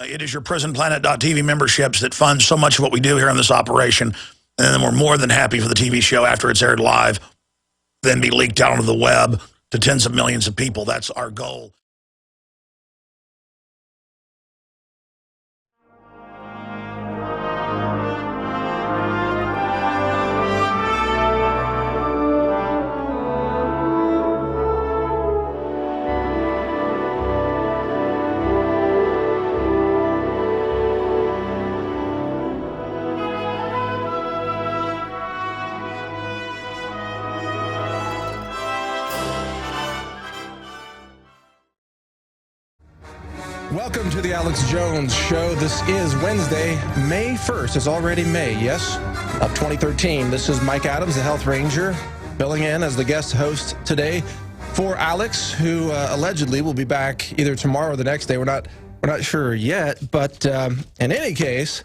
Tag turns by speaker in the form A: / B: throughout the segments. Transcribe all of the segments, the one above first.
A: It is your PrisonPlanet.tv memberships that fund so much of what we do here on this operation. And then we're more than happy for the TV show after it's aired live, then be leaked out onto the web to tens of millions of people. That's our goal.
B: Welcome to the Alex Jones Show. This is Wednesday, May 1st. It's already May, yes, of 2013. This is Mike Adams, the Health Ranger, filling in as the guest host today for Alex, who allegedly will be back either tomorrow or the next day. We're not sure yet, but in any case,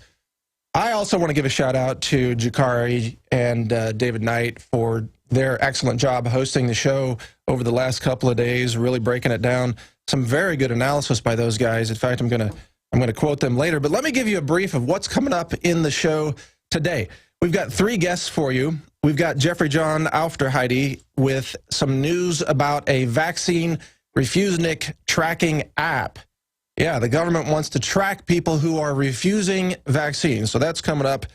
B: I also want to give a shout out to Jakari and David Knight for their excellent job hosting the show over the last couple of days, really breaking it down. Some very good analysis by those guys. In fact, I'm gonna quote them later. But let me give you a brief of what's coming up in the show today. We've got 3 guests for you. We've got Jeffrey John Aufderheide with some news about a vaccine refusenic tracking app. Yeah, the government wants to track people who are refusing vaccines. So that's coming up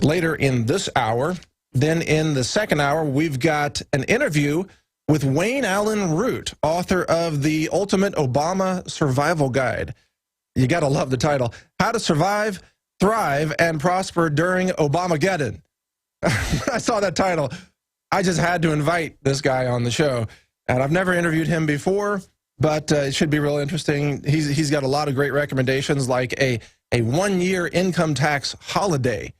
B: later in this hour. Then in the second hour, we've got an interview with Wayne Allyn Root, author of The Ultimate Obama Survival Guide. You got to love the title. How to Survive, Thrive, and Prosper During Obamageddon. When I saw that title, I just had to invite this guy on the show. And I've never interviewed him before, but it should be real interesting. He's got a lot of great recommendations, like a 1-year income tax holiday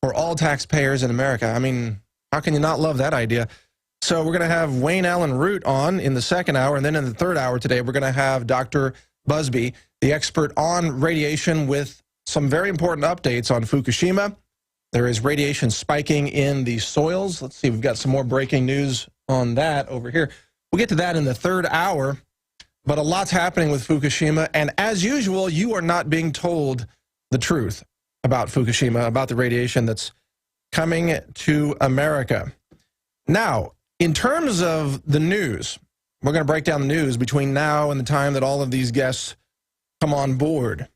B: for all taxpayers in America. I mean, how can you not love that idea? So we're going to have Wayne Allyn Root on in the second hour, and then in the third hour today, we're going to have Dr. Busby, the expert on radiation, with some very important updates on Fukushima. There is radiation spiking in the soils. Let's see, we've got some more breaking news on that over here. We'll get to that in the third hour, but a lot's happening with Fukushima, and as usual, you are not being told the truth about Fukushima, about the radiation that's coming to America. Now, in terms of the news, we're going to break down the news between now and the time that all of these guests come on board.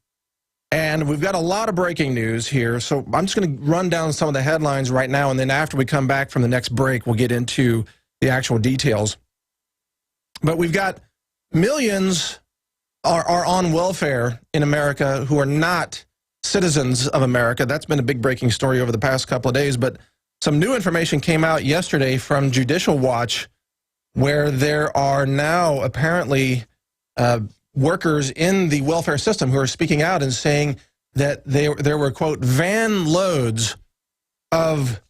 B: And we've got a lot of breaking news here, so I'm just going to run down some of the headlines right now, and then after we come back from the next break, we'll get into the actual details. But we've got millions are on welfare in America who are not citizens of America. That's been a big breaking story over the past couple of days, but some new information came out yesterday from Judicial Watch, where there are now apparently workers in the welfare system who are speaking out and saying that there were, quote, van loads of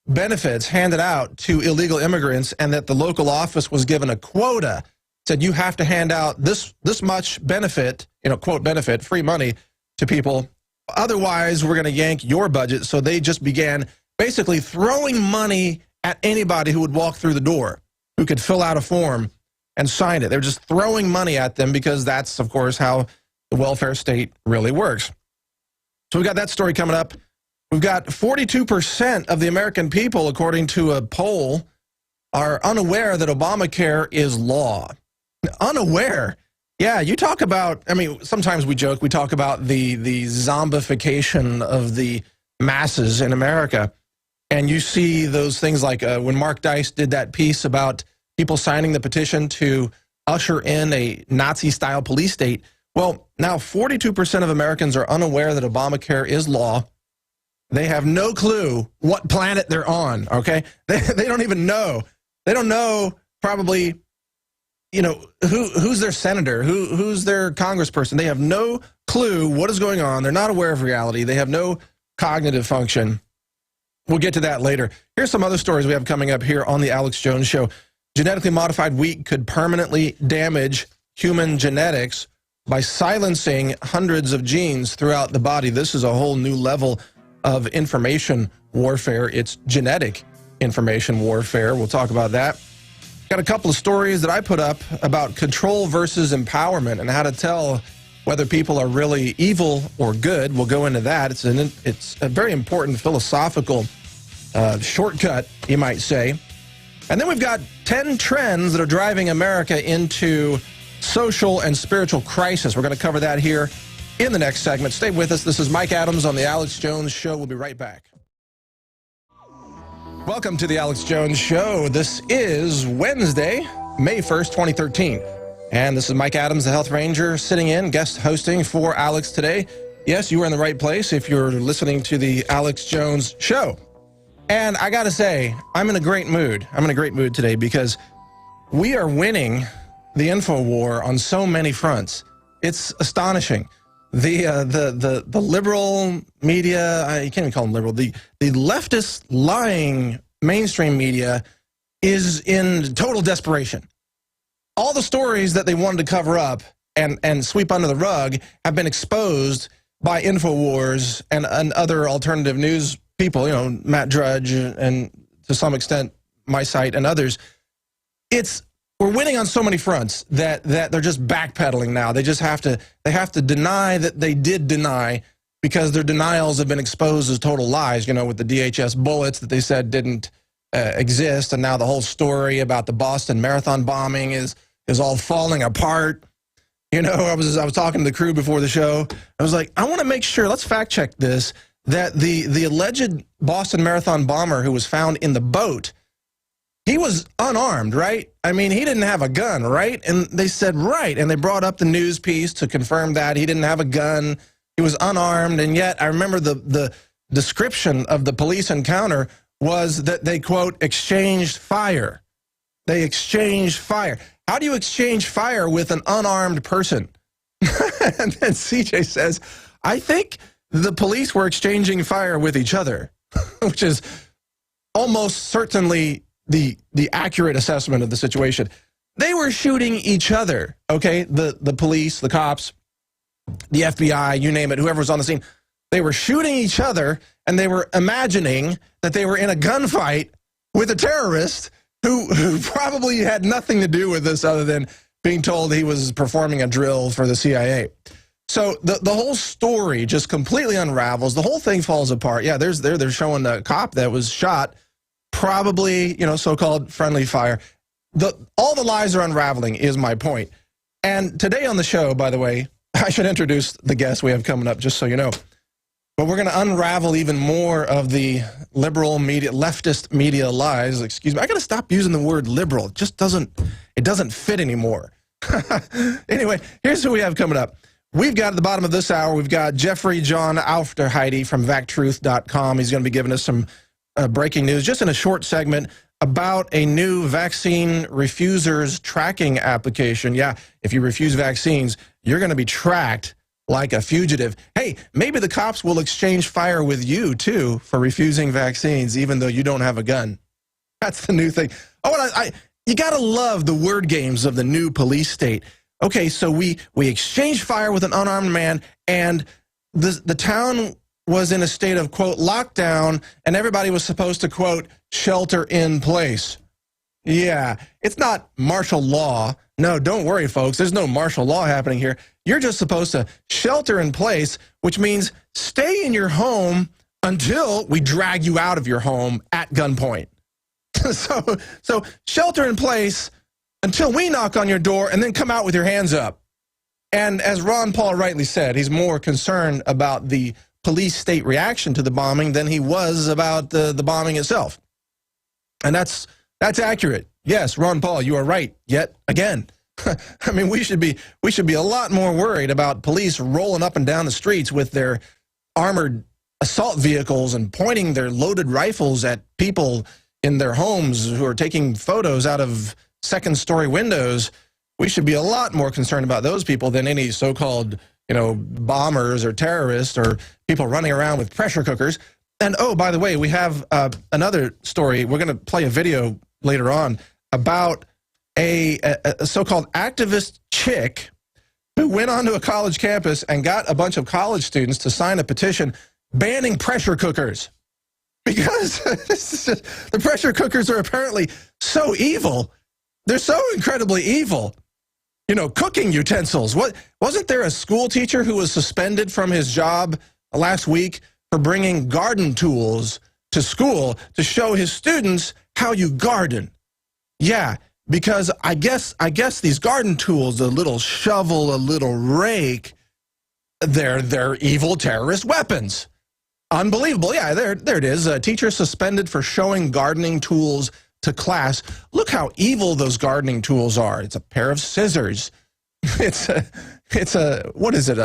B: benefits handed out to illegal immigrants, and that the local office was given a quota, said you have to hand out this much benefit, quote, benefit, free money to people. Otherwise, we're going to yank your budget. So they just began basically throwing money at anybody who would walk through the door, who could fill out a form and sign it. They're just throwing money at them because that's, of course, how the welfare state really works. So we've got that story coming up. We've got 42% of the American people, according to a poll, are unaware that Obamacare is law. Unaware. Yeah, you talk about, I mean, sometimes we joke, we talk about the zombification of the masses in America. And you see those things like when Mark Dice did that piece about people signing the petition to usher in a Nazi-style police state. Well, now 42% of Americans are unaware that Obamacare is law. They have no clue what planet they're on, okay? They don't even know. They don't know probably, who's their senator, who's their congressperson. They have no clue what is going on. They're not aware of reality. They have no cognitive function. We'll get to that later. Here's some other stories we have coming up here on the Alex Jones Show. Genetically modified wheat could permanently damage human genetics by silencing hundreds of genes throughout the body. This is a whole new level of information warfare. It's genetic information warfare. We'll talk about that. Got a couple of stories that I put up about control versus empowerment and how to tell whether people are really evil or good. We'll go into that. It's a very important philosophical shortcut, you might say. And then we've got 10 trends that are driving America into social and spiritual crisis. We're going to cover that here in the next segment. Stay with us. This is Mike Adams on The Alex Jones Show. We'll be right back. Welcome to The Alex Jones Show. This is Wednesday, May 1st, 2013. And this is Mike Adams, the Health Ranger, sitting in, guest hosting for Alex today. Yes, you are in the right place if you're listening to The Alex Jones Show. And I got to say, I'm in a great mood. I'm in a great mood today because we are winning the info war on so many fronts. It's astonishing. The liberal media, you can't even call them liberal, the leftist lying mainstream media is in total desperation. All the stories that they wanted to cover up and sweep under the rug have been exposed by InfoWars and other alternative news people, you know, Matt Drudge and to some extent my site and others. We're winning on so many fronts that they're just backpedaling now. They have to deny that they did deny because their denials have been exposed as total lies, you know, with the DHS bullets that they said didn't exist. And now the whole story about the Boston Marathon bombing is all falling apart. You know, I was talking to the crew before the show. I was like, I want to make sure, let's fact check this, that the alleged Boston Marathon bomber who was found in the boat, he was unarmed, right? I mean, he didn't have a gun, right? And they said, right. And they brought up the news piece to confirm that he didn't have a gun. He was unarmed. And yet, I remember the description of the police encounter was that they, quote, exchanged fire. They exchanged fire. How do you exchange fire with an unarmed person? And then CJ says, I think the police were exchanging fire with each other, which is almost certainly the accurate assessment of the situation. They were shooting each other, okay? The police, the cops, the FBI, you name it, whoever was on the scene. They were shooting each other, and they were imagining that they were in a gunfight with a terrorist who probably had nothing to do with this other than being told he was performing a drill for the CIA. So the whole story just completely unravels. The whole thing falls apart. Yeah, they're showing the cop that was shot, probably, you know, so-called friendly fire. All the lies are unraveling is my point. And today on the show, by the way, I should introduce the guest we have coming up, just so you know. But we're going to unravel even more of the liberal media, leftist media lies. Excuse me. I got to stop using the word liberal. It just doesn't fit anymore. Anyway, here's who we have coming up. We've got at the bottom of this hour, we've got Jeffrey John Aufderheide from vactruth.com. He's going to be giving us some breaking news, just in a short segment, about a new vaccine refusers tracking application. Yeah, if you refuse vaccines, you're going to be tracked like a fugitive. Hey, maybe the cops will exchange fire with you, too, for refusing vaccines, even though you don't have a gun. That's the new thing. Oh, and you got to love the word games of the new police state. Okay, so we exchanged fire with an unarmed man, and the town was in a state of, quote, lockdown, and everybody was supposed to, quote, shelter in place. Yeah, it's not martial law. No, don't worry, folks. There's no martial law happening here. You're just supposed to shelter in place, which means stay in your home until we drag you out of your home at gunpoint. So shelter in place until we knock on your door and then come out with your hands up. And as Ron Paul rightly said, he's more concerned about the police state reaction to the bombing than he was about the bombing itself. And that's accurate. Yes, Ron Paul, you are right. Yet again, I mean, we should be a lot more worried about police rolling up and down the streets with their armored assault vehicles and pointing their loaded rifles at people in their homes who are taking photos out of second-story windows. We should be a lot more concerned about those people than any so-called, you know, bombers or terrorists or people running around with pressure cookers. And oh, by the way, we have another story. We're going to play a video later on about a so-called activist chick who went onto a college campus and got a bunch of college students to sign a petition banning pressure cookers. Because the pressure cookers are apparently so evil. They're so incredibly evil cooking utensils. Wasn't there a school teacher who was suspended from his job last week for bringing garden tools to school to show his students how you garden? Yeah, because I guess these garden tools, a little shovel, a little rake, they're evil terrorist weapons. Unbelievable. Yeah, there it is. A teacher suspended for showing gardening tools to class. Look how evil those gardening tools are. It's a pair of scissors. It's a what is it?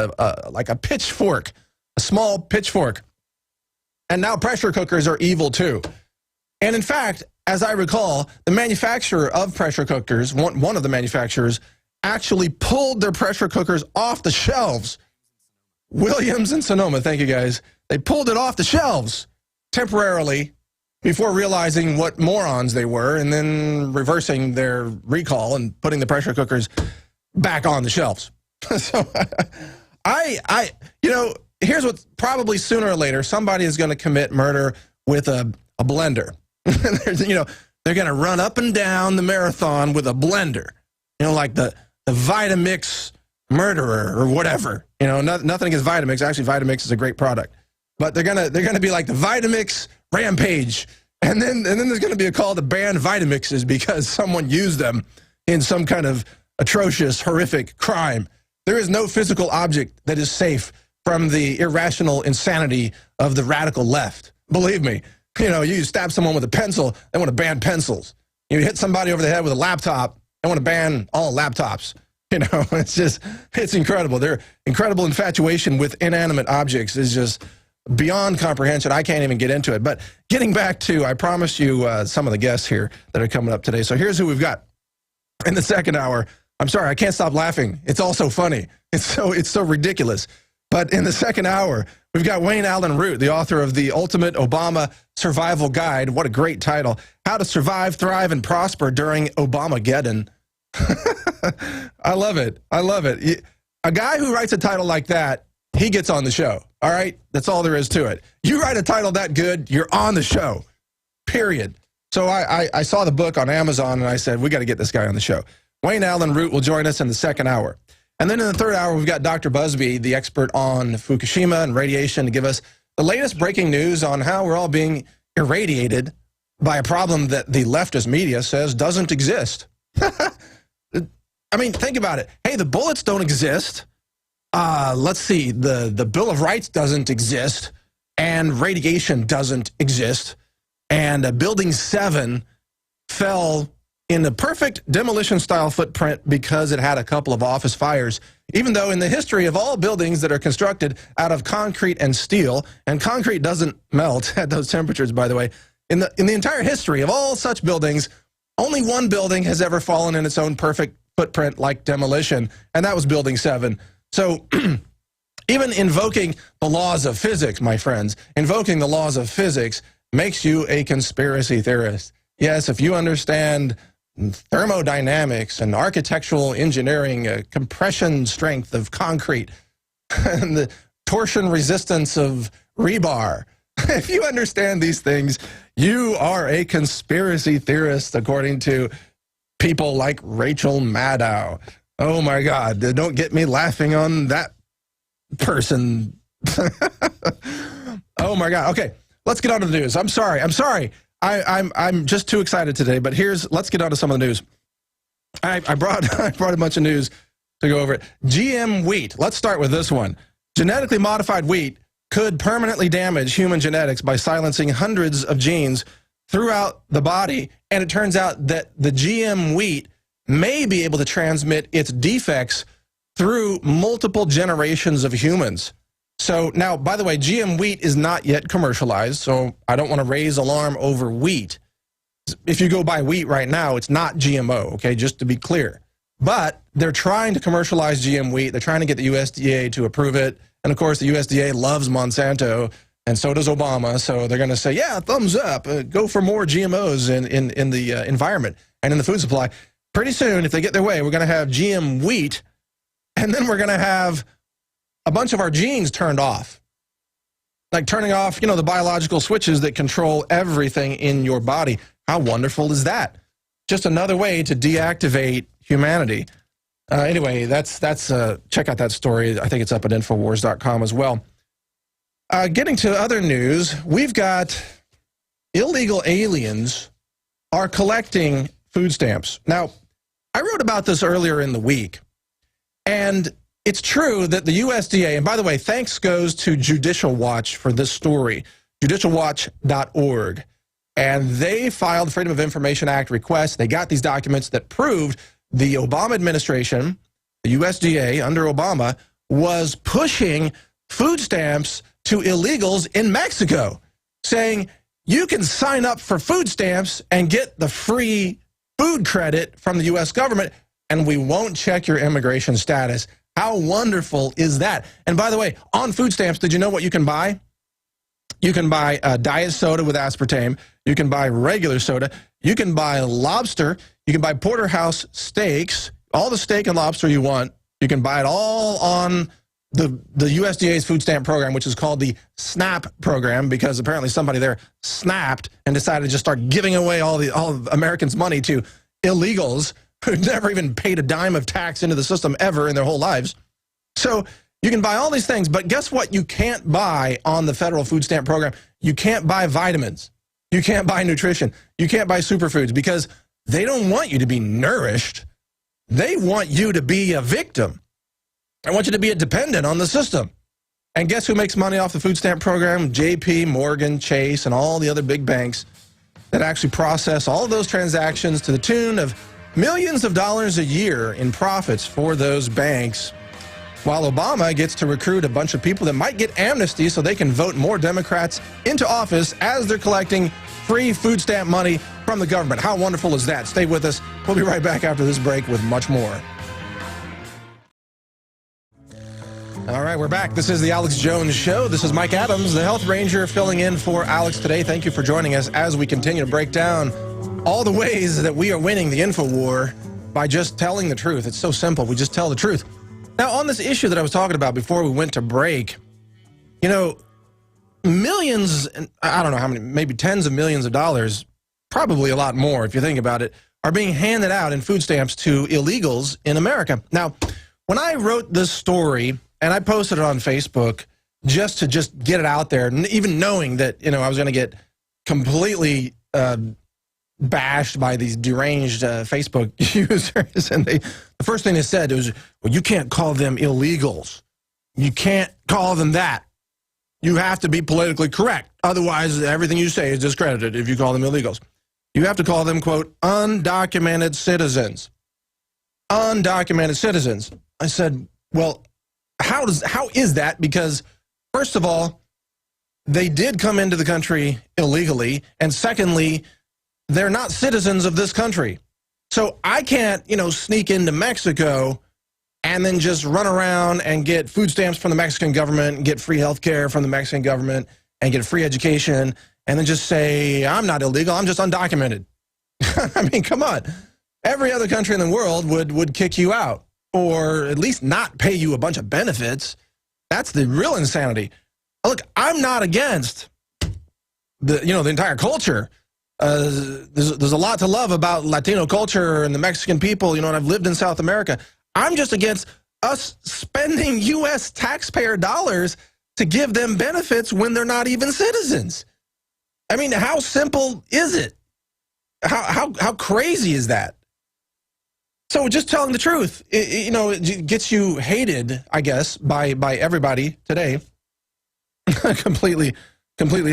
B: Like a pitchfork, a small pitchfork. And now pressure cookers are evil too. And in fact, as I recall, the manufacturer of pressure cookers, one of the manufacturers, actually pulled their pressure cookers off the shelves. Williams and Sonoma, thank you guys. They pulled it off the shelves temporarily before realizing what morons they were and then reversing their recall and putting the pressure cookers back on the shelves. So here's what probably sooner or later somebody is going to commit murder with a blender. They're going to run up and down the marathon with a blender, like the Vitamix murderer or whatever. Nothing against Vitamix. Actually, Vitamix is a great product. But they're gonna be like the Vitamix rampage, and then there's gonna be a call to ban Vitamixes because someone used them in some kind of atrocious, horrific crime. There is no physical object that is safe from the irrational insanity of the radical left. Believe me. You stab someone with a pencil, they want to ban pencils. You hit somebody over the head with a laptop, they want to ban all laptops. It's incredible. Their incredible infatuation with inanimate objects is just beyond comprehension. I can't even get into it. But getting back to, I promised you some of the guests here that are coming up today. So here's who we've got in the second hour. I'm sorry, I can't stop laughing. It's all so funny. It's so ridiculous. But in the second hour, we've got Wayne Allyn Root, the author of The Ultimate Obama Survival Guide. What a great title. How to Survive, Thrive, and Prosper During Obamageddon. I love it. I love it. A guy who writes a title like that, he gets on the show. All right? That's all there is to it. You write a title that good, you're on the show. Period. So I saw the book on Amazon, and I said, we got to get this guy on the show. Wayne Allyn Root will join us in the second hour. And then in the third hour, we've got Dr. Busby, the expert on Fukushima and radiation, to give us the latest breaking news on how we're all being irradiated by a problem that the leftist media says doesn't exist. I mean, think about it. Hey, the bullets don't exist. Let's see, the Bill of Rights doesn't exist, and radiation doesn't exist, and Building 7 fell in the perfect demolition-style footprint because it had a couple of office fires, even though in the history of all buildings that are constructed out of concrete and steel, and concrete doesn't melt at those temperatures, by the way, in the entire history of all such buildings, only one building has ever fallen in its own perfect footprint like demolition, and that was Building 7. So even invoking the laws of physics, my friends, invoking the laws of physics makes you a conspiracy theorist. Yes, if you understand thermodynamics and architectural engineering, compression strength of concrete, and the torsion resistance of rebar, if you understand these things, you are a conspiracy theorist, according to people like Rachel Maddow. Oh my God, don't get me laughing on that person. Oh my God. Okay, let's get on to the news. I'm sorry. I'm just too excited today, but let's get on to some of the news. I brought a bunch of news to go over it. GM wheat. Let's start with this one. Genetically modified wheat could permanently damage human genetics by silencing hundreds of genes throughout the body, and it turns out that the GM wheat may be able to transmit its defects through multiple generations of humans. So now, by the way, GM wheat is not yet commercialized, so I don't want to raise alarm over wheat. If you go buy wheat right now, it's not GMO, okay, just to be clear. But they're trying to commercialize GM wheat. They're trying to get the USDA to approve it. And of course, the USDA loves Monsanto, and so does Obama. So they're going to say, yeah, thumbs up, go for more GMOs in the environment and in the food supply. Pretty soon, if they get their way, we're going to have GM wheat, and then we're going to have a bunch of our genes turned off. Like turning off, the biological switches that control everything in your body. How wonderful is that? Just another way to deactivate humanity. Anyway, that's check out that story. I think it's up at Infowars.com as well. Getting to other news, we've got illegal aliens are collecting food stamps. Now, I wrote about this earlier in the week, and it's true that the USDA, and by the way, thanks goes to Judicial Watch for this story, judicialwatch.org, and they filed the Freedom of Information Act request. They got these documents that proved the Obama administration, the USDA under Obama, was pushing food stamps to illegals in Mexico, saying you can sign up for food stamps and get the free food credit from the U.S. government, and we won't check your immigration status. How wonderful is that? And by the way, on food stamps, did you know what you can buy? You can buy a diet soda with aspartame. You can buy regular soda. You can buy lobster. You can buy porterhouse steaks, all the steak and lobster you want. You can buy it all on the USDA's food stamp program, which is called the SNAP program, because apparently somebody there snapped and decided to just start giving away all of Americans' money to illegals who never even paid a dime of tax into the system ever in their whole lives. So you can buy all these things, but guess what you can't buy on the federal food stamp program? You can't buy vitamins. You can't buy nutrition. You can't buy superfoods, because they don't want you to be nourished. They want you to be a victim. I want you to be a dependent on the system. And guess who makes money off the food stamp program? JP Morgan, Chase, and all the other big banks that actually process all of those transactions to the tune of millions of dollars a year in profits for those banks, while Obama gets to recruit a bunch of people that might get amnesty so they can vote more Democrats into office as they're collecting free food stamp money from the government. How wonderful is that? Stay with us. We'll be right back after this break with much more. All right, we're back. This is the Alex Jones Show. This is Mike Adams, the Health Ranger, filling in for Alex today. Thank you for joining us as we continue to break down all the ways that we are winning the info war by just telling the truth. It's so simple. We just tell the truth. Now, on this issue that I was talking about before we went to break, you know, millions, I don't know how many, maybe tens of millions of dollars, probably a lot more if you think about it, are being handed out in food stamps to illegals in America. Now, when I wrote this story, and I posted it on Facebook just to get it out there, even knowing that, you know, I was going to get completely bashed by these deranged Facebook users. And the first thing they said was, well, you can't call them illegals. You can't call them that. You have to be politically correct. Otherwise, everything you say is discredited if you call them illegals. You have to call them, quote, undocumented citizens. Undocumented citizens. I said, well, how is that? Because first of all, they did come into the country illegally, and secondly, they're not citizens of this country. So I can't, you know, sneak into Mexico and then just run around and get food stamps from the Mexican government and get free health care from the Mexican government and get free education and then just say, I'm not illegal, I'm just undocumented. I mean, come on. Every other country in the world would kick you out, or at least not pay you a bunch of benefits. That's the real insanity. Look, I'm not against the entire culture. There's a lot to love about Latino culture and the Mexican people, you know, and I've lived in South America. I'm just against us spending U.S. taxpayer dollars to give them benefits when they're not even citizens. I mean, how simple is it? How crazy is that? So just telling the truth, it gets you hated, I guess, by everybody today. completely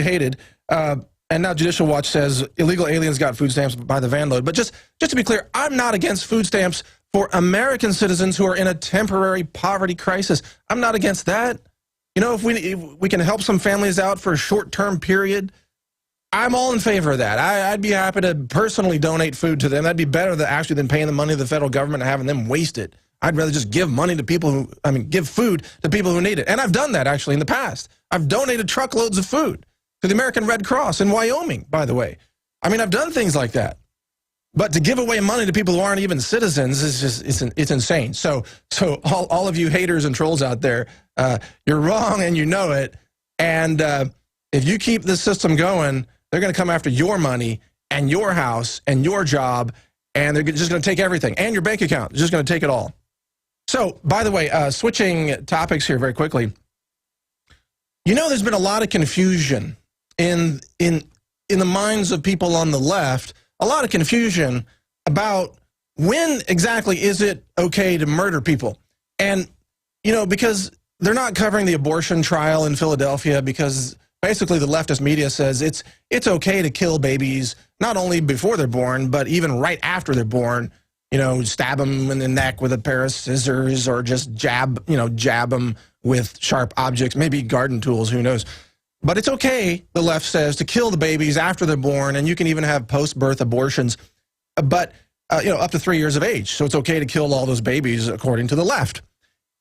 B: hated. And now Judicial Watch says illegal aliens got food stamps by the van load. But just to be clear, I'm not against food stamps for American citizens who are in a temporary poverty crisis. I'm not against that. You know, if we can help some families out for a short-term period, I'm all in favor of that. I'd be happy to personally donate food to them. That'd be better than paying the money to the federal government and having them waste it. I'd rather just give money to people give food to people who need it. And I've done that actually in the past. I've donated truckloads of food to the American Red Cross in Wyoming, by the way. I mean, I've done things like that. But to give away money to people who aren't even citizens is just, it's insane. So all of you haters and trolls out there, you're wrong and you know it. And if you keep this system going, they're going to come after your money and your house and your job, and they're just going to take everything and your bank account. They're just going to take it all. So, by the way, switching topics here very quickly. You know, there's been a lot of confusion in the minds of people on the left, a lot of confusion about when exactly is it okay to murder people. And, you know, because they're not covering the abortion trial in Philadelphia, because basically the leftist media says it's okay to kill babies, not only before they're born, but even right after they're born. You know, stab them in the neck with a pair of scissors, or just jab them with sharp objects, maybe garden tools, who knows. But it's okay, the left says, to kill the babies after they're born, and you can even have post-birth abortions, but, you know, up to 3 years of age. So it's okay to kill all those babies, according to the left.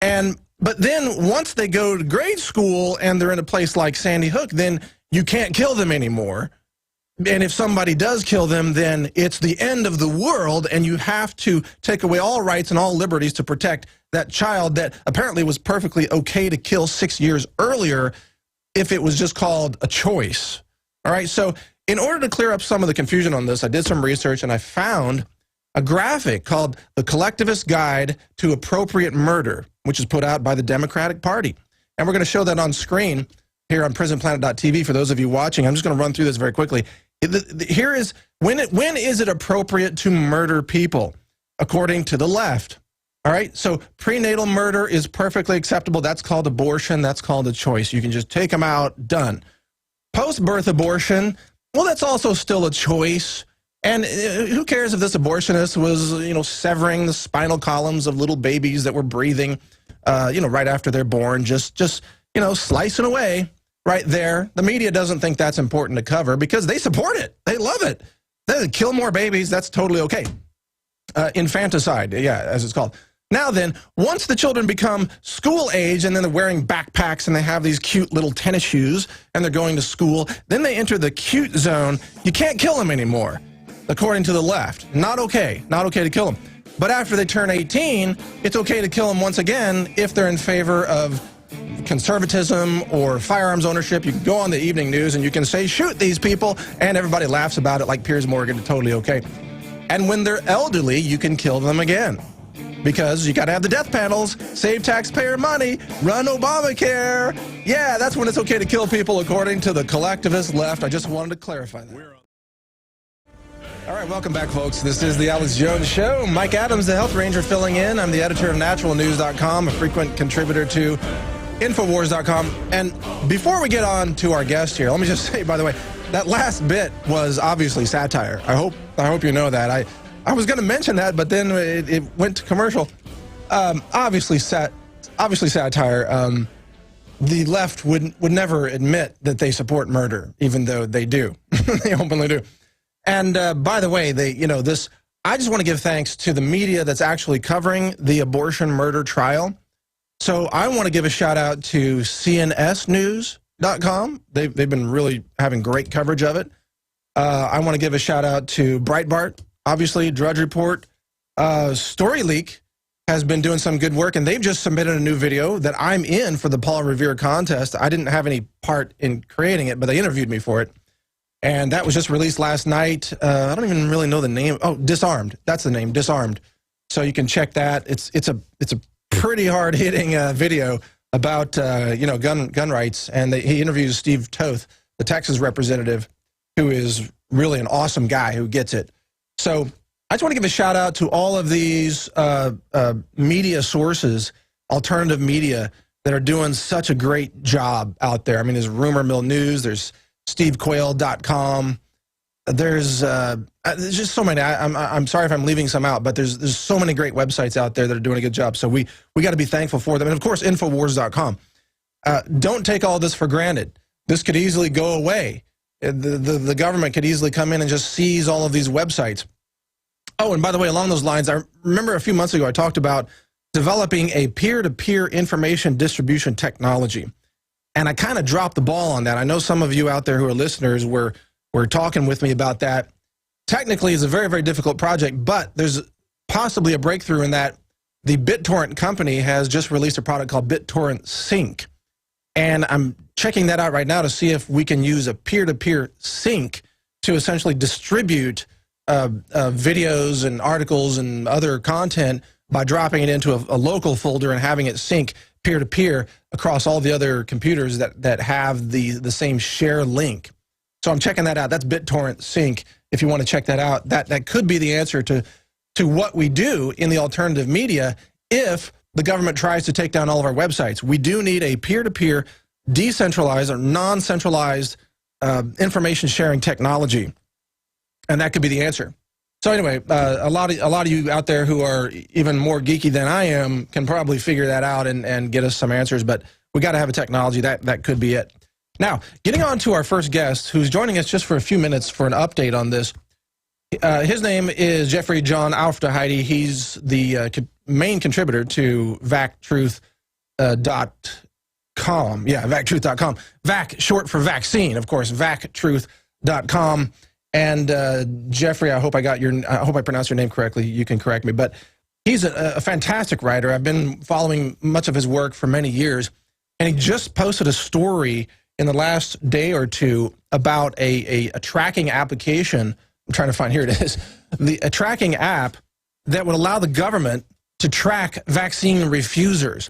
B: But then once they go to grade school and they're in a place like Sandy Hook, then you can't kill them anymore. And if somebody does kill them, then it's the end of the world, and you have to take away all rights and all liberties to protect that child that apparently was perfectly okay to kill 6 years earlier if it was just called a choice. All right, so in order to clear up some of the confusion on this, I did some research, and I found a graphic called The Collectivist Guide to Appropriate Murder, which is put out by the Democratic Party. And we're going to show that on screen here on prisonplanet.tv for those of you watching. I'm just going to run through this very quickly. Here is when is it appropriate to murder people according to the left? All right, so prenatal murder is perfectly acceptable. That's called abortion. That's called a choice. You can just take them out, done. Post-birth abortion, well, that's also still a choice. And who cares if this abortionist was, you know, severing the spinal columns of little babies that were breathing, you know, right after they're born, just you know, slicing away. Right there, the media doesn't think that's important to cover because they support it. They love it. They kill more babies. That's totally okay. Infanticide, yeah, as it's called. Now then, once the children become school age and then they're wearing backpacks and they have these cute little tennis shoes and they're going to school, then they enter the cute zone. You can't kill them anymore, according to the left. Not okay. Not okay to kill them. But after they turn 18, it's okay to kill them once again if they're in favor of conservatism or firearms ownership. You can go on the evening news and you can say, shoot these people, and everybody laughs about it like Piers Morgan. Totally okay. And when they're elderly, you can kill them again, because you got to have the death panels, save taxpayer money, run Obamacare. Yeah, that's when it's okay to kill people according to the collectivist left. I just wanted to clarify that. All right, welcome back, folks. This is the Alex Jones Show. Mike Adams, the Health Ranger, filling in. I'm the editor of naturalnews.com, a frequent contributor to Infowars.com. And before we get on to our guest here, let me just say, by the way, that last bit was obviously satire. I hope you know that. I was going to mention that, but then it went to commercial. Obviously satire. The left would never admit that they support murder, even though they do. They openly do. And by the way, I just want to give thanks to the media that's actually covering the abortion murder trial. So I want to give a shout out to cnsnews.com. They've been really having great coverage of it. I want to give a shout out to Breitbart, obviously, Drudge Report. StoryLeak has been doing some good work, and they've just submitted a new video that I'm in for the Paul Revere contest. I didn't have any part in creating it, but they interviewed me for it. And that was just released last night. I don't even really know the name. Oh, Disarmed. That's the name, Disarmed. So you can check that. It's a pretty hard-hitting video about gun rights, and he interviews Steve Toth, the Texas representative, who is really an awesome guy who gets it. So I just want to give a shout-out to all of these media sources, alternative media, that are doing such a great job out there. I mean, there's Rumor Mill News, there's stevequayle.com. There's just so many. I'm sorry if I'm leaving some out, but there's so many great websites out there that are doing a good job. So we got to be thankful for them. And of course, Infowars.com. Don't take all this for granted. This could easily go away. The government could easily come in and just seize all of these websites. Oh, and by the way, along those lines, I remember a few months ago I talked about developing a peer-to-peer information distribution technology. And I kind of dropped the ball on that. I know some of you out there who are listeners were talking with me about that. Technically, it's a very, very difficult project, but there's possibly a breakthrough in that the BitTorrent company has just released a product called BitTorrent Sync. And I'm checking that out right now to see if we can use a peer-to-peer sync to essentially distribute videos and articles and other content by dropping it into a local folder and having it sync peer-to-peer across all the other computers that have the same share link. So I'm checking that out. That's BitTorrent Sync. If you want to check that out, that could be the answer to what we do in the alternative media if the government tries to take down all of our websites. We do need a peer-to-peer, decentralized or non-centralized information sharing technology, and that could be the answer. So anyway, a lot of you out there who are even more geeky than I am can probably figure that out and get us some answers, but we got to have a technology that could be it. Now, getting on to our first guest, who's joining us just for a few minutes for an update on this. His name is Jeffrey John Aufderheide. He's the main contributor to VacTruth.com. Yeah, VacTruth.com. Vac, short for vaccine, of course, VacTruth.com. And Jeffrey, I hope I pronounced your name correctly. You can correct me, but he's a fantastic writer. I've been following much of his work for many years, and he just posted a story in the last day or two about a tracking application. I'm trying to find, here it is, a tracking app that would allow the government to track vaccine refusers.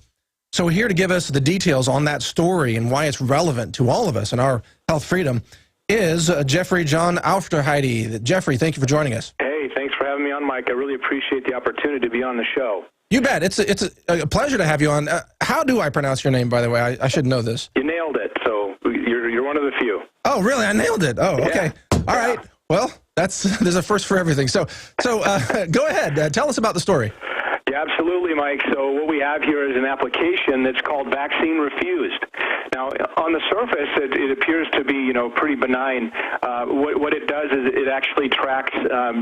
B: So here to give us the details on that story and why it's relevant to all of us and our health freedom is Jeffrey John Aufderheide. Jeffrey, thank you for joining us.
C: Hey, thanks for having me on, Mike. I really appreciate the opportunity to be on the show.
B: You bet. It's a pleasure to have you on. How do I pronounce your name, by the way? I should know this.
C: You nailed it. So you're one of the few.
B: Oh, really? I nailed it. Oh, okay.
C: Yeah.
B: All right. Well, there's a first for everything. So go ahead. Tell us about the story.
C: Yeah, absolutely, Mike. So what we have here is an application that's called Vaccine Refused. Now, on the surface, it appears to be, pretty benign. What it does is it actually tracks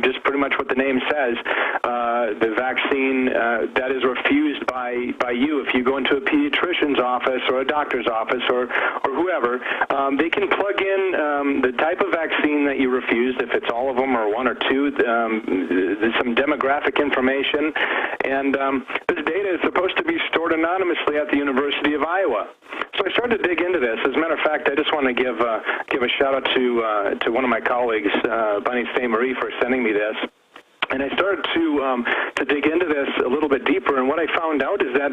C: just pretty much what the name says. The vaccine that is refused by you. If you go into a pediatrician's office or a doctor's office or whoever, they can plug in the type of vaccine that you refused, if it's all of them or one or two. There's some demographic information. And this data is supposed to be stored anonymously at the University of Iowa. So I started to dig into this. As a matter of fact, I just want to give a shout out to one of my colleagues, Bunny St. Marie, for sending me this. And I started to dig into this a little bit deeper, and what I found out is that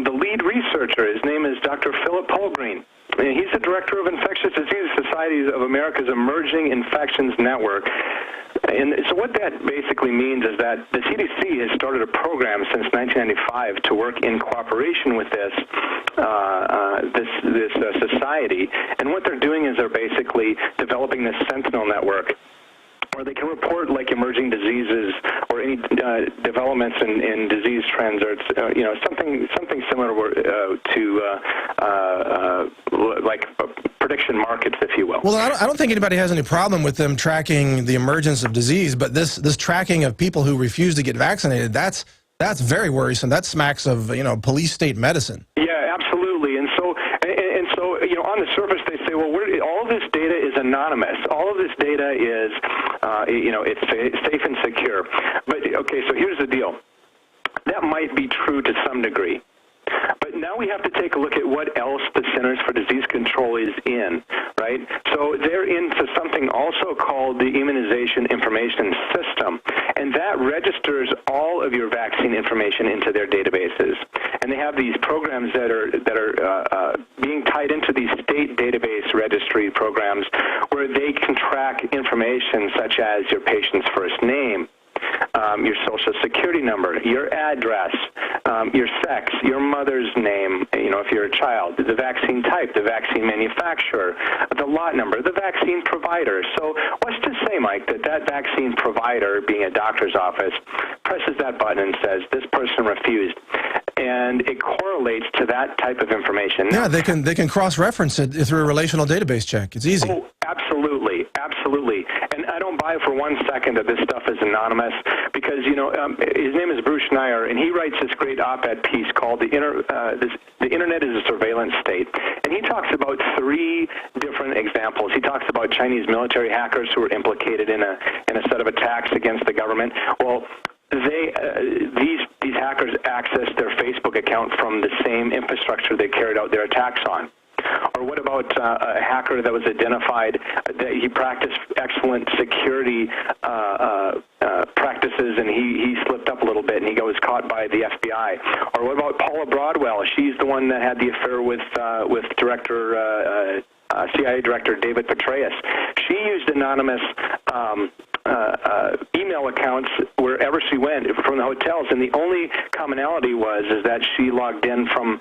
C: the lead researcher, his name is Dr. Philip Polgreen. And he's the director of Infectious Disease Societies of America's Emerging Infections Network. And so what that basically means is that the CDC has started a program since 1995 to work in cooperation with this society. And what they're doing is they're basically developing this Sentinel network, where they can report like emerging diseases or any developments in disease trends, or something similar to like prediction markets, if you will.
B: Well, I don't think anybody has any problem with them tracking the emergence of disease, but this tracking of people who refuse to get vaccinated, that's very worrisome. That smacks of police state medicine.
C: Yeah, absolutely. And so on the surface they say, well, all this data is anonymous. All of this data is it's safe and secure. But okay, so here's the deal. That might be true to some degree. But now we have to take a look at what else the Centers for Disease Control is in, right? So they're into something also called the Immunization Information System, and that registers all of your vaccine information into their databases. And they have these programs that are being tied into these state database registry programs where they can track information such as your patient's first name, your social security number, your address, your sex, your mother's name, if you're a child, the vaccine type, the vaccine manufacturer, the lot number, the vaccine provider. So what's to say, Mike, that vaccine provider, being a doctor's office, presses that button and says, this person refused, and it correlates to that type of information.
B: Yeah, they can cross-reference it through a relational database check. It's easy.
C: Oh, absolutely, absolutely. And I don't buy for 1 second that this stuff is anonymous, because his name is Bruce Schneier, and he writes this great op-ed piece called the Internet is a Surveillance State, and he talks about 3 different examples. He talks about Chinese military hackers who were implicated in a set of attacks against the government. Well, these hackers accessed their Facebook account from the same infrastructure they carried out their attacks on. Or what about a hacker that was identified that he practiced excellent security practices, and he slipped up a little bit, and he was caught by the FBI? Or what about Paula Broadwell? She's the one that had the affair with CIA Director David Petraeus. She used anonymous email accounts wherever she went from the hotels, and the only commonality was that she logged in from.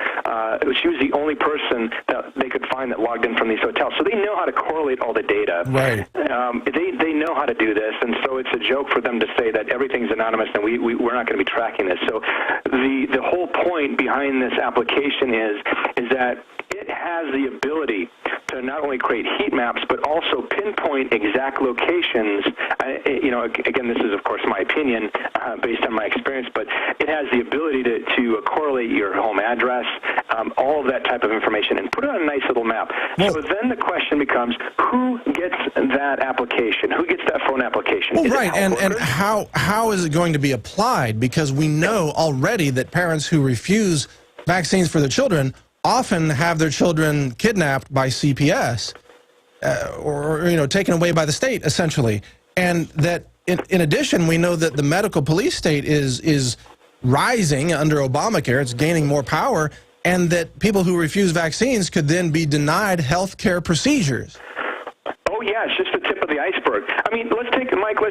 C: She was the only person that they could find that logged in from these hotels. So they know how to correlate all the data.
B: Right.
C: They know how to do this, and so it's a joke for them to say that everything's anonymous and we're not going to be tracking this. So the whole point behind this application is that it has the ability to not only create heat maps, but also pinpoint exact locations. Again, this is, of course, my opinion based on my experience, but it has the ability to correlate your home address, all of that type of information, and put it on a nice little map. So then the question becomes, who gets that application? Who gets that phone application?
B: Well, right, and how is it going to be applied? Because we know already that parents who refuse vaccines for their children often have their children kidnapped by CPS or taken away by the state, essentially. And that in addition, we know that the medical police state is rising under Obamacare. It's gaining more power, and that people who refuse vaccines could then be denied health care procedures.
C: Oh, yeah, it's just the tip of the iceberg. I mean, let's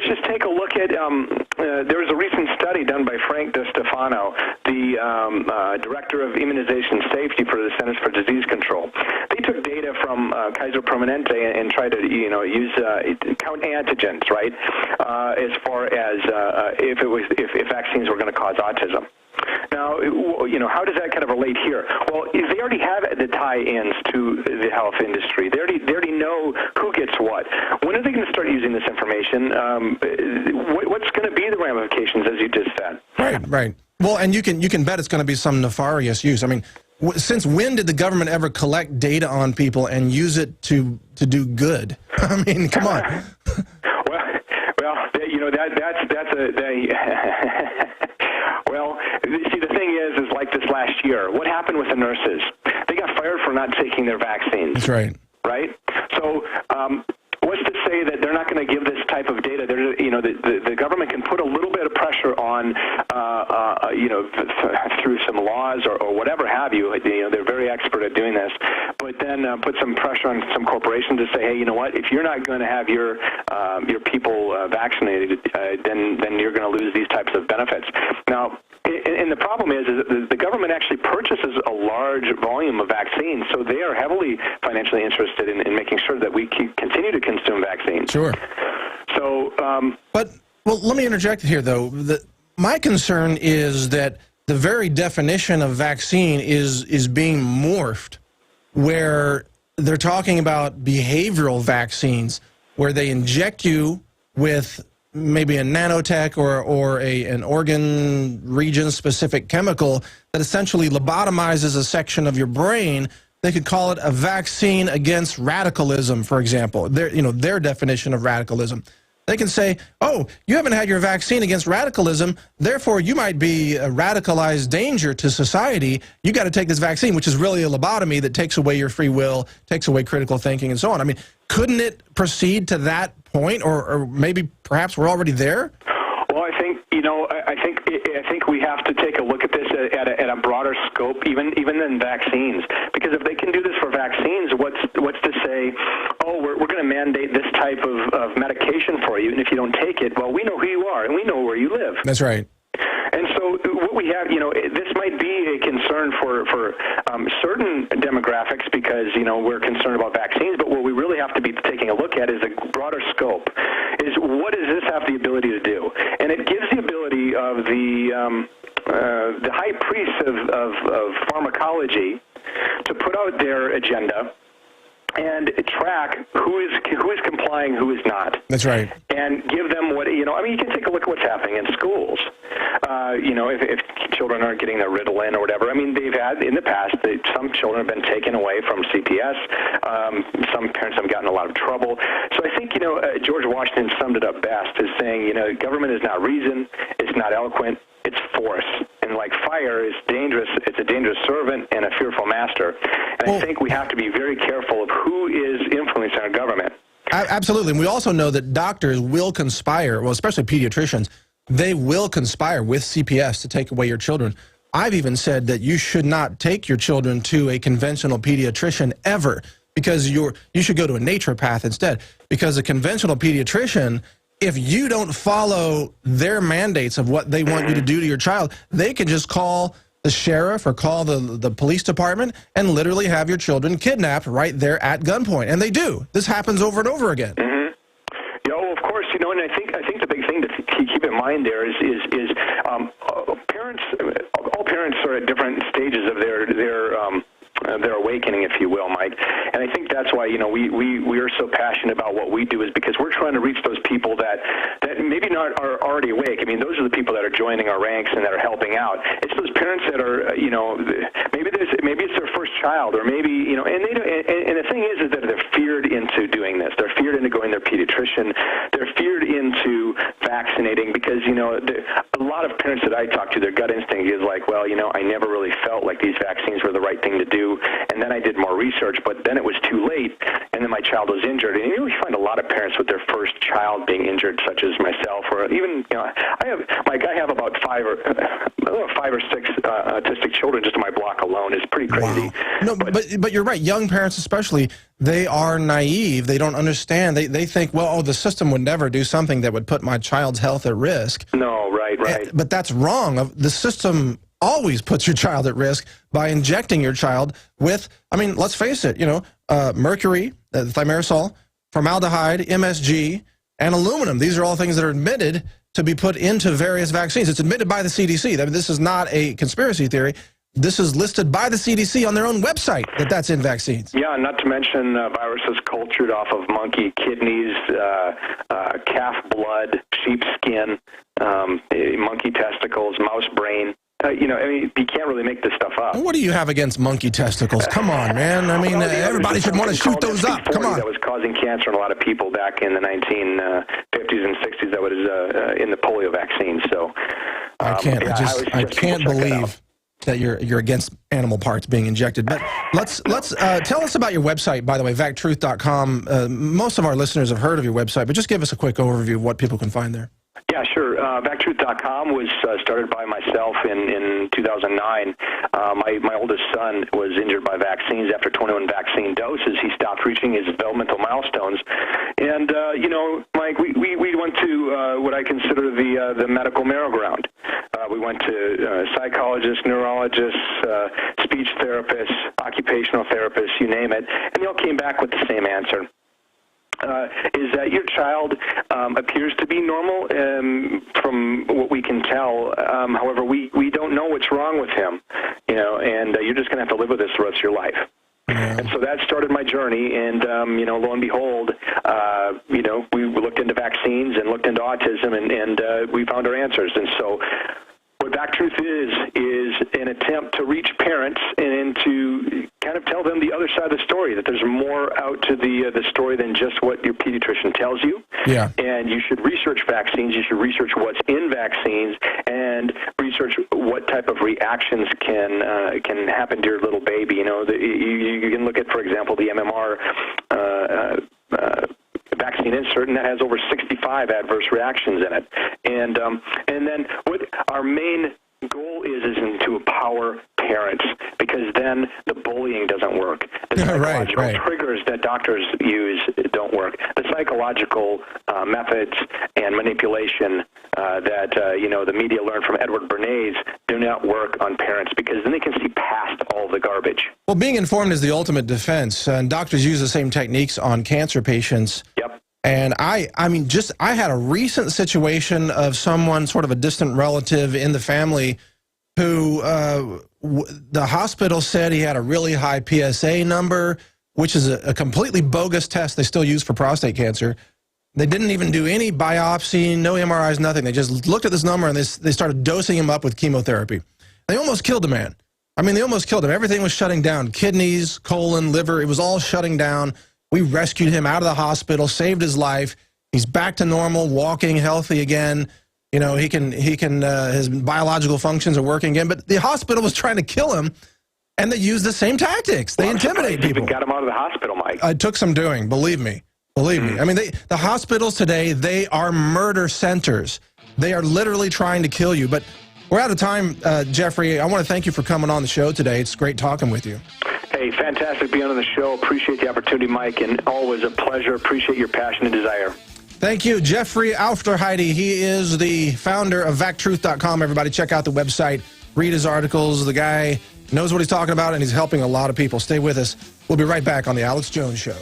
C: just take a look at, there was a recent study done by Frank DeStefano, the Director of Immunization Safety for the Centers for Disease Control. They took data from Kaiser Permanente and tried to, use count antigens, right, as far as if vaccines were going to cause autism. Now, how does that kind of relate here? Well, they already have the tie-ins to the health industry. They already know who gets what. When are they going to start using this information? What's going to be the ramifications, as you just said?
B: Right. Well, and you can bet it's going to be some nefarious use. I mean, since when did the government ever collect data on people and use it to do good? I mean, come on.
C: Well, see, the thing is like this last year, what happened with the nurses? They got fired for not taking their vaccines.
B: That's right.
C: Right? So, what's to say that they're not going to give this type of data? The government can put a little bit of pressure on, through some laws or whatever have you. They're very expert at doing this. But then put some pressure on some corporations to say, hey, you know what? If you're not going to have your people vaccinated, then you're going to lose these types of benefits. Now, and the problem is that the government actually purchases a large volume of vaccines, so they are heavily financially interested in making sure that we continue to consume vaccines.
B: Sure.
C: So,
B: well, let me interject here, though. My concern is that the very definition of vaccine is being morphed, where they're talking about behavioral vaccines, where they inject you with maybe a nanotech or an organ region-specific chemical that essentially lobotomizes a section of your brain. They could call it a vaccine against radicalism, for example, their definition of radicalism. They can say, oh, you haven't had your vaccine against radicalism, therefore you might be a radicalized danger to society. You got to take this vaccine, which is really a lobotomy that takes away your free will, takes away critical thinking, and so on. I mean, couldn't it proceed to that point, or maybe perhaps we're already there?
C: Well, I think we have to take a look at this at a broader scope, even than vaccines. Because if they can do this for vaccines, what's to say, oh, we're going to mandate this type of medication for you, and if you don't take it, well, we know who you are and we know where you live.
B: That's right.
C: And so what we have, this might be a concern for certain demographics because, we're concerned about vaccines, but what we really have to be taking a look at is a broader scope, is what does this have the ability to do? And it gives the ability of the high priests of pharmacology to put out their agenda and track who is complying, who is not.
B: That's right.
C: And give them what, you can take a look at what's happening in schools. If children aren't getting their Ritalin or whatever, they've had, in the past, some children have been taken away from CPS. Some parents have gotten in a lot of trouble. So I think, George Washington summed it up best as saying, government is not reason, it's not eloquent, it's force. And like fire is dangerous, it's a dangerous servant and a fearful master. And I think we have to be very careful of who is influencing our government.
B: Absolutely. And we also know that doctors will conspire, well, especially pediatricians, they will conspire with CPS to take away your children. I've even said that you should not take your children to a conventional pediatrician ever, because you should go to a naturopath instead, because a conventional pediatrician, if you don't follow their mandates of what they want you to do to your child, they can just call the sheriff or call the police department and literally have your children kidnapped right there at gunpoint. And they do. This happens over and over again.
C: Yeah, well, of course, you know, and I think the big thing to keep in mind there is parents. All parents are at different stages of their awakening, if you will, Mike. And I think that's why, you know, we are so passionate about what we do, is because we're trying to reach those people that maybe not are already awake. I mean, those are the people that are joining our ranks and that are helping out. It's those parents that are, you know, maybe it's their first child, or maybe, you know, and the thing is that they're feared into doing this. They're feared into going to their pediatrician. They're feared into vaccinating, because, you know, a lot of parents that I talk to, their gut instinct is like, well, you know, I never really felt like these vaccines were the right thing to do. And then I did more research, but then it was too late, and then my child was injured. And you find a lot of parents with their first child being injured, such as myself, or even, you know, I have about five or six autistic children just in my block alone. It's pretty crazy.
B: Wow. No, but you're right. Young parents especially, they are naive. They don't understand. They think, well, oh, the system would never do something that would put my child's health at risk.
C: No, right.
B: But that's wrong. The system always puts your child at risk by injecting your child with, I mean, let's face it, you know, mercury, thimerosal, formaldehyde, MSG, and aluminum. These are all things that are admitted to be put into various vaccines. It's admitted by the CDC. I mean, this is not a conspiracy theory. This is listed by the CDC on their own website that's in vaccines.
C: Yeah, not to mention viruses cultured off of monkey kidneys, calf blood, sheep skin, monkey testicles, mouse brain. You know, I mean, you can't really make this stuff up.
B: What do you have against monkey testicles? Come on, man. I mean, everybody should want to shoot those up. Come on.
C: That was causing cancer in a lot of people back in the 1950s and 60s. That was in the polio vaccine. So
B: I can't believe that you're against animal parts being injected. But let's tell us about your website, by the way, vactruth.com. Most of our listeners have heard of your website, but just give us a quick overview of what people can find there.
C: Yeah, sure. Vactruth.com was started by myself in 2009. My oldest son was injured by vaccines. After 21 vaccine doses, he stopped reaching his developmental milestones. And, you know, Mike, we went to what I consider the medical merry-go-round. We went to psychologists, neurologists, speech therapists, occupational therapists, you name it, and they all came back with the same answer. Is that your child appears to be normal from what we can tell. However, we don't know what's wrong with him, you know, and you're just going to have to live with this the rest of your life. Yeah. And so that started my journey, and, you know, lo and behold, you know, we looked into vaccines and looked into autism, and we found our answers. And so what VacTruth is an attempt to reach parents and to kind of tell them the other side of the story, that there's more out to the story than just what your pediatrician tells you. Yeah. And you should research vaccines. You should research what's in vaccines and research what type of reactions can happen to your little baby. You know, you can look at, for example, the MMR vaccine insert, and that has over 65 adverse reactions in it. And then what our main goal is to empower parents, because then the bullying doesn't work. The psychological triggers that doctors use don't work. The psychological methods and manipulation that you know, the media learned from Edward Bernays do not work on parents, because then they can see past all the garbage.
B: Well, being informed is the ultimate defense, and doctors use the same techniques on cancer patients. Yep. And I mean, I had a recent situation of someone, sort of a distant relative in the family, who the hospital said he had a really high PSA number, which is a completely bogus test they still use for prostate cancer. They didn't even do any biopsy, no MRIs, nothing. They just looked at this number, and they started dosing him up with chemotherapy. They almost killed the man. I mean, they almost killed him. Everything was shutting down. Kidneys, colon, liver, it was all shutting down. We rescued him out of the hospital, saved his life. He's back to normal, walking, healthy again. You know, he can his biological functions are working again. But the hospital was trying to kill him, and they used the same tactics. They intimidate people.
C: Even got him out of the hospital, Mike.
B: It took some doing, believe me. Believe me. I mean, the hospitals today, they are murder centers. They are literally trying to kill you. But we're out of time, Jeffrey. I want to thank you for coming on the show today. It's great talking with you.
C: Hey, fantastic being on the show. Appreciate the opportunity, Mike, and always a pleasure. Appreciate your passion and desire.
B: Thank you, Jeffrey Aufderheide. He is the founder of VacTruth.com. Everybody check out the website. Read his articles. The guy knows what he's talking about, and he's helping a lot of people. Stay with us. We'll be right back on The Alex Jones Show.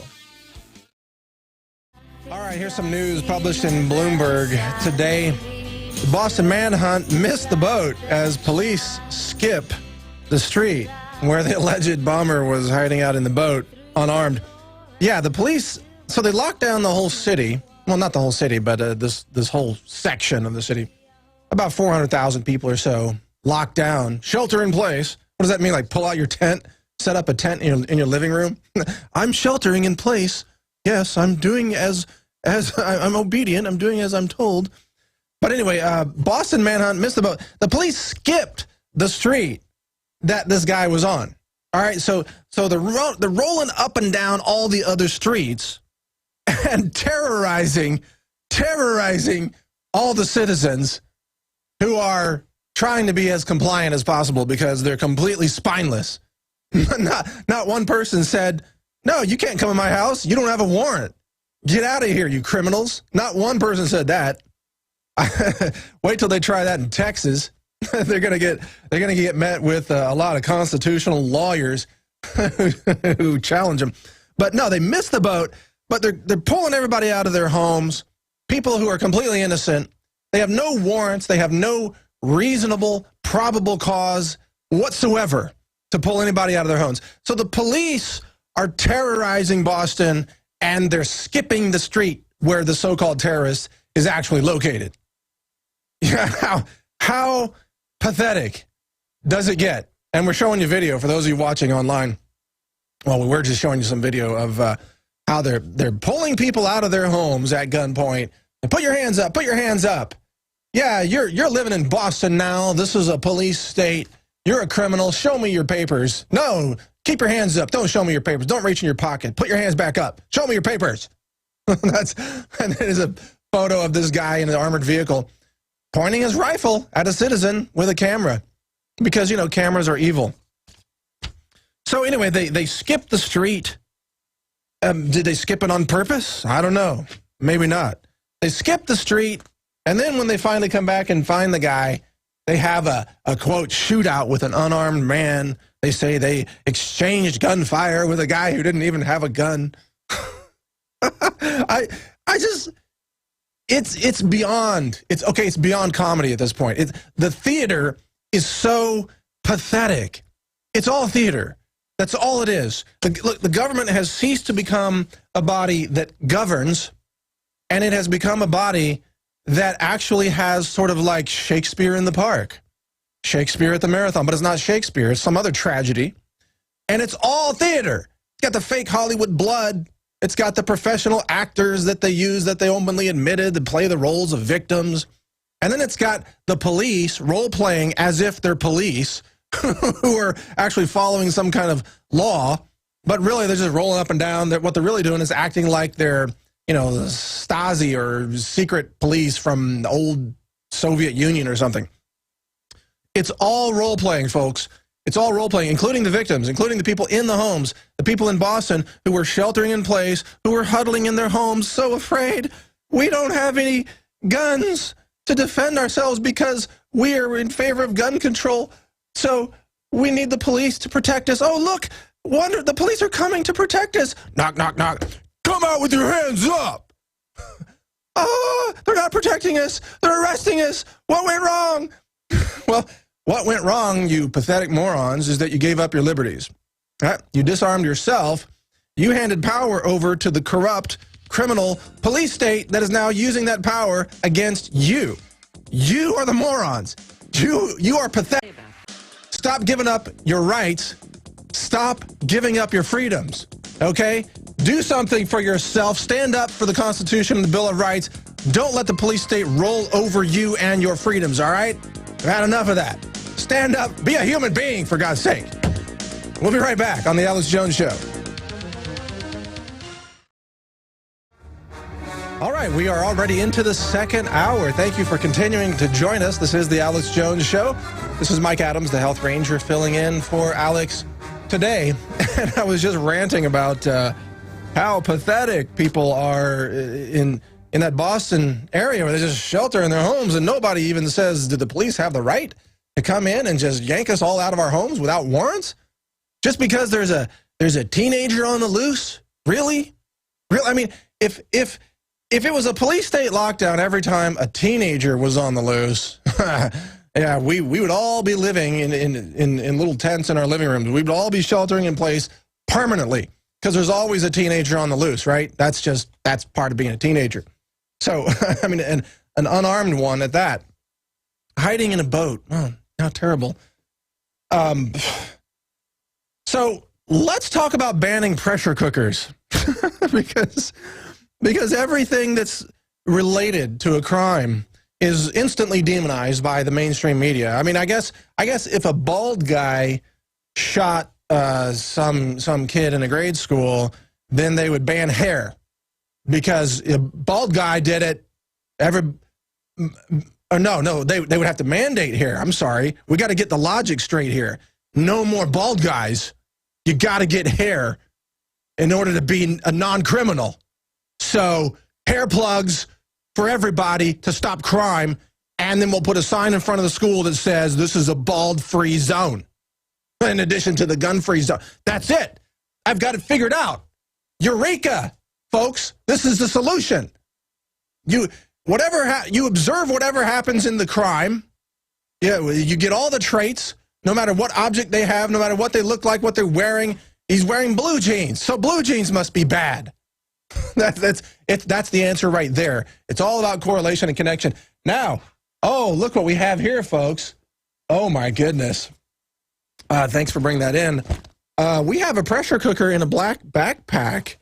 B: All right, here's some news published in Bloomberg today. The Boston manhunt missed the boat as police skip the street where the alleged bomber was hiding out in the boat, unarmed. Yeah, the police, so they locked down the whole city. Well, not the whole city, but this whole section of the city. About 400,000 people or so locked down, shelter in place. What does that mean? Like pull out your tent, set up a tent in your living room? I'm sheltering in place. Yes, I'm doing as I'm obedient. I'm doing as I'm told. But anyway, Boston manhunt missed the boat. The police skipped the street that this guy was on. All right, so they're rolling up and down all the other streets and terrorizing all the citizens who are trying to be as compliant as possible because they're completely spineless. Not one person said, "No, you can't come in my house. You don't have a warrant. Get out of here, you criminals." Not one person said that. Wait till they try that in Texas. They're gonna get met with a lot of constitutional lawyers who challenge them. But no, they missed the boat. But they're pulling everybody out of their homes. People who are completely innocent. They have no warrants. They have no reasonable, probable cause whatsoever to pull anybody out of their homes. So the police are terrorizing Boston, and they're skipping the street where the so-called terrorist is actually located. How pathetic does it get? And we're showing you video for those of you watching online. Well, we're just showing you some video of how they're pulling people out of their homes at gunpoint. And put your hands up, put your hands up. Yeah, you're living in Boston now. This is a police state. You're a criminal. Show me your papers. No, keep your hands up. Don't show me your papers. Don't reach in your pocket. Put your hands back up. Show me your papers. And there's a photo of this guy in an armored vehicle pointing his rifle at a citizen with a camera because, you know, cameras are evil. So anyway, they skipped the street. Did they skip it on purpose? I don't know. Maybe not. They skipped the street, and then when they finally come back and find the guy, they have a quote, shootout with an unarmed man. They say they exchanged gunfire with a guy who didn't even have a gun. It's beyond comedy at this point. The theater is so pathetic. It's all theater. That's all it is. Look, the government has ceased to become a body that governs, and it has become a body that actually has sort of like Shakespeare in the park. Shakespeare at the Marathon, but it's not Shakespeare. It's some other tragedy. And it's all theater. It's got the fake Hollywood blood. It's got the professional actors that they use, that they openly admitted to play the roles of victims. And then it's got the police role-playing as if they're police who are actually following some kind of law, but really they're just rolling up and down. What they're really doing is acting like they're, you know, Stasi or secret police from the old Soviet Union or something. It's all role-playing, folks. It's all role-playing, including the victims, including the people in the homes, the people in Boston who were sheltering in place, who were huddling in their homes so afraid. We don't have any guns to defend ourselves because we are in favor of gun control. So we need the police to protect us. Oh, look, the police are coming to protect us. Knock, knock, knock. Come out with your hands up. Oh, they're not protecting us. They're arresting us. What went wrong? Well, what went wrong, you pathetic morons, is that you gave up your liberties. You disarmed yourself. You handed power over to the corrupt, criminal police state that is now using that power against you. You are the morons. You are pathetic. Stop giving up your rights. Stop giving up your freedoms, okay? Do something for yourself. Stand up for the Constitution and the Bill of Rights. Don't let the police state roll over you and your freedoms, all right? I've had enough of that. Stand up. Be a human being, for God's sake. We'll be right back on The Alex Jones Show. All right, we are already into the second hour. Thank you for continuing to join us. This is the Alex Jones Show. This is Mike Adams, the Health Ranger, filling in for Alex today. And I was just ranting about how pathetic people are in that Boston area where they just shelter in their homes, and nobody even says, did the police have the right to come in and just yank us all out of our homes without warrants? Just because there's a teenager on the loose? Really? I mean, if it was a police state lockdown every time a teenager was on the loose, yeah, we would all be living in little tents in our living rooms. We would all be sheltering in place permanently because there's always a teenager on the loose, right? That's part of being a teenager. So, I mean, an unarmed one at that, hiding in a boat. Oh, how terrible. So let's talk about banning pressure cookers because everything that's related to a crime is instantly demonized by the mainstream media. I mean, I guess if a bald guy shot some kid in a grade school, then they would ban hair because a bald guy did it. No, they would have to mandate hair. I'm sorry, we got to get the logic straight here. No more bald guys. You got to get hair in order to be a non-criminal. So hair plugs for everybody to stop crime, and then we'll put a sign in front of the school that says this is a bald-free zone, in addition to the gun-free zone. That's it. I've got it figured out. Eureka, folks. This is the solution. You observe whatever happens in the crime. Yeah, you get all the traits, no matter what object they have, no matter what they look like, what they're wearing. He's wearing blue jeans, so blue jeans must be bad. That's the answer right there. It's all about correlation and connection. Now, oh, look what we have here, folks. Oh, my goodness. Thanks for bringing that in. We have a pressure cooker in a black backpack.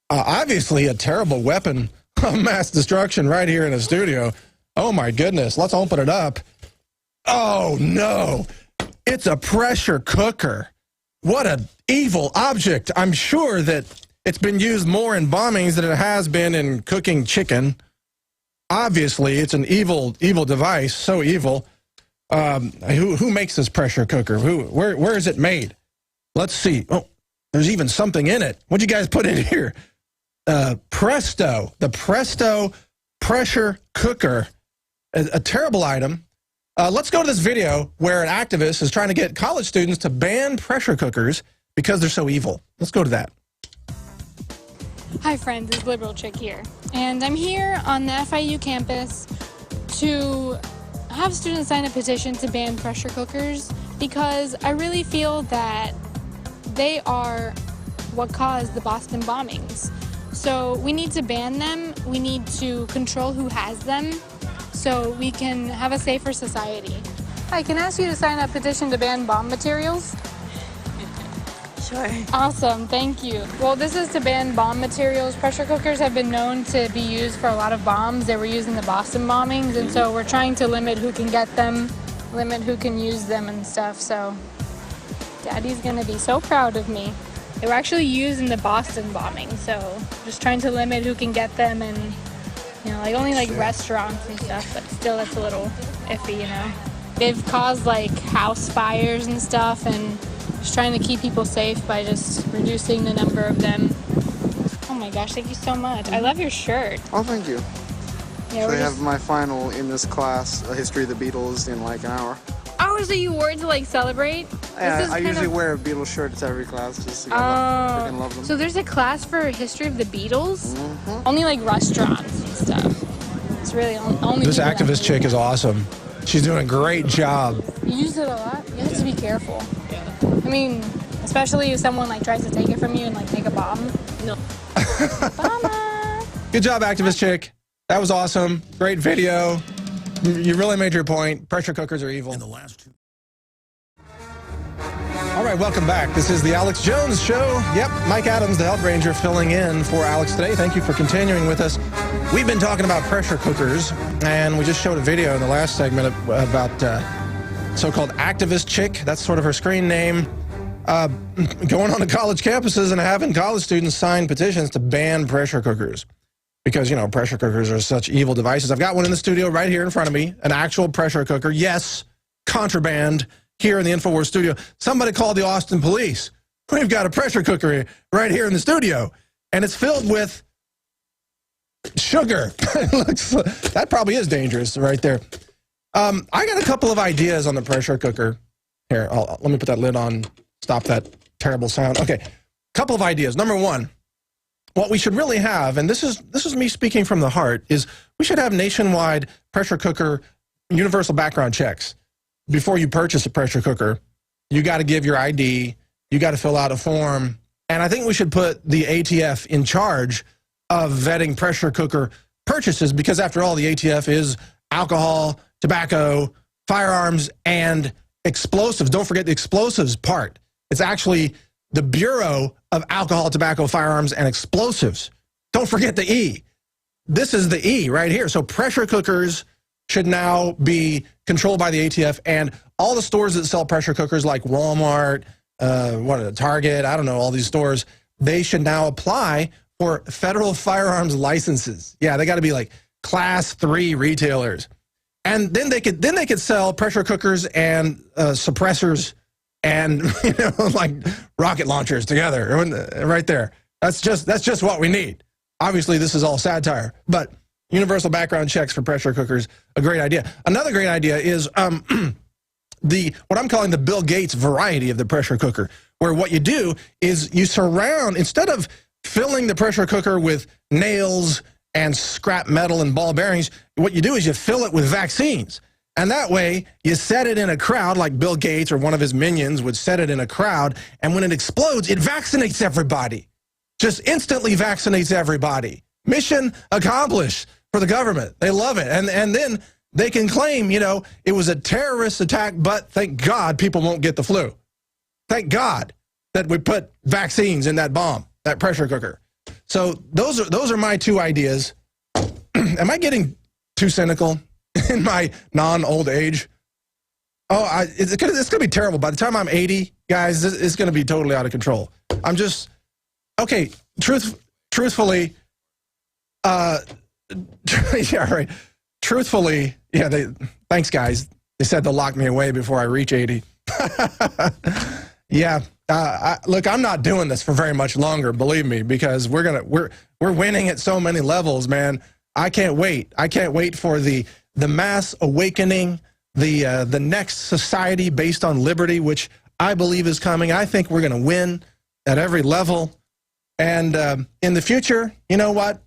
B: Obviously, a terrible weapon of mass destruction right here in the studio. Oh, my goodness. Let's open it up. Oh, no. It's a pressure cooker. What an evil object. I'm sure that it's been used more in bombings than it has been in cooking chicken. Obviously, it's an evil device, so evil. Who makes this pressure cooker? Where is it made? Let's see. Oh, there's even something in it. What'd you guys put in here? Presto, the Presto pressure cooker, a terrible item. Let's go to this video where an activist is trying to get college students to ban pressure cookers because they're so evil. Let's go to that.
D: Hi friends, it's Liberal Chick here, and I'm here on the FIU campus to have students sign a petition to ban pressure cookers because I really feel that they are what caused the Boston bombings. So we need to ban them, we need to control who has them so we can have a safer society. I can ask you to sign a petition to ban bomb materials. Sure. Awesome, thank you. Well, this is to ban bomb materials. Pressure cookers have been known to be used for a lot of bombs. They were used in the Boston bombings, and so we're trying to limit who can get them, limit who can use them and stuff, so Daddy's gonna be so proud of me. They were actually used in the Boston bombing, so just trying to limit who can get them and, you know, like only like restaurants and stuff, but still that's a little iffy, you know. They've caused like house fires and stuff, and just trying to keep people safe by just reducing the number of them. Oh my gosh, thank you so much. I love your shirt.
E: Oh, thank you.
D: Yeah,
E: so I have my final in this class, a history of the Beatles, in like an hour.
D: Oh, so you wore it to like celebrate?
E: Yeah, I usually wear a Beatles shirt to every class just because I freaking love them.
D: So there's a class for history of the Beatles? Only like restaurants and stuff. It's really only
B: This activist chick is awesome. She's doing a great job.
D: You use it a lot? You have to be careful. I mean, especially if someone like tries to take it from you and like make a bomb. No. Bomber.
B: Good job, activist chick. That was awesome. Great video. You really made your point. Pressure cookers are evil.
A: In the last two.
B: All right, welcome back. This is the Alex Jones Show. Yep, Mike Adams, the Health Ranger, filling in for Alex today. Thank you for continuing with us. We've been talking about pressure cookers, and we just showed a video in the last segment about so-called activist chick. That's sort of her screen name. Going on to college campuses and having college students sign petitions to ban pressure cookers. because, you know, pressure cookers are such evil devices. I've got one in the studio right here in front of me, an actual pressure cooker. Yes, contraband here in the InfoWars studio. Somebody called the Austin police. We've got a pressure cooker right here in the studio, and it's filled with sugar. That probably is dangerous right there. I got a couple of ideas on the pressure cooker. Here, let me put that lid on, stop that terrible sound. Okay, couple of ideas. Number one, what we should really have, and this is me speaking from the heart, is we should have nationwide pressure cooker universal background checks. Before you purchase a pressure cooker, you got to give your ID, you got to fill out a form, and I think we should put the ATF in charge of vetting pressure cooker purchases, because after all, the ATF is alcohol, tobacco, firearms, and explosives. Don't forget the explosives part. It's actually the Bureau of Alcohol, Tobacco, Firearms, and Explosives. Don't forget the E. This is the E right here. So pressure cookers should now be controlled by the ATF, and all the stores that sell pressure cookers like Walmart, Target, I don't know, all these stores, they should now apply for federal firearms licenses. Yeah, they got to be like class 3 retailers. And then they could sell pressure cookers and suppressors and, you know, like rocket launchers together right there. That's just what we need. Obviously, this is all satire, but universal background checks for pressure cookers, a great idea. Another great idea is what I'm calling the Bill Gates variety of the pressure cooker, where what you do is you surround, instead of filling the pressure cooker with nails and scrap metal and ball bearings, what you do is you fill it with vaccines. And that way, you set it in a crowd, like Bill Gates or one of his minions would set it in a crowd, and when it explodes, it vaccinates everybody. Just instantly vaccinates everybody. Mission accomplished for the government. They love it. And then they can claim, you know, it was a terrorist attack, but thank God people won't get the flu. Thank God that we put vaccines in that bomb, that pressure cooker. So those are my two ideas. Am I getting too cynical in my non-old age? Oh, it's gonna be terrible. By the time I'm 80, guys, it's gonna be totally out of control. I'm just, okay, truthfully, yeah, right. Truthfully, yeah, thanks, guys. They said they'll lock me away before I reach 80. Yeah, look, I'm not doing this for very much longer, believe me, because we're winning at so many levels, man. I can't wait. I can't wait for the mass awakening, the next society based on liberty, which I believe is coming. I think we're going to win at every level. And in the future, you know what?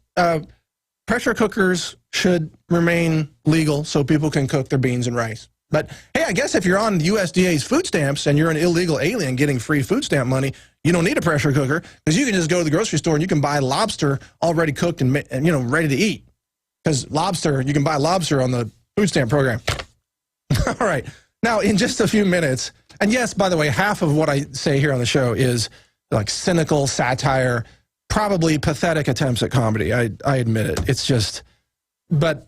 B: Pressure cookers should remain legal so people can cook their beans and rice. But, hey, I guess if you're on USDA's food stamps and you're an illegal alien getting free food stamp money, you don't need a pressure cooker, because you can just go to the grocery store and you can buy lobster already cooked and you know, ready to eat. Because lobster, you can buy lobster on the food stamp program. All right. Now, in just a few minutes, and yes, by the way, half of what I say here on the show is like cynical satire, probably pathetic attempts at comedy. I admit it. It's just, but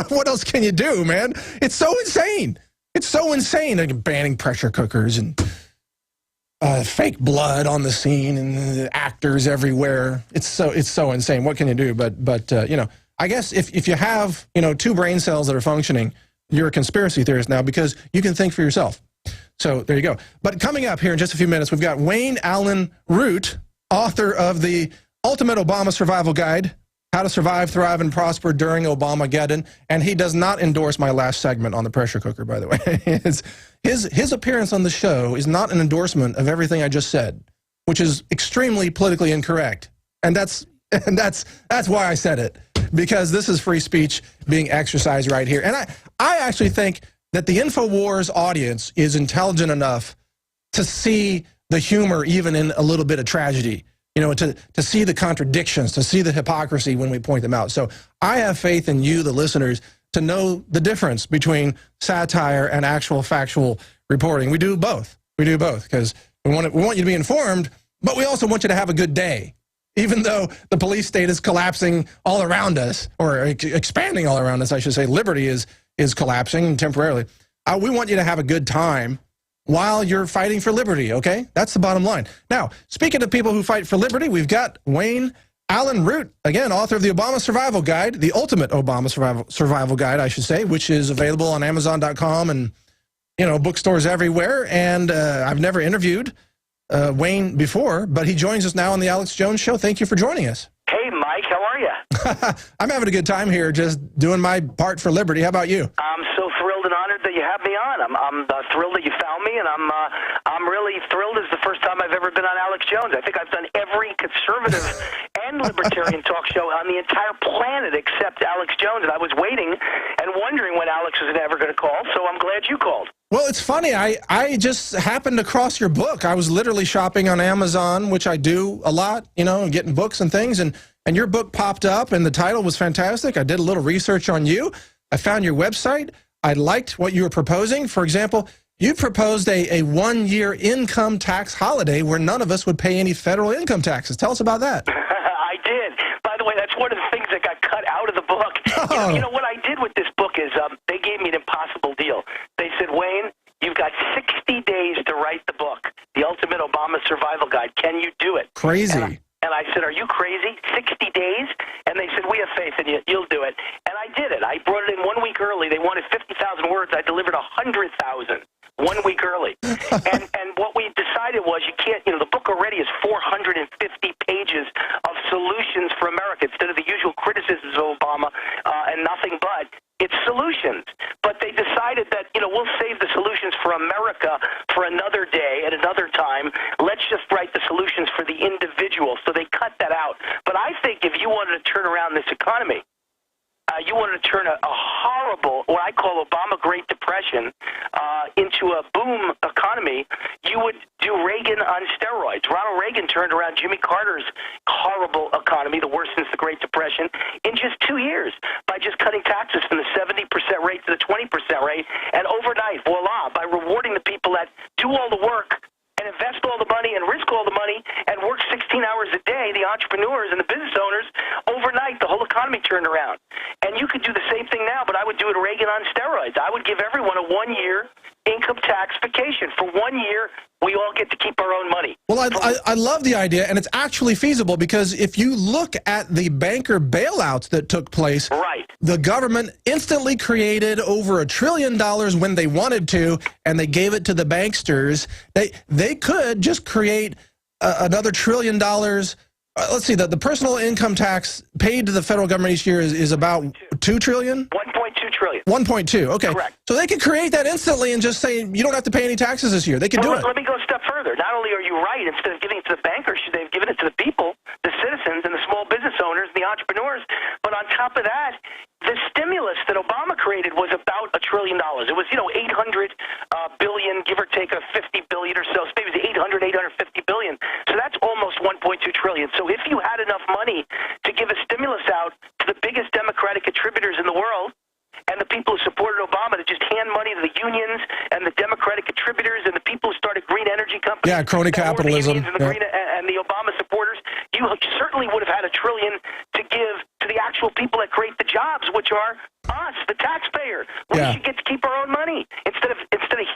B: what else can you do, man? It's so insane. It's so insane. Like banning pressure cookers and fake blood on the scene and actors everywhere. It's so insane. What can you do? But you know, I guess if you have, you know, 2 brain cells that are functioning, you're a conspiracy theorist now, because you can think for yourself. So there you go. But coming up here in just a few minutes, we've got Wayne Allyn Root, author of the Ultimate Obama Survival Guide, How to Survive, Thrive, and Prosper During Obamageddon. And he does not endorse my last segment on the pressure cooker, by the way. His appearance on the show is not an endorsement of everything I just said, which is extremely politically incorrect. And that's why I said it, because this is free speech being exercised right here. And I actually think that the InfoWars audience is intelligent enough to see the humor even in a little bit of tragedy, you know, to see the contradictions, to see the hypocrisy when we point them out. So I have faith in you, the listeners, to know the difference between satire and actual factual reporting. We do both. We do both, because we want you to be informed, but we also want you to have a good day. Even though the police state is collapsing all around us, or expanding all around us, I should say, liberty is collapsing temporarily. We want you to have a good time while you're fighting for liberty, okay? That's the bottom line. Now, speaking of people who fight for liberty, we've got Wayne Allyn Root, again, author of the Obama Survival Guide, the ultimate Obama Survival Guide, I should say, which is available on Amazon.com and, bookstores everywhere. And I've never interviewed Wayne before, but he joins us now on the Alex Jones Show. Thank you for joining us.
F: Hey, Mike, how are you?
B: I'm having a good time here, just doing my part for liberty. How about you?
F: I'm so thrilled and honored that you have me on. I'm thrilled that you found me, and I'm really thrilled. It's the first time I've ever been on Alex Jones. I think I've done every conservative and libertarian talk show on the entire planet except Alex Jones, and I was waiting and wondering when Alex was ever going to call, so I'm glad you called.
B: Well, it's funny. I just happened across your book. I was literally shopping on Amazon, which I do a lot, getting books and things, and your book popped up, and the title was fantastic. I did a little research on you. I found your website. I liked what you were proposing. For example, you proposed a one-year income tax holiday where none of us would pay any federal income taxes. Tell us about that.
F: I did. By the way, that's one of the things that got cut out of the book.
B: Oh.
F: You know what I did with this book is they gave me an impossible deal. They said, Wayne, you've got 60 days to write the book, The Ultimate Obama Survival Guide. Can you do it?
B: Crazy.
F: And I said, are you crazy? 60 days? And they said, we have faith in you. You'll do it. And I did it. I brought it in 1 week early. They wanted 50,000 words. I delivered 100,000 1 week early. and what we decided was you can't, the book already is 450 pages of solutions for America instead of the usual criticisms of Obama and nothing but. It's solutions. But they decided that, we'll save the solutions for America for another day at another time. Let's just write the solutions for the individual. So they cut that out. But I think if you wanted to turn around this economy, you wanted to turn a horrible, what I call Obama Great Depression, into a boom economy, you would do Reagan on steroids. Ronald Reagan turned around Jimmy Carter's horrible economy, the worst since the Great Depression, in just 2 years by just cutting taxes from the 70% rate to the 20% rate. And overnight, voila, by rewarding the people that do all the work and invest all the money and risk all the money and work 16 hours a day, the entrepreneurs and the business owners, overnight the whole economy turned around. And you could do the same thing now, but I would do it Reagan on steroids. I would give everyone a 1-year income tax vacation. For 1 year, we all get to keep our own money.
B: Well, I love the idea, and it's actually feasible because if you look at the banker bailouts that took place,
F: right,
B: the government instantly created over $1 trillion when they wanted to, and they gave it to the banksters. They could just create another $1 trillion. Let's see, the personal income tax paid to the federal government each year is about $2 trillion?
F: 1.2 trillion.
B: 1.2, okay.
F: Correct.
B: So they could create that instantly and just say, you don't have to pay any taxes this year. They could do it.
F: Let me go a step further. Not only are you right, instead of giving it to the bankers, should they have given it to the people, the citizens, and the small business owners, and the entrepreneurs? But on top of that, the stimulus that Obama created was about $1 trillion. It was, 800 billion, give or take a 50 billion or so. So maybe it was 850 billion. So that's almost 1.2 trillion. So if you had enough money to give a stimulus out to the biggest Democratic contributors in the world, and the people who supported Obama to just hand money to the unions and the Democratic contributors and the people who started green energy companies.
B: Yeah, crony capitalism.
F: And the Obama supporters, you certainly would have had $1 trillion to give to the actual people that create the jobs, which are us, the taxpayer. We should get to keep our own money instead of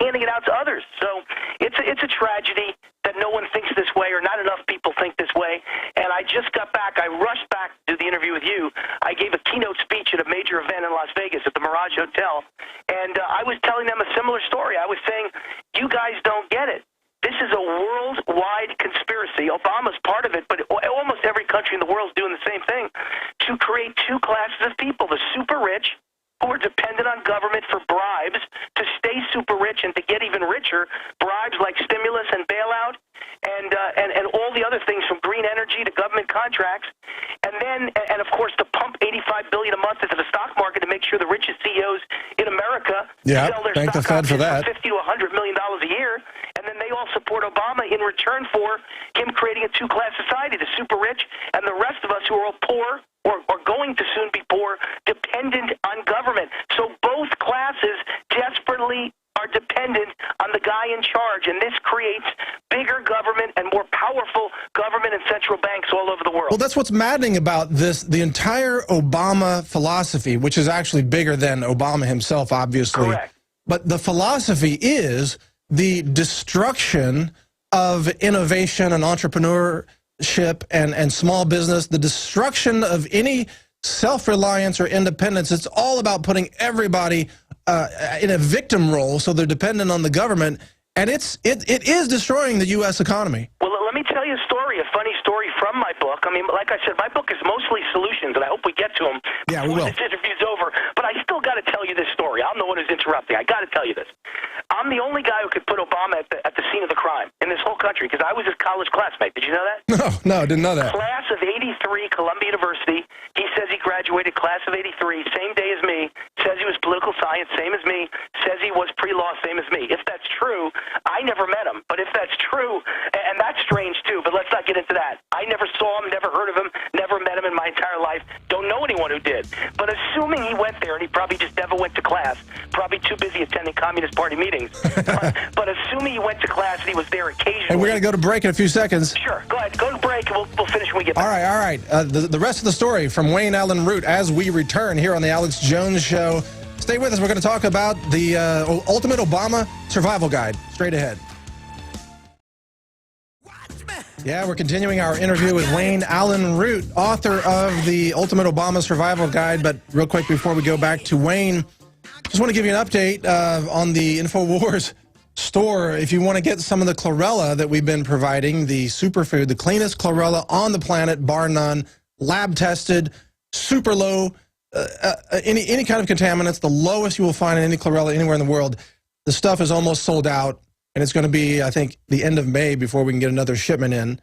F: handing it out to others. So it's a tragedy that no one thinks this way, or not enough people think this way. And I just got back. I rushed back to do the interview with you. I gave a keynote speech at a major event in Las Vegas at the Mirage Hotel, and I was telling them a similar story. I was saying, you guys don't get it. This is a worldwide conspiracy. Obama's part of it, but almost every country in the world is doing the same thing, to create two classes of people, the super rich, who are dependent on government for bribes to stay super rich and to get even richer, bribes like stimulus and bailout and all the other things from green energy to government contracts, and of course to pump $85 billion a month into the stock market to make sure the richest CEOs in America sell their
B: thank the Fed for that.
F: $50 to $100 million a year, and then they all support Obama in return for him creating a two-class society, the super rich and the rest of us who are all poor or going to soon be poor, dependent on government. So both classes desperately are dependent on the guy in charge, and this creates bigger government and more powerful government and central banks all over the world.
B: Well, that's what's maddening about this, the entire Obama philosophy, which is actually bigger than Obama himself, obviously.
F: Correct.
B: But the philosophy is the destruction of innovation and entrepreneurship entrepreneurship and small business, the destruction of any self-reliance or independence. It's all about putting everybody in a victim role, so they're dependent on the government, and it is destroying the U.S. economy.
F: Well, let me tell you a story, a funny story from my book. I mean, like I said, my book is mostly solutions, and I hope we get to them
B: Yeah, we
F: before
B: will.
F: this interview's over. But I still got to tell you this story. I'm the one who's interrupting. I got to tell you this. I'm the only guy who could put Obama at the scene of the crime in this whole country, because I was his college classmate. Did you know that?
B: No, didn't know that.
F: Class of 83, Columbia University. He says he graduated class of 83, same day as me. Says he was political science, same as me. Says he was pre-law, same as me. If that's true, I never met him. But if that's true, and that's strange too, but let's not get into that. I never saw him, never heard of him, never met him in my entire life. Don't know anyone who did. But assuming he went there, and he probably just never went to class, probably too busy attending Communist Party meetings. but assuming he went to class and he was there occasionally.
B: And we're going to go to break in a few seconds.
F: Sure, go ahead. Go to break, and we'll finish when we get back.
B: All right. The rest of the story from Wayne Allyn Root as we return here on the Alex Jones Show. Stay with us. We're going to talk about the Ultimate Obama Survival Guide. Straight ahead. Yeah, we're continuing our interview with Wayne Allyn Root, author of the Ultimate Obama Survival Guide. But real quick, before we go back to Wayne, just want to give you an update on the InfoWars store. If you want to get some of the chlorella that we've been providing, the superfood, the cleanest chlorella on the planet, bar none, lab tested, super low, any kind of contaminants, the lowest you will find in any chlorella anywhere in the world. The stuff is almost sold out, and it's going to be, I think, the end of May before we can get another shipment in.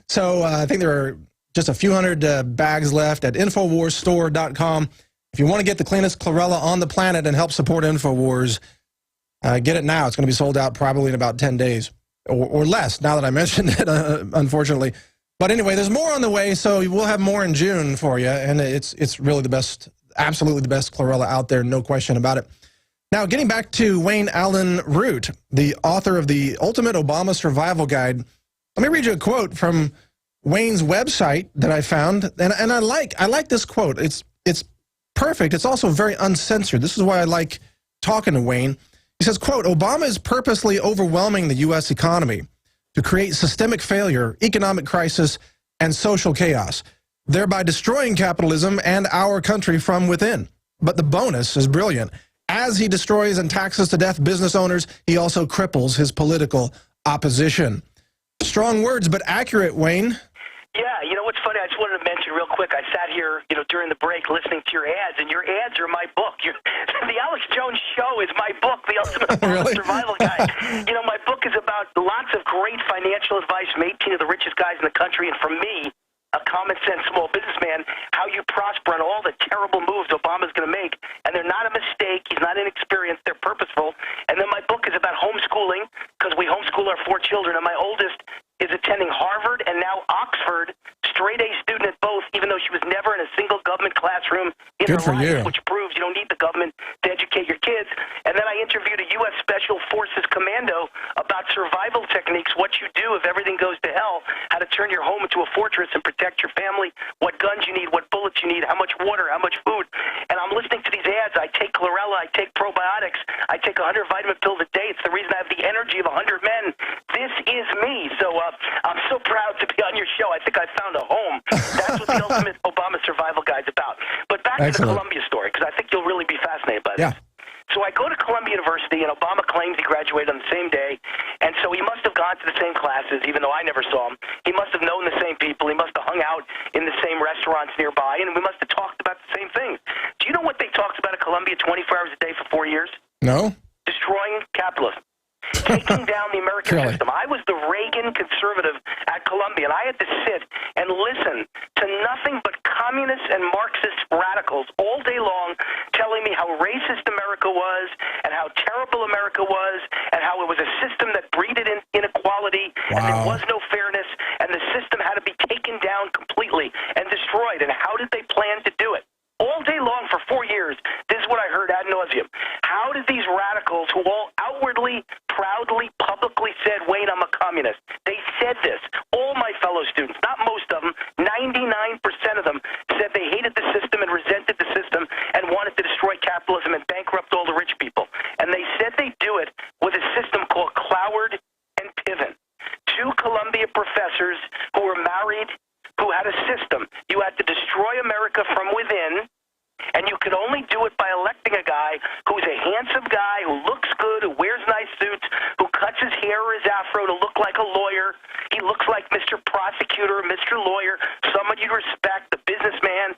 B: So I think there are just a few hundred bags left at InfoWarsStore.com. If you want to get the cleanest chlorella on the planet and help support InfoWars, get it now. It's going to be sold out probably in about 10 days or less, now that I mentioned it, unfortunately. But anyway, there's more on the way, so we'll have more in June for you, and it's really the best, absolutely the best chlorella out there, no question about it. Now, getting back to Wayne Allyn Root, the author of the Ultimate Obama Survival Guide, let me read you a quote from Wayne's website that I found, and I like this quote. It's perfect. It's also very uncensored. This is why I like talking to Wayne. He says, quote, Obama is purposely overwhelming the U.S. economy to create systemic failure, economic crisis, and social chaos, thereby destroying capitalism and our country from within. But the bonus is brilliant. As he destroys and taxes to death business owners, he also cripples his political opposition. Strong words, but accurate, Wayne.
F: Yeah, you know what's funny? I just wanted to mention real quick. I sat here, during the break listening to your ads, and your ads are my book. The Alex Jones Show is my book, The Ultimate
B: Really?
F: Survival Guide. My book is about lots of great financial advice from 18 of the richest guys in the country, and from me, a common sense small businessman, how you prosper on all the terrible moves Obama's going to make. And they're not a mistake. He's not inexperienced. They're purposeful. And then my book is about homeschooling, because we homeschool our 4 children, and my oldest is attending Harvard and now Oxford, straight A student at both, even though she was never in a single government classroom in
B: Good
F: her
B: for
F: life,
B: you.
F: which proves you don't need the government to educate your kids. And then I interviewed a U.S. Special Forces commando about survival techniques, what you do if everything goes to hell, how to turn your home into a fortress and protect your family, what guns you need, what bullets you need, how much water, how much food. And I'm listening to these ads. I take chlorella, I take probiotics, I take 100 vitamin pills a day. It's the reason I have the energy of 100 men. This is me. So I'm so proud to be on your show. I think I found a home. That's what the Ultimate Obama Survival Guide's about. But back to the
B: Excellent.
F: Columbia story, because I think you'll really be fascinated by this.
B: Yeah.
F: So I go to Columbia University, and Obama claims he graduated on the same day, and so he must have gone to the same classes, even though I never saw him. He must have known the same people. He must have hung out in the same restaurants nearby, and we must have talked about the same things. Do you know what they talked about at Columbia 24 hours a day for 4 years?
B: No?
F: Destroying capitalism. Taking down the American
B: Really?
F: system. I was the Reagan conservative at Columbia, and I had to sit and listen to nothing but communist and Marxist radicals all day long telling me how racist America was and how terrible America was and how it was a system that breeded inequality and there
B: Wow.
F: was no fairness and the system had to be taken down completely and destroyed. And how did they plan to do it? All day long for 4 years, this is what I heard ad nauseum. How did these radicals, who all outwardly, proudly, publicly said, Wayne, I'm a communist, they said this. All my fellow students, not most of them, 99% of them said they hated the system and resented the system and wanted to destroy capitalism and bankrupt all the rich people. And they said they do it with a system called Cloward and Piven. 2 Columbia professors who were were married, who had a system. You had to destroy America from within, and you could only do it by electing a guy who's a handsome guy, who looks good, who wears nice suits, who cuts his hair or his afro to look like a lawyer. He looks like Mr. Prosecutor, Mr. Lawyer, someone you respect, the businessman.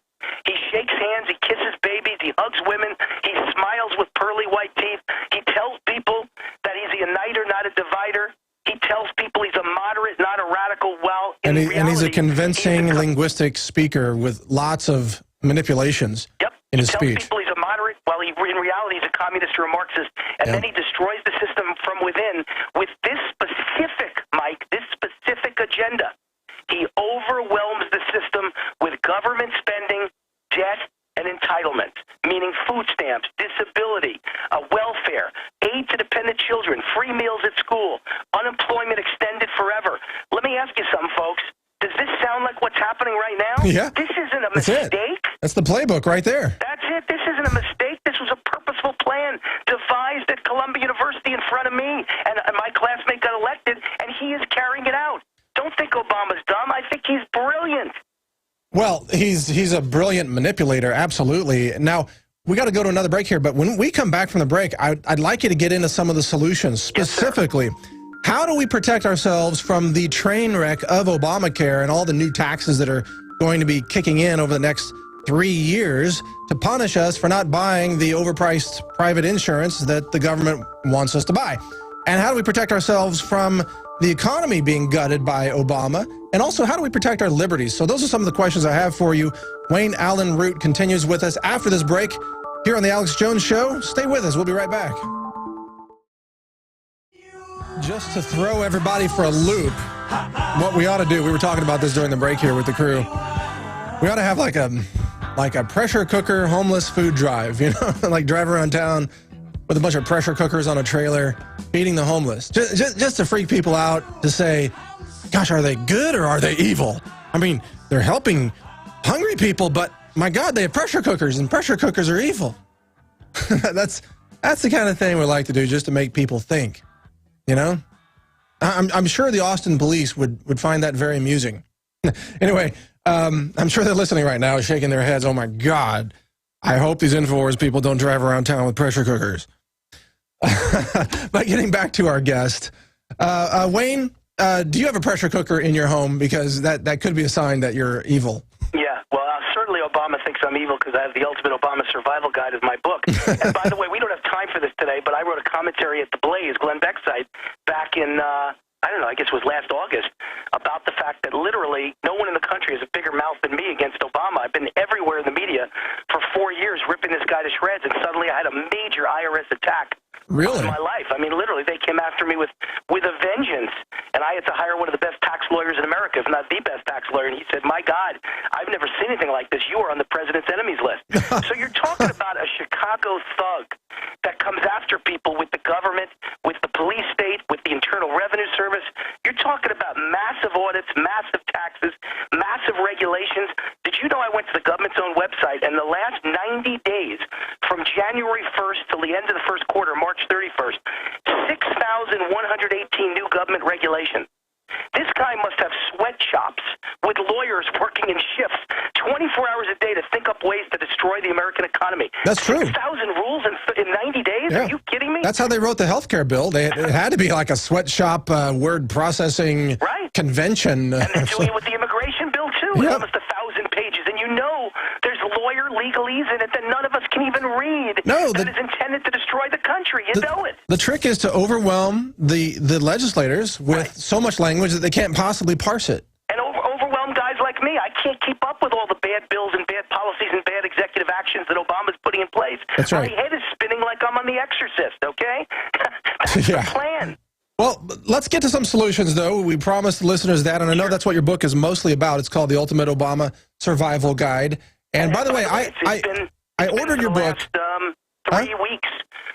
F: He shakes hands, he kisses babies, he hugs women, he smiles with pearly white teeth. He tells people that he's a uniter, not a divider. He tells people he's a moderate, not a radical. Well,
B: and he's a convincing linguistic speaker with lots of manipulations in his speech.
F: He tells people he's a moderate, while in reality he's a communist or a Marxist, and then he destroys the system from within with this specific, Mike, this specific agenda. He overwhelms the system with government spending, debt, and entitlement, meaning food stamps, disability, welfare, aid to dependent children, free meals at school, unemployment extended forever. Let me ask you something, folks. Does this sound like what's happening right now?
B: Yeah.
F: This isn't a mistake.
B: That's the playbook right there.
F: That's it. This isn't a mistake. This was a purposeful plan devised at Columbia University in front of me. And my classmate got elected, and he is carrying it out. Don't think Obama's dumb. I think he's brilliant.
B: Well, he's a brilliant manipulator, absolutely. Now, we got to go to another break here, but when we come back from the break, I'd like you to get into some of the solutions. Specifically, how do we protect ourselves from the train wreck of Obamacare and all the new taxes that are going to be kicking in over the next 3 years to punish us for not buying the overpriced private insurance that the government wants us to buy? And how do we protect ourselves from the economy being gutted by Obama? And also, how do we protect our liberties? So those are some of the questions I have for you. Wayne Allyn Root continues with us after this break here on The Alex Jones Show. Stay with us. We'll be right back. Just to throw everybody for a loop, what we ought to do, we were talking about this during the break here with the crew, we ought to have like a pressure cooker homeless food drive, you know, like drive around town with a bunch of pressure cookers on a trailer, feeding the homeless, just to freak people out, to say, gosh, are they good or are they evil? I mean, they're helping hungry people, but my God, they have pressure cookers, and pressure cookers are evil. That's the kind of thing we like to do, just to make people think, you know? I'm sure the Austin police would find that very amusing. Anyway, I'm sure they're listening right now, shaking their heads. Oh my God, I hope these InfoWars people don't drive around town with pressure cookers. But getting back to our guest, Wayne, do you have a pressure cooker in your home? Because that could be a sign that you're evil.
F: Yeah, well, certainly Obama thinks I'm evil because I have the Ultimate Obama Survival Guide as my book. And by the way, we don't have time for this today, but I wrote a commentary at The Blaze, Glenn Beck's site, back in, I don't know, I guess it was last August, about the fact that literally no one in the country has a bigger mouth than me against Obama. I've been everywhere in the media for 4 years ripping this guy to shreds, and suddenly I had a major IRS attack.
B: Really?
F: In my life. I mean, literally, they came after me with a vengeance, and I had to hire one of the best tax lawyers in America, if not the best tax lawyer, and he said, my God, I've never seen anything like this. You are on the president's enemies list. So you're talking about a Chicago thug that comes after people with the government, with the police state, with the Internal Revenue Service. You're talking about massive audits, massive taxes, massive regulations. Did you know I went to the government's own website, and the last 90 days, from January 1st till the end of the first quarter, March 31st, 6,118 new government regulations. This guy must have sweatshops with lawyers working in shifts 24 hours a day to think up ways to destroy the American economy.
B: That's true.
F: 6,000 rules in 90 days?
B: Yeah.
F: Are you kidding me?
B: That's how they wrote the health care bill. It had to be like a sweatshop word processing convention.
F: And they're doing it with the immigration bill, too. It's
B: Yep.
F: almost 1,000 pages. And you know there's lawyer legalese in it that none of us can even read.
B: No,
F: that is intended to destroy the country. You know it.
B: The trick is to overwhelm the legislators with so much language that they can't possibly parse it.
F: And overwhelm guys like me. I can't keep up with all the bad bills and bad policies and bad executive actions that Obama's putting in place.
B: That's right.
F: My head is spinning like I'm on The Exorcist, okay? That's
B: Yeah.
F: the plan.
B: Well, let's get to some solutions, though. We promised the listeners that, and I know that's what your book is mostly about. It's called The Ultimate Obama Survival Guide. And by the way, I ordered your book.
F: Last 3 weeks,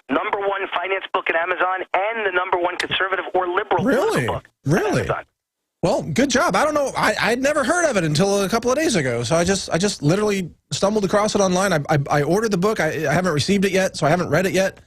F: #1 finance book at Amazon and the #1 conservative or liberal political book.
B: Really?
F: Amazon.
B: Well, good job. I don't know. I'd never heard of it until a couple of days ago. So I just literally stumbled across it online. I ordered the book. I haven't received it yet, so I haven't read it yet.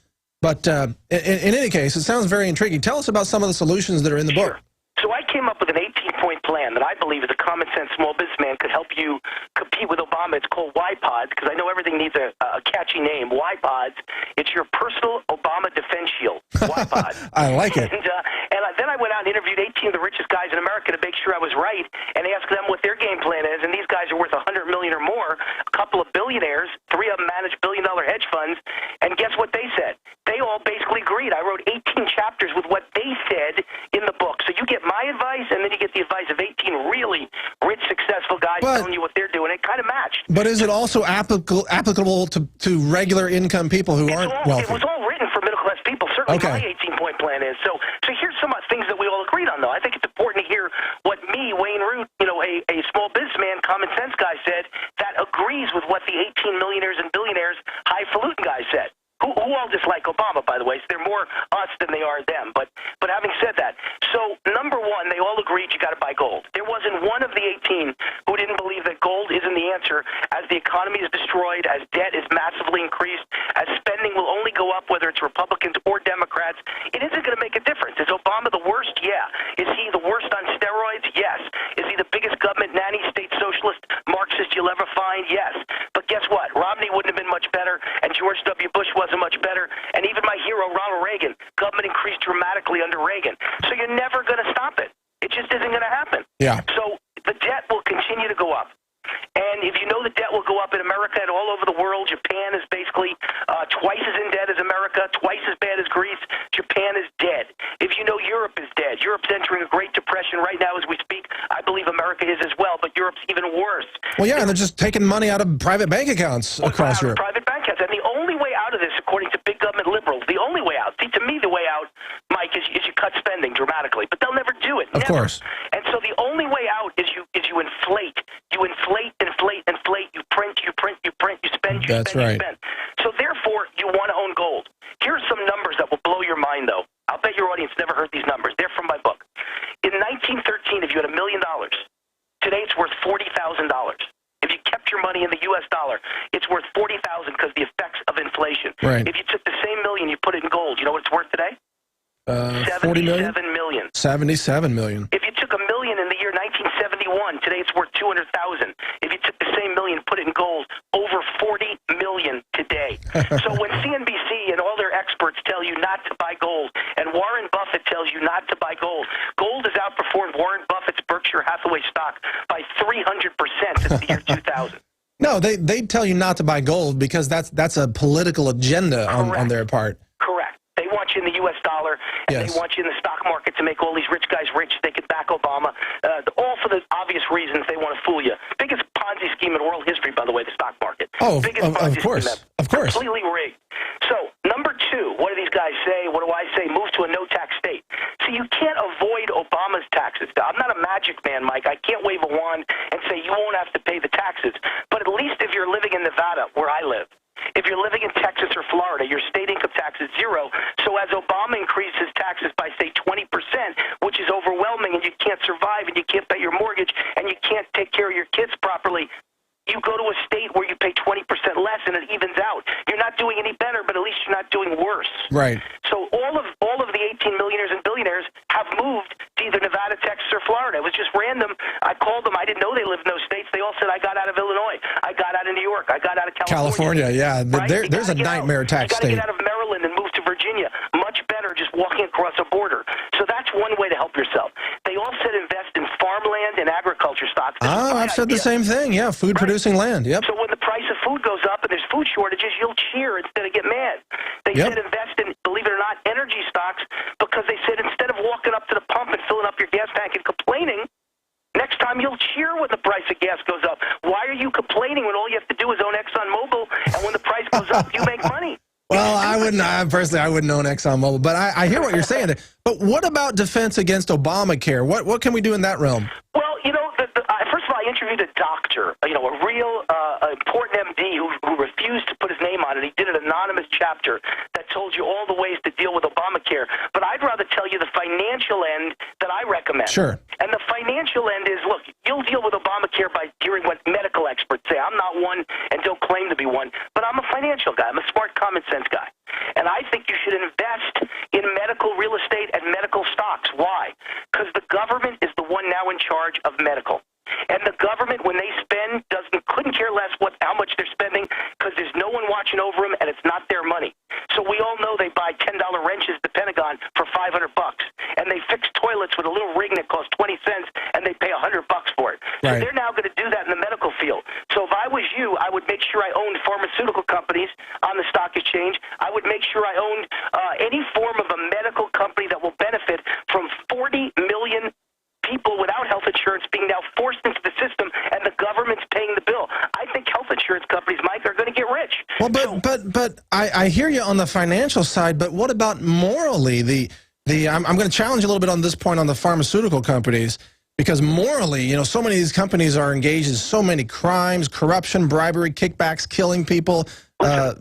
B: But in any case, it sounds very intriguing. Tell us about some of the solutions that are in the book.
F: So I came up up with an 18-point plan that I believe as a common-sense small businessman could help you compete with Obama. It's called Y-Pods, because I know everything needs a catchy name. Y-Pods. It's your personal Obama defense shield. Y-Pod.
B: I like it.
F: And then I went out and interviewed 18 of the richest guys in America to make sure I was right and asked them what their game plan is. And these guys are worth $100 million or more. A couple of billionaires, 3 of them manage billion-dollar hedge funds. And guess what they said? They all basically agreed. I wrote 18 chapters with what they said in the book. So you get my advice, and then you get the advice of 18 really rich, successful guys telling you what they're doing. It kind of matched.
B: But is it also applicable to regular income people who aren't wealthy?
F: It was all written for middle-class people. Certainly my 18-point plan is. So here's some things that we all agreed on, though. I think it's important to hear what me, Wayne Root, a small businessman, common sense guy said that agrees with what the 18 millionaires and billionaires, highfalutin guys said. Who all dislike Obama, by the way. So they're more us than they are them. But having said that, so number one, they all agreed you got to buy gold. There wasn't one of the 18 who didn't believe that gold isn't the answer as the economy is destroyed, as debt is massively increased, as spending will only go up whether it's Republicans or Democrats. It isn't going to make a difference. Is Obama the worst? Yeah. Is he the worst on steroids? Yes. Is he the biggest government nanny, state socialist, Marxist you'll ever find? Yes. But guess what? Romney wouldn't have been much better, and George W. Bush wasn't much better, and even my hero, Ronald Reagan, government increased dramatically under Reagan. So you're never going to stop it. It just isn't going to happen.
B: Yeah.
F: So the debt will continue to go up. And if you know the debt will go up in America and all over the world, Japan is basically twice as in debt as America, twice as bad as Greece. Japan is dead. If you know Europe is dead, Europe's entering a Great Depression right now as we speak. I believe America is as well, but Europe's even worse.
B: Well, yeah, and they're just taking money out of private bank accounts across Europe.
F: Private bank accounts. And the only way out of this, according to big government liberals, the only way out, see, to me, the way out, Mike, is you cut spending dramatically. But they'll never do it.
B: Of
F: never.
B: course.
F: And so the only way out is you inflate. You inflate. You print. You spend.
B: That's right.
F: You spend. So therefore, you want to own gold. Here's some numbers that will blow your mind, though. I'll bet your audience never heard these numbers. They're from my book. In 1913, if you had $1 million, today it's worth $40,000. If you kept your money in the U.S. dollar, it's worth $40,000 because the effects of inflation.
B: Right.
F: If you took the same million, you put it in gold, you know what it's worth today?
B: 40 million?
F: 77 million.
B: 77 million.
F: If you took $1 million in the year 1971, today it's worth 200,000. If you took the same million and put it in gold, over 40 million today. So when CNBC and all their experts tell you not to buy gold, and Warren Buffett tells you not to buy gold, gold has outperformed Warren Buffett's Berkshire Hathaway stock by 300% since the year 2000.
B: No, they tell you not to buy gold because that's a political agenda on their part.
F: Correct. They want you in the U.S. dollar, and they want you in the stock market to make all these rich guys rich. They can back Obama, all for the obvious reasons they want to fool you. Biggest Ponzi scheme in world history, by the way, the stock market.
B: Oh,
F: biggest
B: of course. Of course.
F: Completely rigged. So, number two, what do these guys say? What do I say? Move to a no-tax state. See, you can't avoid Obama's taxes. I'm not a magic man, Mike. I can't wave a wand and say you won't have to pay the taxes. But at least if you're living in Nevada, where I live, if you're living in Texas or Florida, your state income tax is zero. So as Obama increases taxes by, say, 20%, which is overwhelming, and you can't survive, and you can't pay your mortgage, and you can't take care of your kids properly, you go to a state where you pay 20% less, and it evens out. You're not doing any better, but at least you're not doing worse.
B: Right.
F: So all of the 18 millionaires and billionaires have moved to either Nevada, Texas, or Florida. It was just random. I called them. I didn't know they lived in those states. They all said, I got out of Illinois. I got out of New York. I got out of California.
B: Yeah.
F: Right?
B: There's a nightmare tax state.
F: You got to get out of Maryland and move to Virginia. Much better just walking across a border. So that's one way to help yourself. They all said invest in farmland and agriculture stocks.
B: I've said the same thing. Yeah, food-producing land. Yep.
F: So when the price of food goes up and there's food shortages, you'll cheer instead of get mad. They said invest in, believe it or not, energy stocks, because they said instead of walking up to the pump and filling up your gas tank and complaining, next time you'll cheer when the price of gas goes up. Why are you complaining when all you have to do is own ExxonMobil, and when the price goes up, you make money?
B: Well, I wouldn't own ExxonMobil, but I hear what you're saying. But what about defense against Obamacare? What can we do in that realm?
F: Well, first of all, I interviewed a doctor, a real important MD who refused to put his name on it. He did an anonymous chapter that told you all the ways to deal with Obamacare. But I'd rather tell you the financial end that I recommend.
B: Sure.
F: And the financial end is, look, you'll deal with Obamacare by hearing what medical experts say. I'm not one and don't claim to be one, but I'm a financial guy. I'm a smart, common sense guy. And I think you should invest in medical real estate and medical stocks. Why? Because the government is the one charge of medical. And the government, when they spend, couldn't care less how much they're spending because there's no one watching over them, and it's not their money. So we all know they buy $10 wrenches at the Pentagon for $500, and they fix toilets with a little ring that costs 20 cents, and they pay $100 for it. So they're now going to do that in the medical field. So if I was you, I would make sure I owned pharmaceutical companies on the stock exchange. I would make sure I owned any form of a medical company that will benefit from 40 million people without health insurance being now forced into the system, and the government's paying the bill. I think health insurance companies, Mike, are going to get rich.
B: Well, but I hear you on the financial side, but what about morally? I'm going to challenge a little bit on this point on the pharmaceutical companies, because morally, you know, so many of these companies are engaged in so many crimes, corruption, bribery, kickbacks, killing people,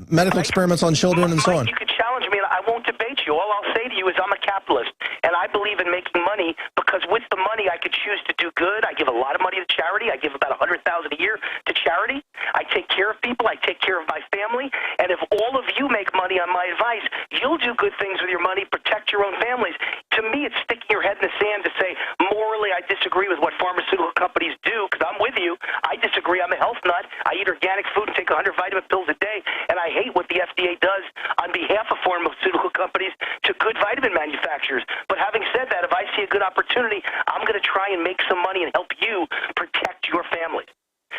B: medical experiments on children, and so on.
F: You could challenge me, and I won't debate you. All I'll say to you is I'm a capitalist, and I believe in making money because with the money I could choose to do good. I give a lot of money to charity. I give about $100,000 a year to charity. I take care of people. I take care of my family. And if all of you make money on my advice, you'll do good things with your money, protect your own families. To me, it's sticking your head in the sand to say, morally, I disagree with what pharmaceutical companies do, because I'm with you. I disagree. I'm a health nut. I eat organic food and take 100 vitamin pills a day, and I hate what the FDA does on behalf of pharmaceutical companies to good vitamin manufacturers. But having said that, if I see a good opportunity, I'm going to try and make some money and help you protect your families.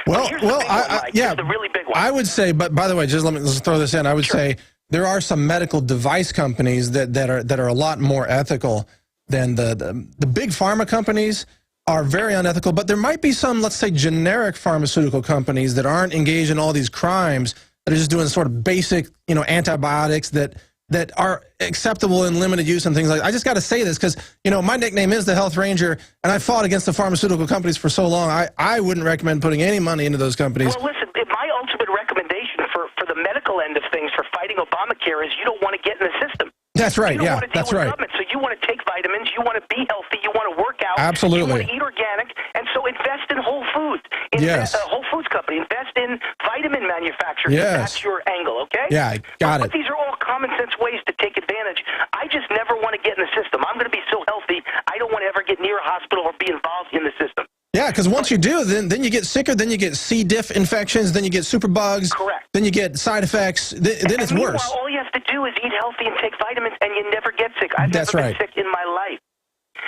B: Well,
F: here's the really big one.
B: I would say, but by the way, let's throw this in. I would say there are some medical device companies that are a lot more ethical than the big pharma companies are very unethical. But there might be some, let's say, generic pharmaceutical companies that aren't engaged in all these crimes, that are just doing sort of basic, you know, antibiotics that are acceptable in limited use and things like that. I just got to say this because, you know, my nickname is the Health Ranger, and I fought against the pharmaceutical companies for so long. I wouldn't recommend putting any money into those companies.
F: Well, listen, my ultimate recommendation for the medical end of things for fighting Obamacare is you don't want to get in the system.
B: That's right,
F: you don't want to deal with government, so you want to take vitamins, you want to be healthy, you want to work out,
B: absolutely,
F: you want to eat organic, and so invest in Whole Foods. Whole Foods Company. Invest in vitamin manufacturers. Yes. That's your angle, okay?
B: Yeah, got it.
F: But these are all common sense ways to take advantage. I just never want to get in the system. I'm going to be so healthy, I don't want to ever get near a hospital or be involved in the system.
B: Yeah, because once you do, then you get sicker, then you get C. diff infections, then you get superbugs.
F: Correct.
B: Then you get side effects. Then it's worse.
F: All you have to do is eat healthy and take vitamins, and you never get sick. I've never been sick in my life.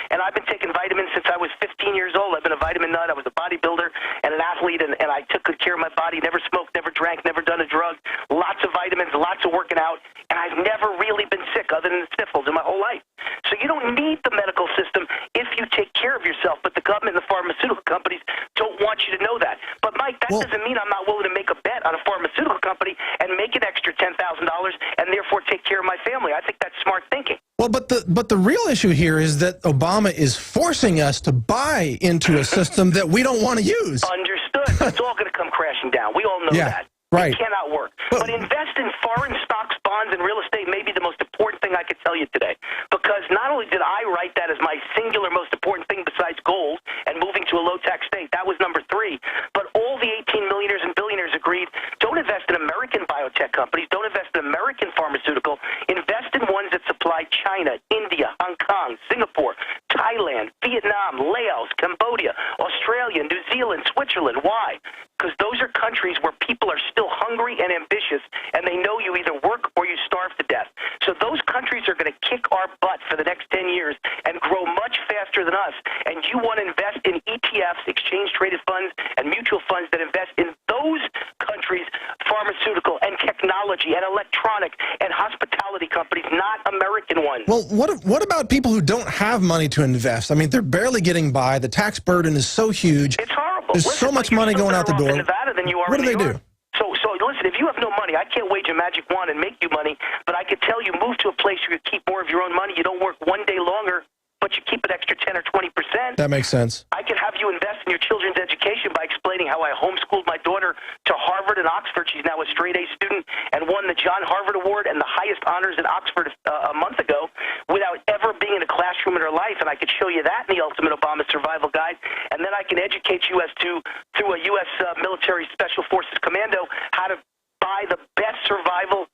F: And I've been taking vitamins since I was 15 years old. I've been a vitamin nut. I was a bodybuilder and an athlete, and I took good care of my body, never smoked, never drank, never done a drug, lots of vitamins, lots of working out, and I've never really been sick other than the sniffles in my whole life. So you don't need the medical system if you take care of yourself, but the government and the pharmaceutical companies don't want you to know that. But, Mike, that doesn't mean I'm not willing to make a bet on a pharmaceutical company and make an extra $10,000 and therefore take care of my family. I think that's smart thinking.
B: Well, but the real issue here is that Obama is forcing us to buy into a system that we don't want to use.
F: Understood. It's all going to come crashing down. We all know that.
B: Right.
F: It cannot work. But invest in foreign stocks, bonds, and real estate may be the most important thing I could tell you today. Because not only did I write that as my singular most important thing besides gold and moving to a low-tax state, that was number 3, but all the 18 millionaires and billionaires agreed, don't invest in American biotech companies, don't invest in American pharmaceutical, invest in ones that supply China, India, Hong Kong, Singapore, Thailand, Vietnam, Laos, Cambodia, Australia, New Zealand, Switzerland. Why? Because those are countries where people are still hungry and ambitious, and they know you either work or you starve to death. So those countries are going to kick our butt for the next 10 years and grow much faster than us. And you want to invest in ETFs, exchange-traded funds, and mutual funds that invest in those countries' pharmaceutical and technology and electronic and hospitality companies, not American ones.
B: Well, what about people who don't have money to invest? I mean, they're barely getting by. The tax burden is so huge.
F: It's horrible.
B: There's so much money going out the door.
F: In Nevada than you are
B: what do they do?
F: So listen, if you have no money, I can't wage a magic wand and make you money, but I could tell you move to a place where you keep more of your own money. You don't work one day longer, but you keep an extra 10 or 20%.
B: That makes sense.
F: I could have you invest in your children's education by explaining how I homeschooled my daughter to Harvard and Oxford. She's now a straight-A student and won the John Harvard Award and the highest honors at Oxford a month ago without ever being in a classroom in her life. And I could show you that in the Ultimate Obama Survival Guide. And then I can educate you as to, through a U.S. military special forces commando, how to buy the best survival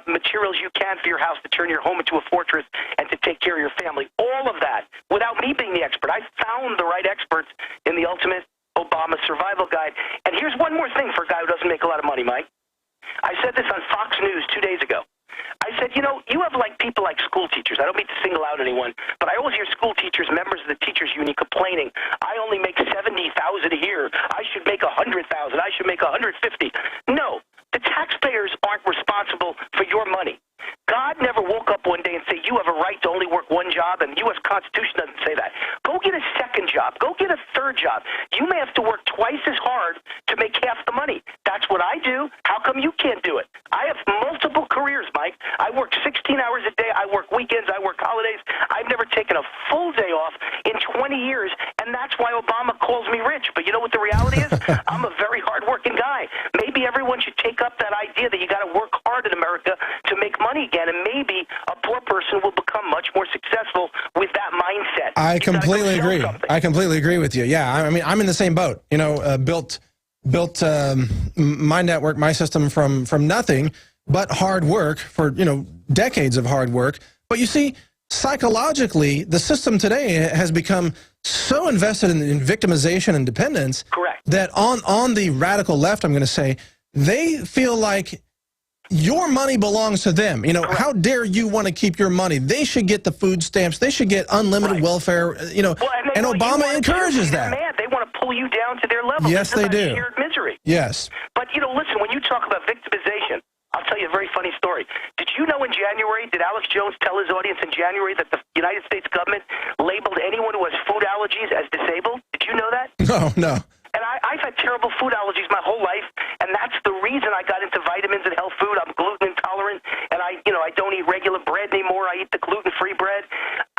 F: materials you can for your house to turn your home into a fortress and to take care of your family. All of that without me being the expert. I found the right experts in the Ultimate Obama Survival Guide. And here's one more thing for a guy who doesn't make a lot of money, Mike. I said this on Fox News 2 days ago. I said, you know, you have like people like school teachers. I don't mean to single out anyone, but I always hear school teachers, members of the teachers union, complaining, I only make $70,000 a year. I should make $100,000. I should make $150,000. No, the taxpayers aren't responsible for your money. God never woke up one day and said, you have a right to only work one job, and the U.S. Constitution doesn't say that. Go get a second job. Go get a third job. You may have to work twice as hard to make half the money. That's what I do. How come you can't do it? I have multiple careers, Mike. I work 16 hours a day. I work weekends. I work holidays. I've never taken a full day off in 20 years, and that's why Obama calls me rich. But you know what the reality is? I'm a very hard-working guy. Maybe everyone should take up that idea that you got to work hard in America to make money again, and maybe a poor person will become much more successful with that mindset.
B: I completely agree. I completely agree with you. Yeah, I mean, I'm in the same boat. You know, built my network, my system from nothing but hard work for, you know, decades of hard work. But you see, psychologically, the system today has become so invested in victimization and dependence.
F: Correct.
B: That on the radical left, I'm going to say, they feel like your money belongs to them. You know,
F: Correct.
B: How dare you want to keep your money? They should get the food stamps. They should get unlimited welfare. You know,
F: well,
B: and Obama encourages that.
F: Man, they want to pull you down to their level.
B: Yes, they do.
F: Shared misery.
B: Yes.
F: But, you know, listen, when you talk about victimization, I'll tell you a very funny story. Did you know in January, did Alex Jones tell his audience in January that the United States government labeled anyone who has food allergies as disabled? Did you know that?
B: No.
F: And I've had terrible food allergies my whole life, and that's the reason I got into vitamins and health food. I'm gluten intolerant, and I don't eat regular bread anymore. I eat the gluten-free bread.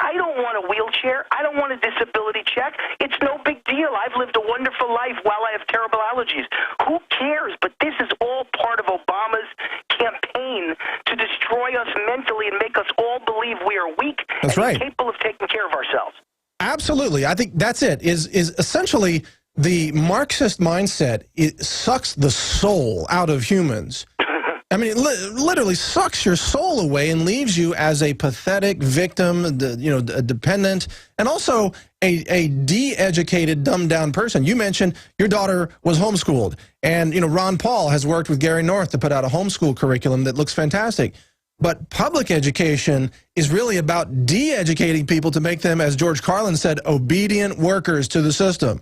F: I don't want a wheelchair. I don't want a disability check. It's no big deal. I've lived a wonderful life while I have terrible allergies. Who cares? But this is all part of Obama's campaign to destroy us mentally and make us all believe we are weak
B: That's
F: and
B: right.
F: incapable of taking care of ourselves.
B: Absolutely. I think that's it, is essentially the Marxist mindset. It sucks the soul out of humans. I mean, it literally sucks your soul away and leaves you as a pathetic victim, a dependent, and also a de-educated, dumbed-down person. You mentioned your daughter was homeschooled, and Ron Paul has worked with Gary North to put out a homeschool curriculum that looks fantastic. But public education is really about de-educating people to make them, as George Carlin said, obedient workers to the system.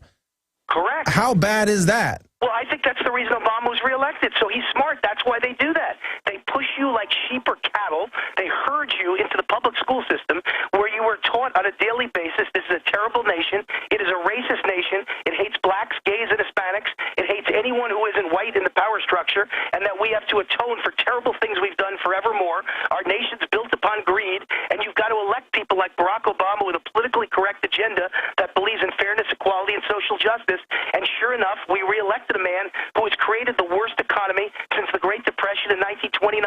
F: Correct.
B: How bad is that?
F: Well, I think that's the reason Obama was reelected. So he's smart. That's why they do that. They push you like sheep or cattle. They herd you into the public school system where you are taught on a daily basis this is a terrible nation. It is a racist nation. It hates blacks, gays, and Hispanics. It hates anyone who isn't white in the power structure, and that we have to atone for terrible things we've done forevermore. Our nation's built upon greed, and you've got to elect people like Barack Obama with a politically correct agenda that believes in fairness, equality, and social justice. And sure enough, we reelected a man who has created the worst economy since the Great Depression in 1929,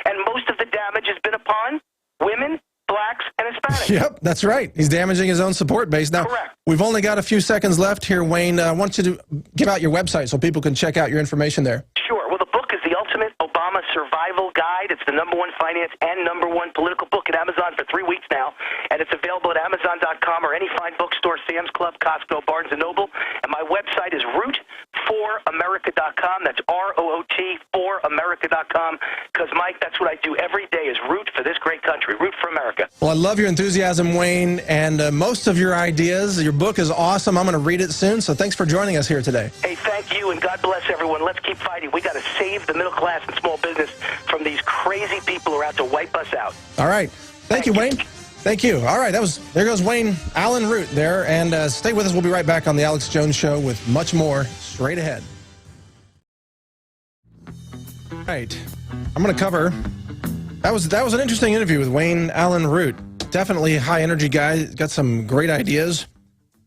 F: and most of the damage has been upon women, blacks, and Hispanics.
B: Yep, that's right. He's damaging his own support base. Now,
F: Correct.
B: We've only got a few seconds left here, Wayne. I want you to give out your website so people can check out your information there.
F: Sure. Well, the book is The Ultimate Obama Survival Guide. It's the #1 finance and #1 political book at Amazon for 3 weeks now, and it's available at Amazon.com or any fine bookstore, Sam's Club, Costco, Barnes & Noble. And my website is root4america.com. That's ROOT, 4america.com, because, Mike, that's what I do every day is root for this great country, root for America.
B: Well, I love your enthusiasm, Wayne, and most of your ideas. Your book is awesome. I'm going to read it soon, so thanks for joining us here today.
F: Hey, thank you, and God bless everyone. Let's keep fighting. We got to save the middle class and small business from these crazy people who are out to wipe us out.
B: All right. Thank you, Wayne. Thank you. All right, there goes Wayne Allyn Root there, and stay with us. We'll be right back on the Alex Jones Show with much more straight ahead. All right, I'm going to cover. That was an interesting interview with Wayne Allyn Root. Definitely a high energy guy. Got some great ideas.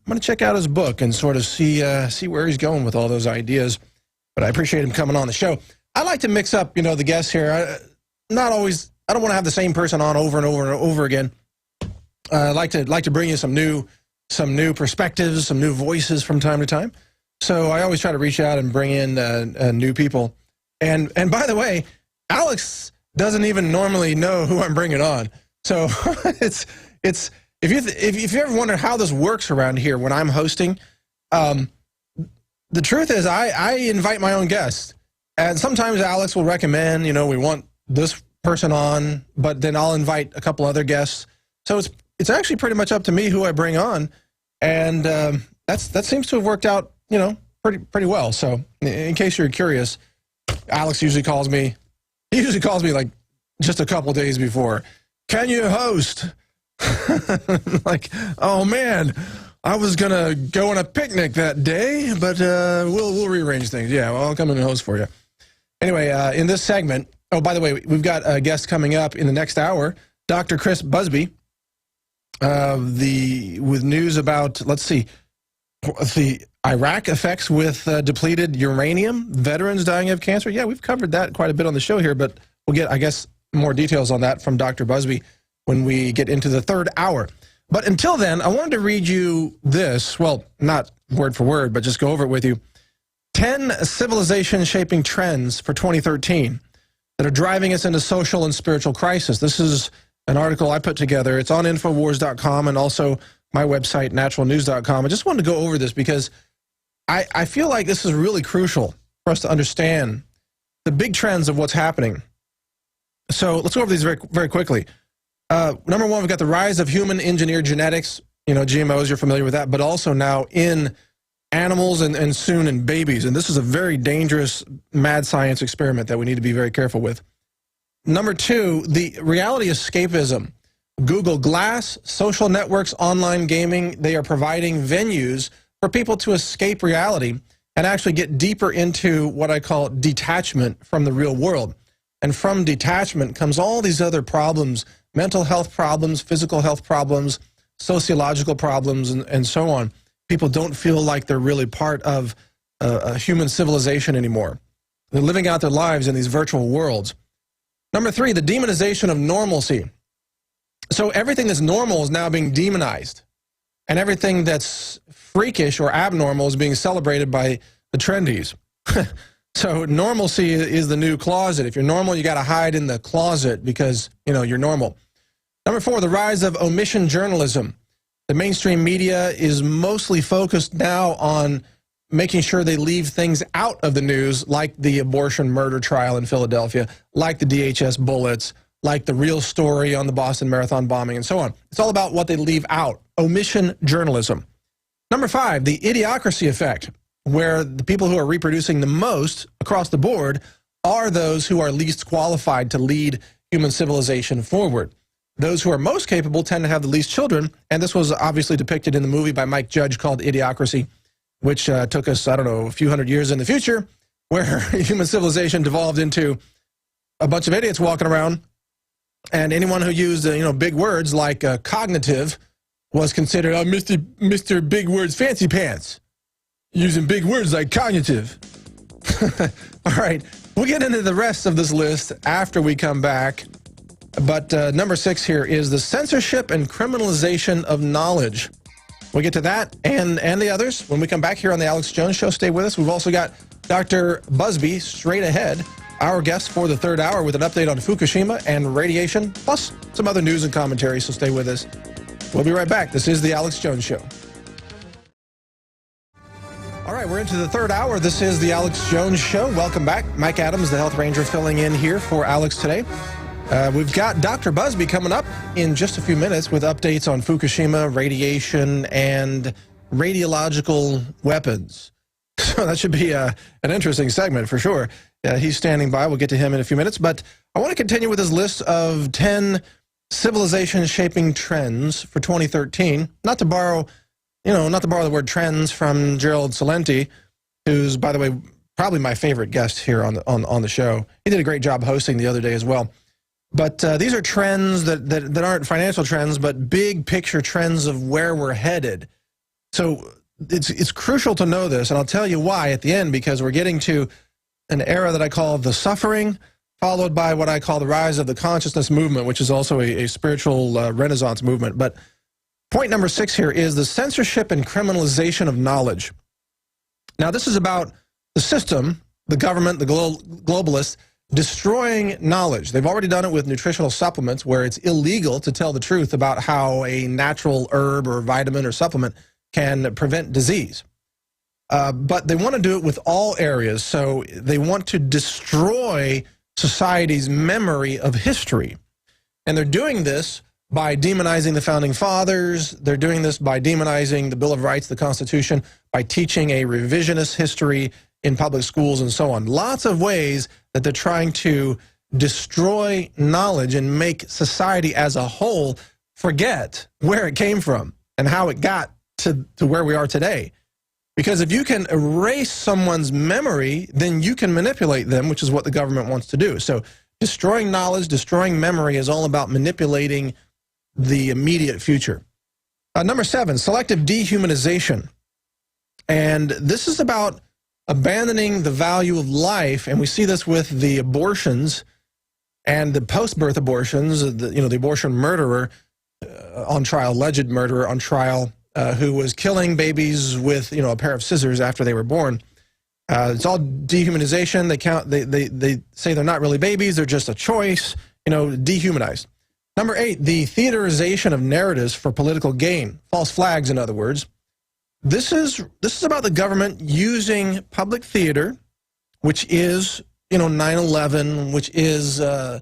B: I'm going to check out his book and sort of see where he's going with all those ideas. But I appreciate him coming on the show. I like to mix up, the guests here. I don't want to have the same person on over and over and over again. I like to bring you some new perspectives, some new voices from time to time. So I always try to reach out and bring in new people. And by the way, Alex doesn't even normally know who I'm bringing on. So it's if you ever wonder how this works around here when I'm hosting, the truth is I invite my own guests. And sometimes Alex will recommend, we want this person on, but then I'll invite a couple other guests. So it's actually pretty much up to me who I bring on. And that seems to have worked out, pretty well. So in case you're curious, Alex usually calls me. He usually calls me like just a couple days before. Can you host? Like, oh man, I was gonna go on a picnic that day, but we'll rearrange things. Yeah, well, I'll come in and host for you. Anyway, in this segment, oh, by the way, we've got a guest coming up in the next hour, Dr. Chris Busby, with news about, let's see, the Iraq effects with depleted uranium, veterans dying of cancer. Yeah, we've covered that quite a bit on the show here, but we'll get, I guess, more details on that from Dr. Busby when we get into the third hour. But until then, I wanted to read you this, well, not word for word, but just go over it with you. 10 civilization-shaping trends for 2013 that are driving us into social and spiritual crisis. This is an article I put together. It's on Infowars.com and also my website, naturalnews.com. I just wanted to go over this because I feel like this is really crucial for us to understand the big trends of what's happening. So let's go over these very, very quickly. Number one, we've got the rise of human-engineered genetics. GMOs, you're familiar with that, but also now in animals and soon in babies. And this is a very dangerous mad science experiment that we need to be very careful with. Number two, the reality escapism. Google Glass, social networks, online gaming, they are providing venues for people to escape reality and actually get deeper into what I call detachment from the real world. And from detachment comes all these other problems, mental health problems, physical health problems, sociological problems, and so on. People don't feel like they're really part of a human civilization anymore. They're living out their lives in these virtual worlds. Number three, the demonization of normalcy. So everything that's normal is now being demonized, and everything that's freakish or abnormal is being celebrated by the trendies. So normalcy is the new closet. If you're normal, you got to hide in the closet because, you're normal. Number four, the rise of omission journalism. The mainstream media is mostly focused now on making sure they leave things out of the news, like the abortion murder trial in Philadelphia, like the DHS bullets, like the real story on the Boston Marathon bombing, and so on. It's all about what they leave out. Omission journalism. Number five, the idiocracy effect, where the people who are reproducing the most across the board are those who are least qualified to lead human civilization forward. Those who are most capable tend to have the least children, and this was obviously depicted in the movie by Mike Judge called Idiocracy, which took us, I don't know, a few hundred years in the future, where human civilization devolved into a bunch of idiots walking around, and anyone who used big words like cognitive was considered Mr. Big Words Fancy Pants, using big words like cognitive. All right, we'll get into the rest of this list after we come back. But number six here is the censorship and criminalization of knowledge. We'll get to that and the others when we come back here on the Alex Jones Show. Stay with us. We've also got Dr. Busby straight ahead, our guest for the third hour, with an update on Fukushima and radiation, plus some other news and commentary, so stay with us. We'll be right back. This is the Alex Jones Show. All right, we're into the third hour. This is the Alex Jones Show. Welcome back. Mike Adams, the Health Ranger, filling in here for Alex today. We've got Dr. Busby coming up in just a few minutes with updates on Fukushima, radiation, and radiological weapons. So that should be an interesting segment for sure. He's standing by. We'll get to him in a few minutes. But I want to continue with his list of 10 civilization-shaping trends for 2013. Not to borrow the word trends from Gerald Celente, who's, by the way, probably my favorite guest here on the show. He did a great job hosting the other day as well. But these are trends that aren't financial trends, but big picture trends of where we're headed. So it's crucial to know this, and I'll tell you why at the end, because we're getting to an era that I call the suffering, followed by what I call the rise of the consciousness movement, which is also a spiritual renaissance movement. But point number six here is the censorship and criminalization of knowledge. Now, this is about the system the government, the globalists, destroying knowledge. They've already done it with nutritional supplements where it's illegal to tell the truth about how a natural herb or vitamin or supplement can prevent disease. But they want to do it with all areas, so they want to destroy society's memory of history. And they're doing this by demonizing the Founding Fathers. They're doing this by demonizing the Bill of Rights, the Constitution, by teaching a revisionist history in public schools and so on. Lots of ways that they're trying to destroy knowledge and make society as a whole forget where it came from and how it got to where we are today. Because if you can erase someone's memory, then you can manipulate them, which is what the government wants to do. So destroying knowledge, destroying memory is all about manipulating the immediate future. Number 7, selective dehumanization. And this is about abandoning the value of life, and we see this with the abortions and the post-birth abortions, the abortion murderer on trial, alleged murderer on trial, who was killing babies with a pair of scissors after they were born. It's all dehumanization. They say they're not really babies; they're just a choice. Dehumanized. Number 8, the theaterization of narratives for political gain, false flags, in other words. This is about the government using public theater, which is 9/11, which is the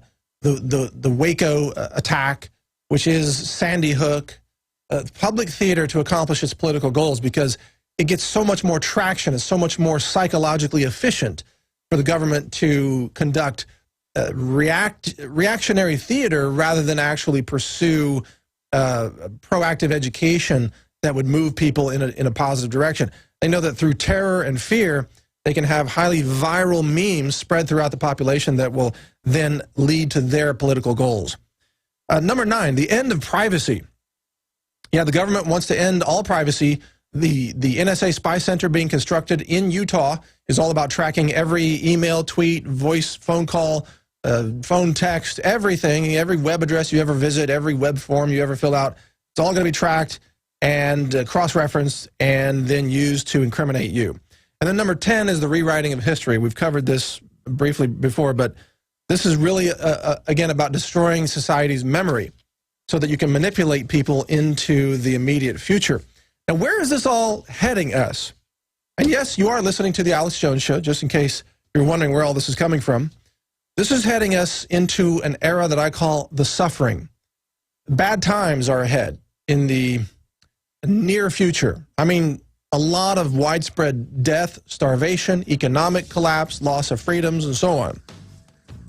B: Waco attack, which is Sandy Hook. Public theater to accomplish its political goals, because it gets so much more traction, it's so much more psychologically efficient for the government to conduct reactionary theater rather than actually pursue proactive education that would move people in a positive direction. They know that through terror and fear, they can have highly viral memes spread throughout the population that will then lead to their political goals. Number 9, the end of privacy. Yeah, the government wants to end all privacy. The NSA spy center being constructed in Utah is all about tracking every email, tweet, voice, phone call, phone text, everything, every web address you ever visit, every web form you ever fill out. It's all going to be tracked and cross-referenced and then used to incriminate you. And then number 10 is the rewriting of history. We've covered this briefly before, but this is really, again, about destroying society's memory so that you can manipulate people into the immediate future. Now, where is this all heading us? And yes, you are listening to the Alex Jones Show, just in case you're wondering where all this is coming from. This is heading us into an era that I call the suffering. Bad times are ahead in the near future. I mean, a lot of widespread death, starvation, economic collapse, loss of freedoms, and so on.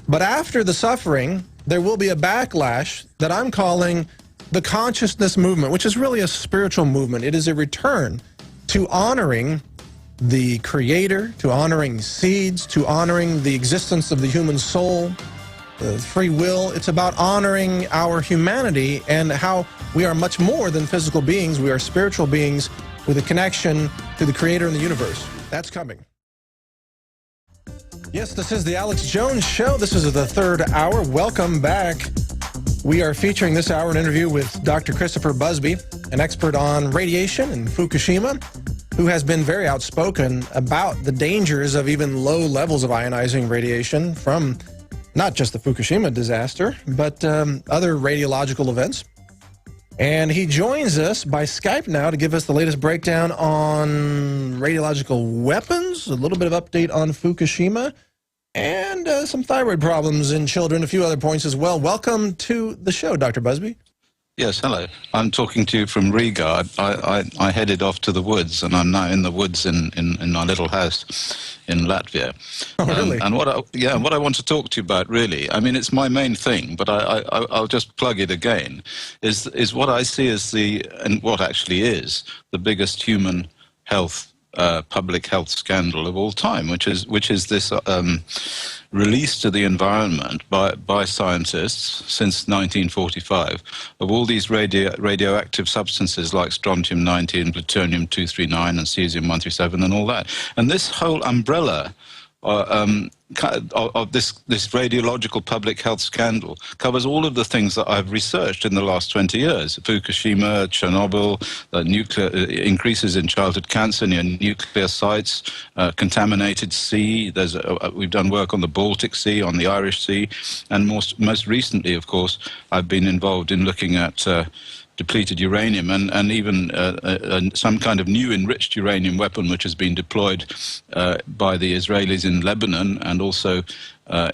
B: But after the suffering, there will be a backlash that I'm calling the consciousness movement, which is really a spiritual movement. It is a return to honoring the Creator, to honoring seeds, to honoring the existence of the human soul, free will. It's about honoring our humanity and how we are much more than physical beings. We are spiritual beings with a connection to the Creator and the universe. That's coming. Yes, this is the Alex Jones Show. This is the third hour. Welcome back. We are featuring this hour an interview with Dr. Christopher Busby, an expert on radiation in Fukushima, who has been very outspoken about the dangers of even low levels of ionizing radiation from not just the Fukushima disaster, but other radiological events. And he joins us by Skype now to give us the latest breakdown on radiological weapons, a little bit of update on Fukushima, and some thyroid problems in children, a few other points as well. Welcome to the show, Dr. Busby.
G: Yes, hello. I'm talking to you from Riga. I headed off to the woods, and I'm now in the woods in our little house in Latvia.
B: Oh, really?
G: And what I want to talk to you about, really, I mean, it's my main thing, but I'll just plug it again, is what I see as and what actually is the biggest human health, public health scandal of all time, which is this release to the environment by scientists since 1945 of all these radioactive substances like strontium-90 plutonium-239 and cesium-137 and all that. And this whole umbrella of this radiological public health scandal covers all of the things that I've researched in the last 20 years. Fukushima, Chernobyl, nuclear increases in childhood cancer near nuclear sites, contaminated sea. We've done work on the Baltic Sea, on the Irish Sea, and most recently, of course, I've been involved in looking at depleted uranium and even some kind of new enriched uranium weapon which has been deployed by the Israelis in Lebanon and also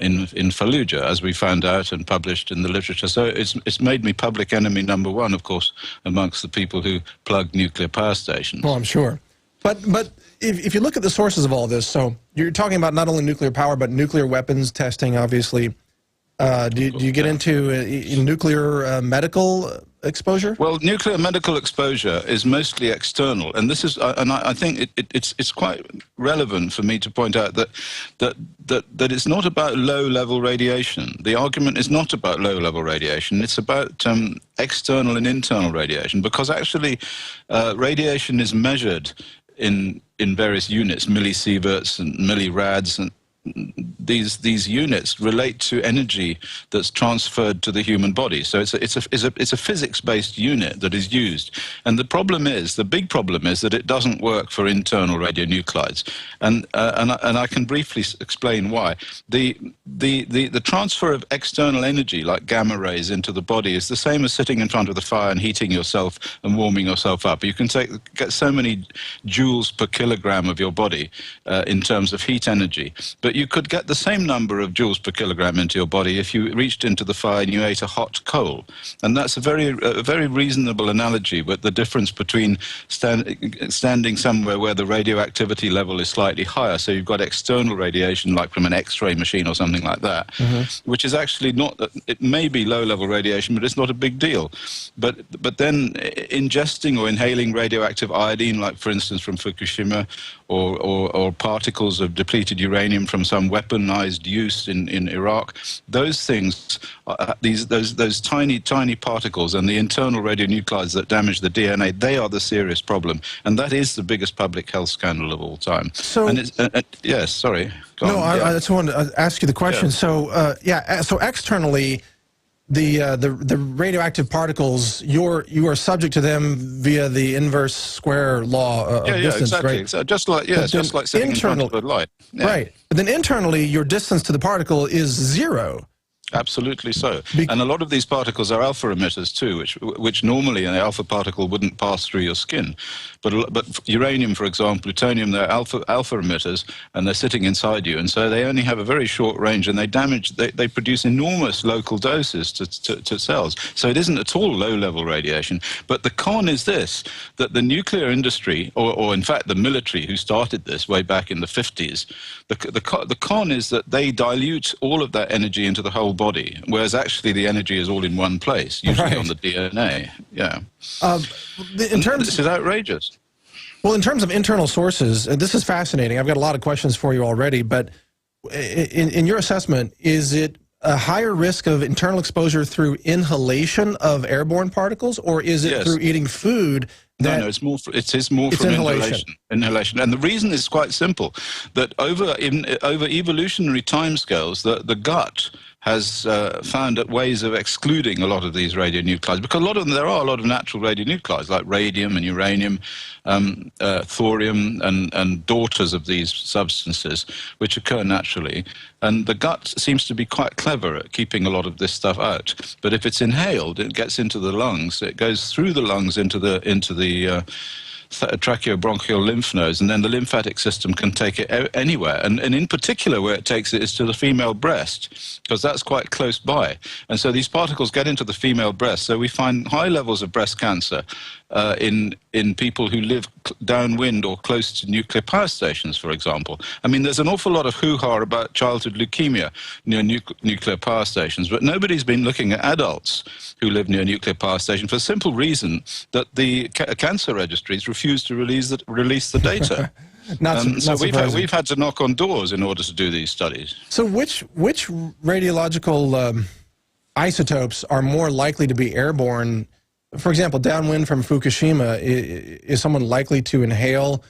G: in Fallujah, as we found out and published in the literature. So it's made me public enemy number one, of course, amongst the people who plug nuclear power stations.
B: Well, I'm sure. But if you look at the sources of all this, so you're talking about not only nuclear power, but nuclear weapons testing, obviously. Do you get into nuclear medical exposure?
G: Well, nuclear medical exposure is mostly external, and this is, and I think it's quite relevant for me to point out that it's not about low-level radiation. The argument is not about low-level radiation. It's about external and internal radiation, because actually radiation is measured in various units, millisieverts and millirads, and these units relate to energy that's transferred to the human body. So it's a physics-based unit that is used. And the big problem is that it doesn't work for internal radionuclides. And I can briefly explain why. The transfer of external energy, like gamma rays, into the body is the same as sitting in front of the fire and heating yourself and warming yourself up. You can get so many joules per kilogram of your body in terms of heat energy. But you could get the same number of joules per kilogram into your body if you reached into the fire and you ate a hot coal. And that's a very reasonable analogy, but the difference between standing somewhere where the radioactivity level is slightly higher, so you've got external radiation like from an X-ray machine or something like that, which is actually not, it may be low-level radiation, but it's not a big deal. But then ingesting or inhaling radioactive iodine, like for instance from Fukushima, or particles of depleted uranium from some weaponized use in Iraq, those things, those tiny particles and the internal radionuclides that damage the DNA, they are the serious problem, and that is the biggest public health scandal of all time. So, and it's, yes, sorry.
B: I just wanted to ask you the question. Yeah. So externally, the radioactive particles, you are subject to them via the inverse square law of distance,
G: exactly.
B: right?
G: So just like just like sitting in front of a light. Yeah.
B: Right. But then internally, your distance to the particle is zero.
G: Absolutely so. And a lot of these particles are alpha emitters too, which normally an alpha particle wouldn't pass through your skin. But uranium, for example, plutonium, they're alpha emitters, and they're sitting inside you, and so they only have a very short range, and they produce enormous local doses to cells. So it isn't at all low-level radiation. But the con is this, that the nuclear industry, or in fact the military who started this way back in the 50s, the con is that they dilute all of that energy into the whole body, whereas actually the energy is all in one place, usually on the DNA. Yeah. This is outrageous.
B: Well, in terms of internal sources, this is fascinating. I've got a lot of questions for you already, but in your assessment, is it a higher risk of internal exposure through inhalation of airborne particles, or is it through eating food?
G: No, it's more from inhalation. And the reason is quite simple, that over evolutionary timescales, the gut has found ways of excluding a lot of these radionuclides, because there are a lot of natural radionuclides like radium and uranium, thorium, and daughters of these substances, which occur naturally. And the gut seems to be quite clever at keeping a lot of this stuff out. But if it's inhaled, it gets into the lungs. It goes through the lungs into the tracheobronchial lymph nodes, and then the lymphatic system can take it anywhere. And in particular, where it takes it is to the female breast, because that's quite close by. And so these particles get into the female breast. So we find high levels of breast cancer in people who live downwind or close to nuclear power stations, for example. I mean, there's an awful lot of hoo-ha about childhood leukemia near nuclear power stations, but nobody's been looking at adults who live near nuclear power stations for the simple reason that the cancer registries refuse to release the data. We've had to knock on doors in order to do these studies.
B: So which radiological isotopes are more likely to be airborne? For example, downwind from Fukushima, is someone likely to inhale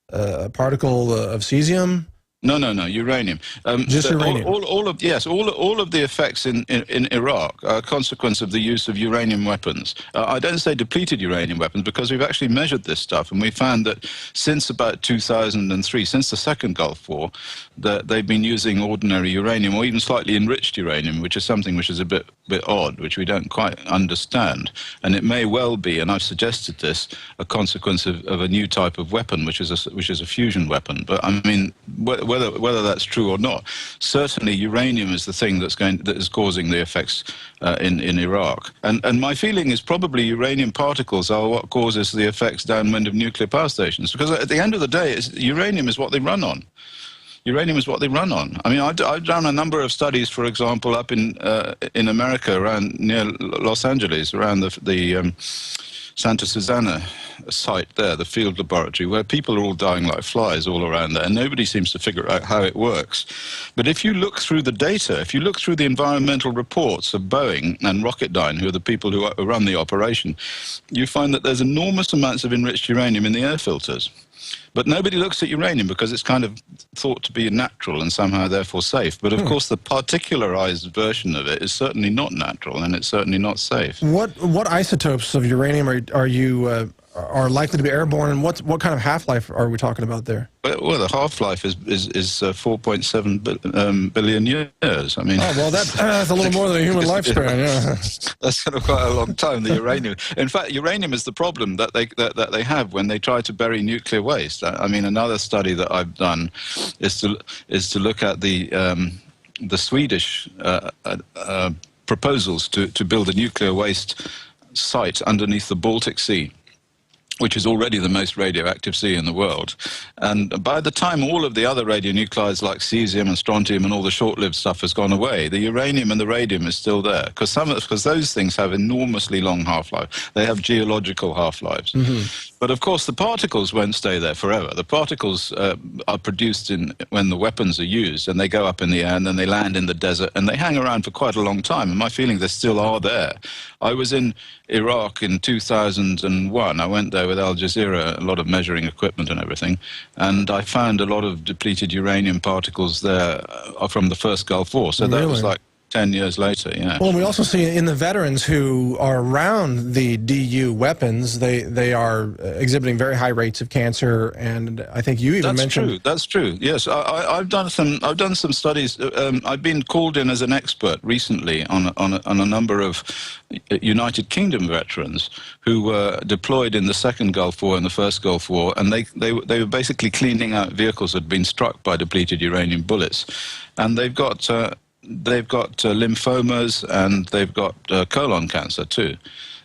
B: a particle of cesium
G: No, uranium.
B: Just uranium.
G: All of the effects in Iraq are a consequence of the use of uranium weapons. I don't say depleted uranium weapons because we've actually measured this stuff, and we found that since about 2003, since the second Gulf War, that they've been using ordinary uranium or even slightly enriched uranium, which is something which is a bit odd, which we don't quite understand. And it may well be, and I've suggested this, a consequence of a new type of weapon, which is a fusion weapon. But I mean, whether that's true or not, certainly uranium is the thing that is causing the effects in Iraq. And my feeling is probably uranium particles are what causes the effects downwind of nuclear power stations, because at the end of the day, uranium is what they run on. Uranium is what they run on. I mean, I've done a number of studies, for example, up in America, around near Los Angeles, around the Santa Susana site there, the field laboratory, where people are all dying like flies all around there, and nobody seems to figure out how it works. But if you look through the data, if you look through the environmental reports of Boeing and Rocketdyne, who are the people who run the operation, you find that there's enormous amounts of enriched uranium in the air filters. But nobody looks at uranium because it's kind of thought to be natural and somehow therefore safe. But of course, the particularized version of it is certainly not natural, and it's certainly not safe.
B: What isotopes of uranium are likely to be airborne, and what kind of half-life are we talking about there?
G: Well, the half-life is 4.7 billion years. I mean,
B: oh well, that's a little more than a human lifespan. Yeah,
G: that's kind of quite a long time. The uranium. In fact, uranium is the problem that they have when they try to bury nuclear waste. I mean, another study that I've done is to look at the Swedish proposals to build a nuclear waste site underneath the Baltic Sea, which is already the most radioactive sea in the world. And by the time all of the other radionuclides like cesium and strontium and all the short-lived stuff has gone away, the uranium and the radium is still there, because those things have enormously long half-life. They have geological half-lives. Mm-hmm. But of course, the particles won't stay there forever. The particles are produced when the weapons are used, and they go up in the air, and then they land in the desert, and they hang around for quite a long time. And my feeling, they still are there. I was in Iraq in 2001. I went there with Al Jazeera, a lot of measuring equipment and everything, and I found a lot of depleted uranium particles there from the first Gulf War. So that was like 10 years later, yeah.
B: Well, we also see in the veterans who are around the DU weapons, they are exhibiting very high rates of cancer, and I think you even mentioned...
G: That's true. Yes, I've done some studies. I've been called in as an expert recently on a number of United Kingdom veterans who were deployed in the second Gulf War and the first Gulf War, and they were basically cleaning out vehicles that had been struck by depleted uranium bullets, and they've got lymphomas, and they've got colon cancer too.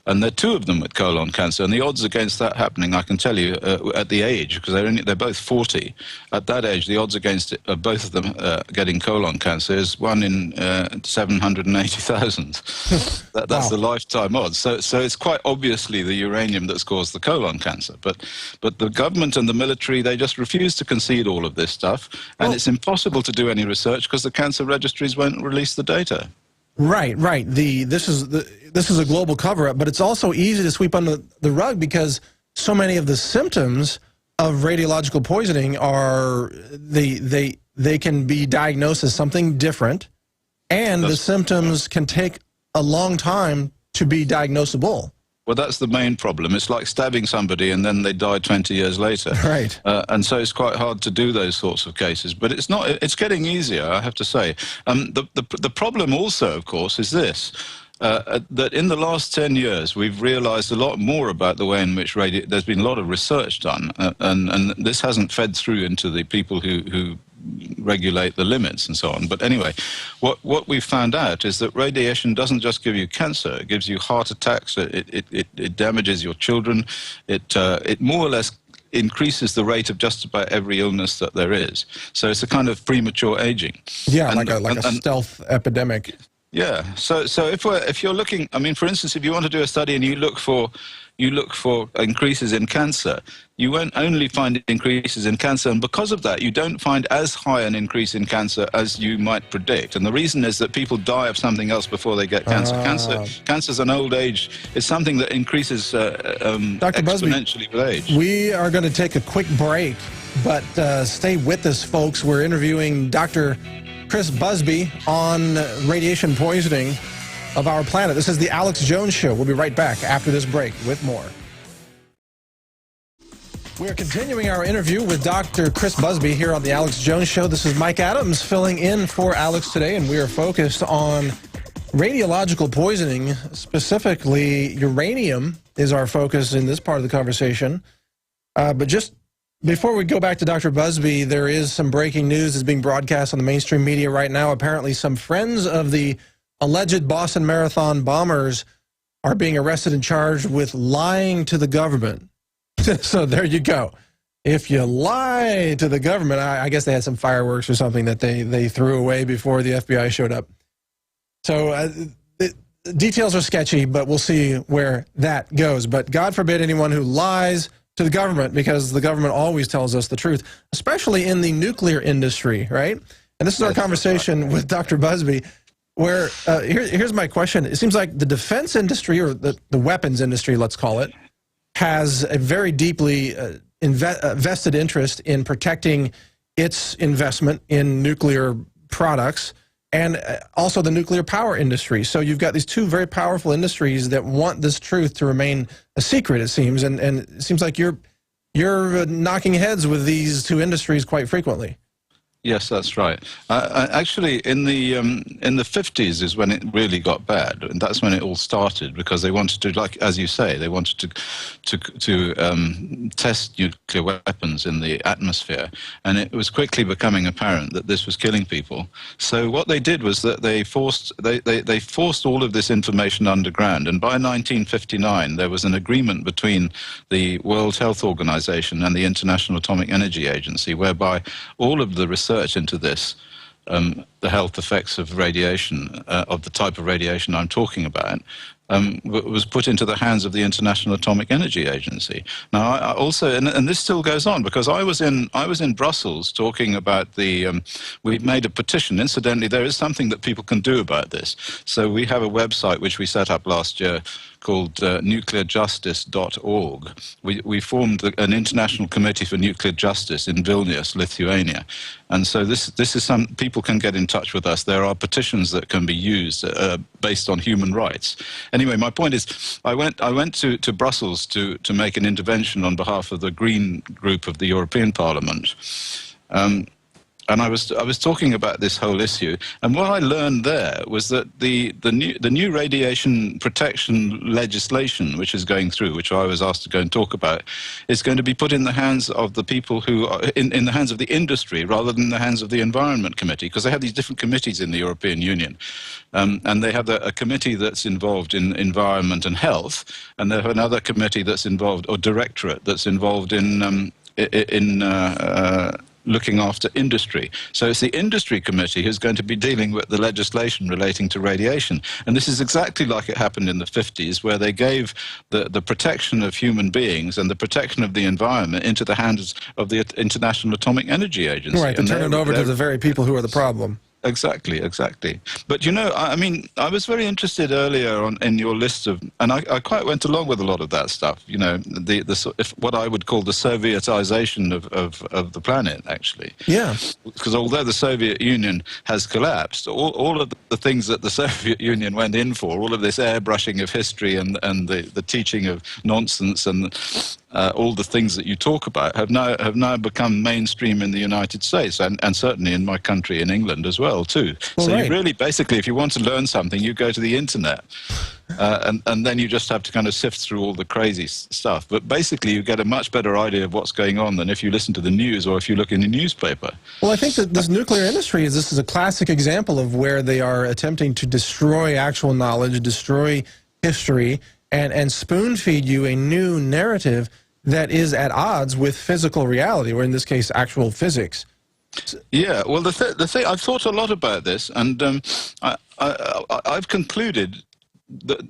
G: And there are two of them with colon cancer, and the odds against that happening, I can tell you, at the age, because they're both 40, at that age, the odds against both of them getting colon cancer is 1 in 780,000. That's wow. The lifetime odds. So it's quite obviously the uranium that's caused the colon cancer. But the government and the military, they just refuse to concede all of this stuff, and it's impossible to do any research because the cancer registries won't release the data.
B: Right. This is a global cover-up, but it's also easy to sweep under the rug because so many of the symptoms of radiological poisoning are they can be diagnosed as something different, and the symptoms can take a long time to be diagnosable.
G: Well, that's the main problem. It's like stabbing somebody and then they die 20 years later.
B: Right.
G: And so it's quite hard to do those sorts of cases. But it's not. It's getting easier, I have to say. The problem also, of course, is this. That in the last 10 years, we've realized a lot more about the way in which there's been a lot of research done. And this hasn't fed through into the people who regulate the limits and so on. But anyway, what we've found out is that radiation doesn't just give you cancer, it gives you heart attacks, it damages your children, it more or less increases the rate of just about every illness that there is. So it's a kind of premature aging.
B: Yeah, like a stealth epidemic.
G: Yeah, so if you're looking, I mean, for instance, if you want to do a study and you look for increases in cancer, you won't only find increases in cancer, and because of that, you don't find as high an increase in cancer as you might predict. And the reason is that people die of something else before they get cancer. Cancer's an old age. It's something that increases
B: Dr.
G: exponentially
B: Busby,
G: with age.
B: we are going to take a quick break. but stay with us, folks. We're interviewing Dr. Chris Busby on radiation poisoning of our planet. This is the Alex Jones Show. We'll be right back after this break with more. We are continuing our interview with Dr. Chris Busby here on the Alex Jones Show. This is Mike Adams filling in for Alex today, and we are focused on radiological poisoning. Specifically, uranium is our focus in this part of the conversation. But just before we go back to Dr. Busby, there is some breaking news that's being broadcast on the mainstream media right now. Apparently, some friends of the alleged Boston Marathon bombers are being arrested and charged with lying to the government. So there you go. If you lie to the government, I guess they had some fireworks or something that they threw away before the FBI showed up. So the details are sketchy, but we'll see where that goes. But God forbid anyone who lies to the government, because the government always tells us the truth, especially in the nuclear industry, right? And this is our conversation with Dr. Busby, where here's my question. It seems like the defense industry, or the weapons industry, let's call it, has a very deeply vested interest in protecting its investment in nuclear products and also the nuclear power industry. So you've got these two very powerful industries that want this truth to remain a secret, it seems, and it seems like you're knocking heads with these two industries quite frequently.
G: Yes, that's right. Actually, in the 50s is when it really got bad, and that's when it all started, because they wanted to, like as you say, they wanted to test nuclear weapons in the atmosphere, and it was quickly becoming apparent that this was killing people. So what they did was that they forced all of this information underground, and by 1959 there was an agreement between the World Health Organization and the International Atomic Energy Agency, whereby all of the research into this, the health effects of radiation, of the type of radiation I'm talking about, was put into the hands of the International Atomic Energy Agency. Now, I also, and this still goes on, because I was in Brussels talking about we made a petition. Incidentally, there is something that people can do about this. So we have a website which we set up last year called nuclearjustice.org. We formed an international committee for nuclear justice in Vilnius, Lithuania. And so this is people can get in touch with us. There are petitions that can be used based on human rights. Anyway, my point is, I went to Brussels to make an intervention on behalf of the Green group of the European Parliament. And I was talking about this whole issue, and what I learned there was that the new radiation protection legislation, which is going through, which I was asked to go and talk about, is going to be put in the hands of the people who are in the hands of the industry rather than the hands of the Environment Committee, because they have these different committees in the European Union, and they have a committee that's involved in environment and health, and they have another committee that's involved, or directorate that's involved in looking after industry. So it's the industry committee who's going to be dealing with the legislation relating to radiation. And this is exactly like it happened in the 50s, where they gave the protection of human beings and the protection of the environment into the hands of the International Atomic Energy Agency.
B: Right, to turn it over to the very people who are the problem.
G: Exactly. But, you know, I mean, I was very interested earlier in your list of, and I quite went along with a lot of that stuff, you know, what I would call the Sovietization of the planet, actually.
B: Yeah.
G: Because although the Soviet Union has collapsed, all of the things that the Soviet Union went in for, all of this airbrushing of history and the teaching of nonsense and all the things that you talk about have now become mainstream in the United States and certainly in my country, in England as well, too.
B: Well,
G: so
B: right.
G: You really, basically, if you want to learn something, you go to the internet. And then you just have to kind of sift through all the crazy stuff. But basically, you get a much better idea of what's going on than if you listen to the news or if you look in the newspaper.
B: Well, I think that this nuclear industry this is a classic example of where they are attempting to destroy actual knowledge, destroy history, and spoon-feed you a new narrative that is at odds with physical reality, or in this case, actual physics.
G: Yeah, well, the thing, I've thought a lot about this, and I've concluded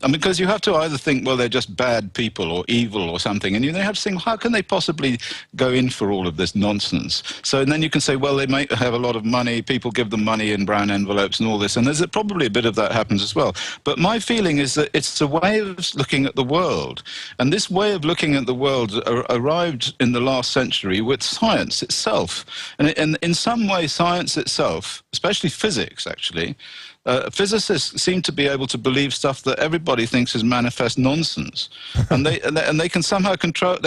G: because you have to either think, well, they're just bad people or evil or something, and you then have to think, how can they possibly go in for all of this nonsense? So and then you can say, well, they might have a lot of money, people give them money in brown envelopes and all this, and there's probably a bit of that happens as well. But my feeling is that it's a way of looking at the world, and this way of looking at the world arrived in the last century with science itself. And in some way, science itself, especially physics, actually, physicists seem to be able to believe stuff that everybody thinks is manifest nonsense, and they can somehow control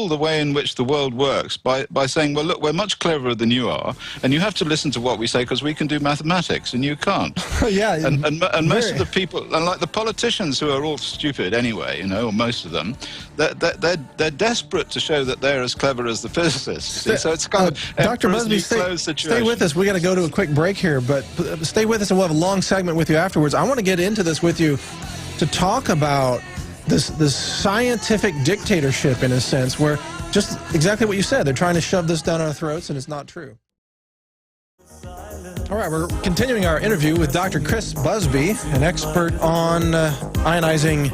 G: the way in which the world works by saying, well, look, we're much cleverer than you are, and you have to listen to what we say because we can do mathematics and you can't.
B: Yeah,
G: and most of the people, and like the politicians who are all stupid anyway, you know, or most of them, they're desperate to show that they're as clever as the physicists. You see? So it's kind of
B: Dr. Busby, stay with us. We got to go to a quick break here, but stay with us, and we'll have a long segment with you afterwards. I want to get into this with you to talk about this scientific dictatorship, in a sense, where just exactly what you said, they're trying to shove this down our throats, and it's not true. All right, we're continuing our interview with Dr. Chris Busby, an expert on ionizing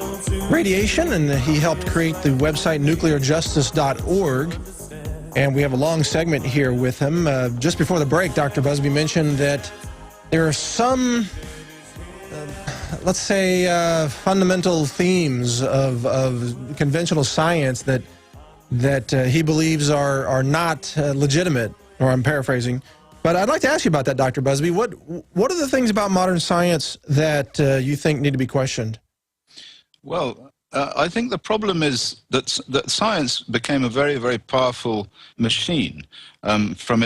B: radiation, and he helped create the website nuclearjustice.org. And we have a long segment here with him. Just before the break, Dr. Busby mentioned that there are some, let's say, fundamental themes of conventional science that he believes are not legitimate, or I'm paraphrasing. But I'd like to ask you about that, Dr. Busby. What are the things about modern science that you think need to be questioned?
G: Well, I think the problem is that science became a very, very powerful machine from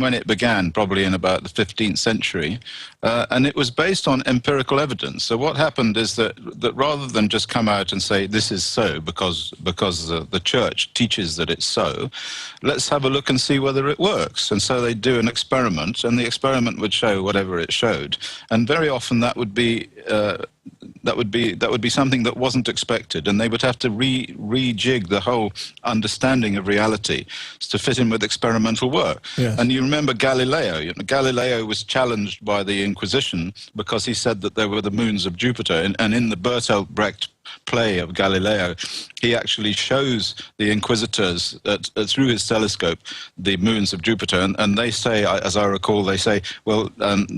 G: when it began, probably in about the 15th century, and it was based on empirical evidence. So what happened is that rather than just come out and say this is so because the church teaches that it's so, let's have a look and see whether it works. And so they do an experiment, and the experiment would show whatever it showed, and very often that would be something that wasn't expected, and they would have to rejig the whole understanding of reality to fit in with experimental work.
B: Yes.
G: And you remember Galileo. Galileo was challenged by the Inquisition because he said that there were the moons of Jupiter, and in the Bertolt Brecht play of Galileo, he actually shows the inquisitors through his telescope the moons of Jupiter, and they say, as I recall, they say, well,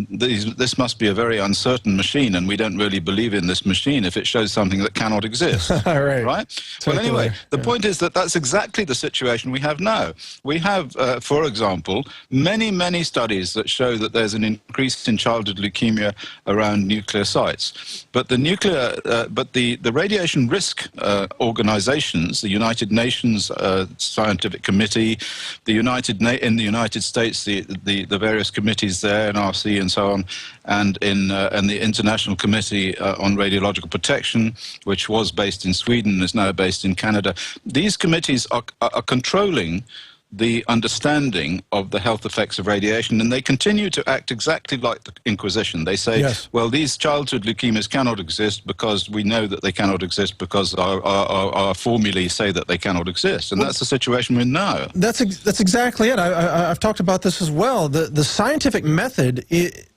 G: this must be a very uncertain machine, and we don't really believe in this machine if it shows something that cannot exist.
B: Right?
G: Well, anyway, the point is that that's exactly the situation we have now. We have, for example, many studies that show that there's an increase in childhood leukemia around nuclear sites, but the radiation risk organizations, the United Nations Scientific Committee, in the United States, the various committees there, NRC and so on, and the International Committee on Radiological Protection, which was based in Sweden and is now based in Canada. These committees are controlling the understanding of the health effects of radiation, and they continue to act exactly like the Inquisition. They say, yes, well, these childhood leukemias cannot exist because we know that they cannot exist because our formulae say that they cannot exist, and that's the situation we're in now.
B: That's exactly it. I've talked about this as well. The scientific method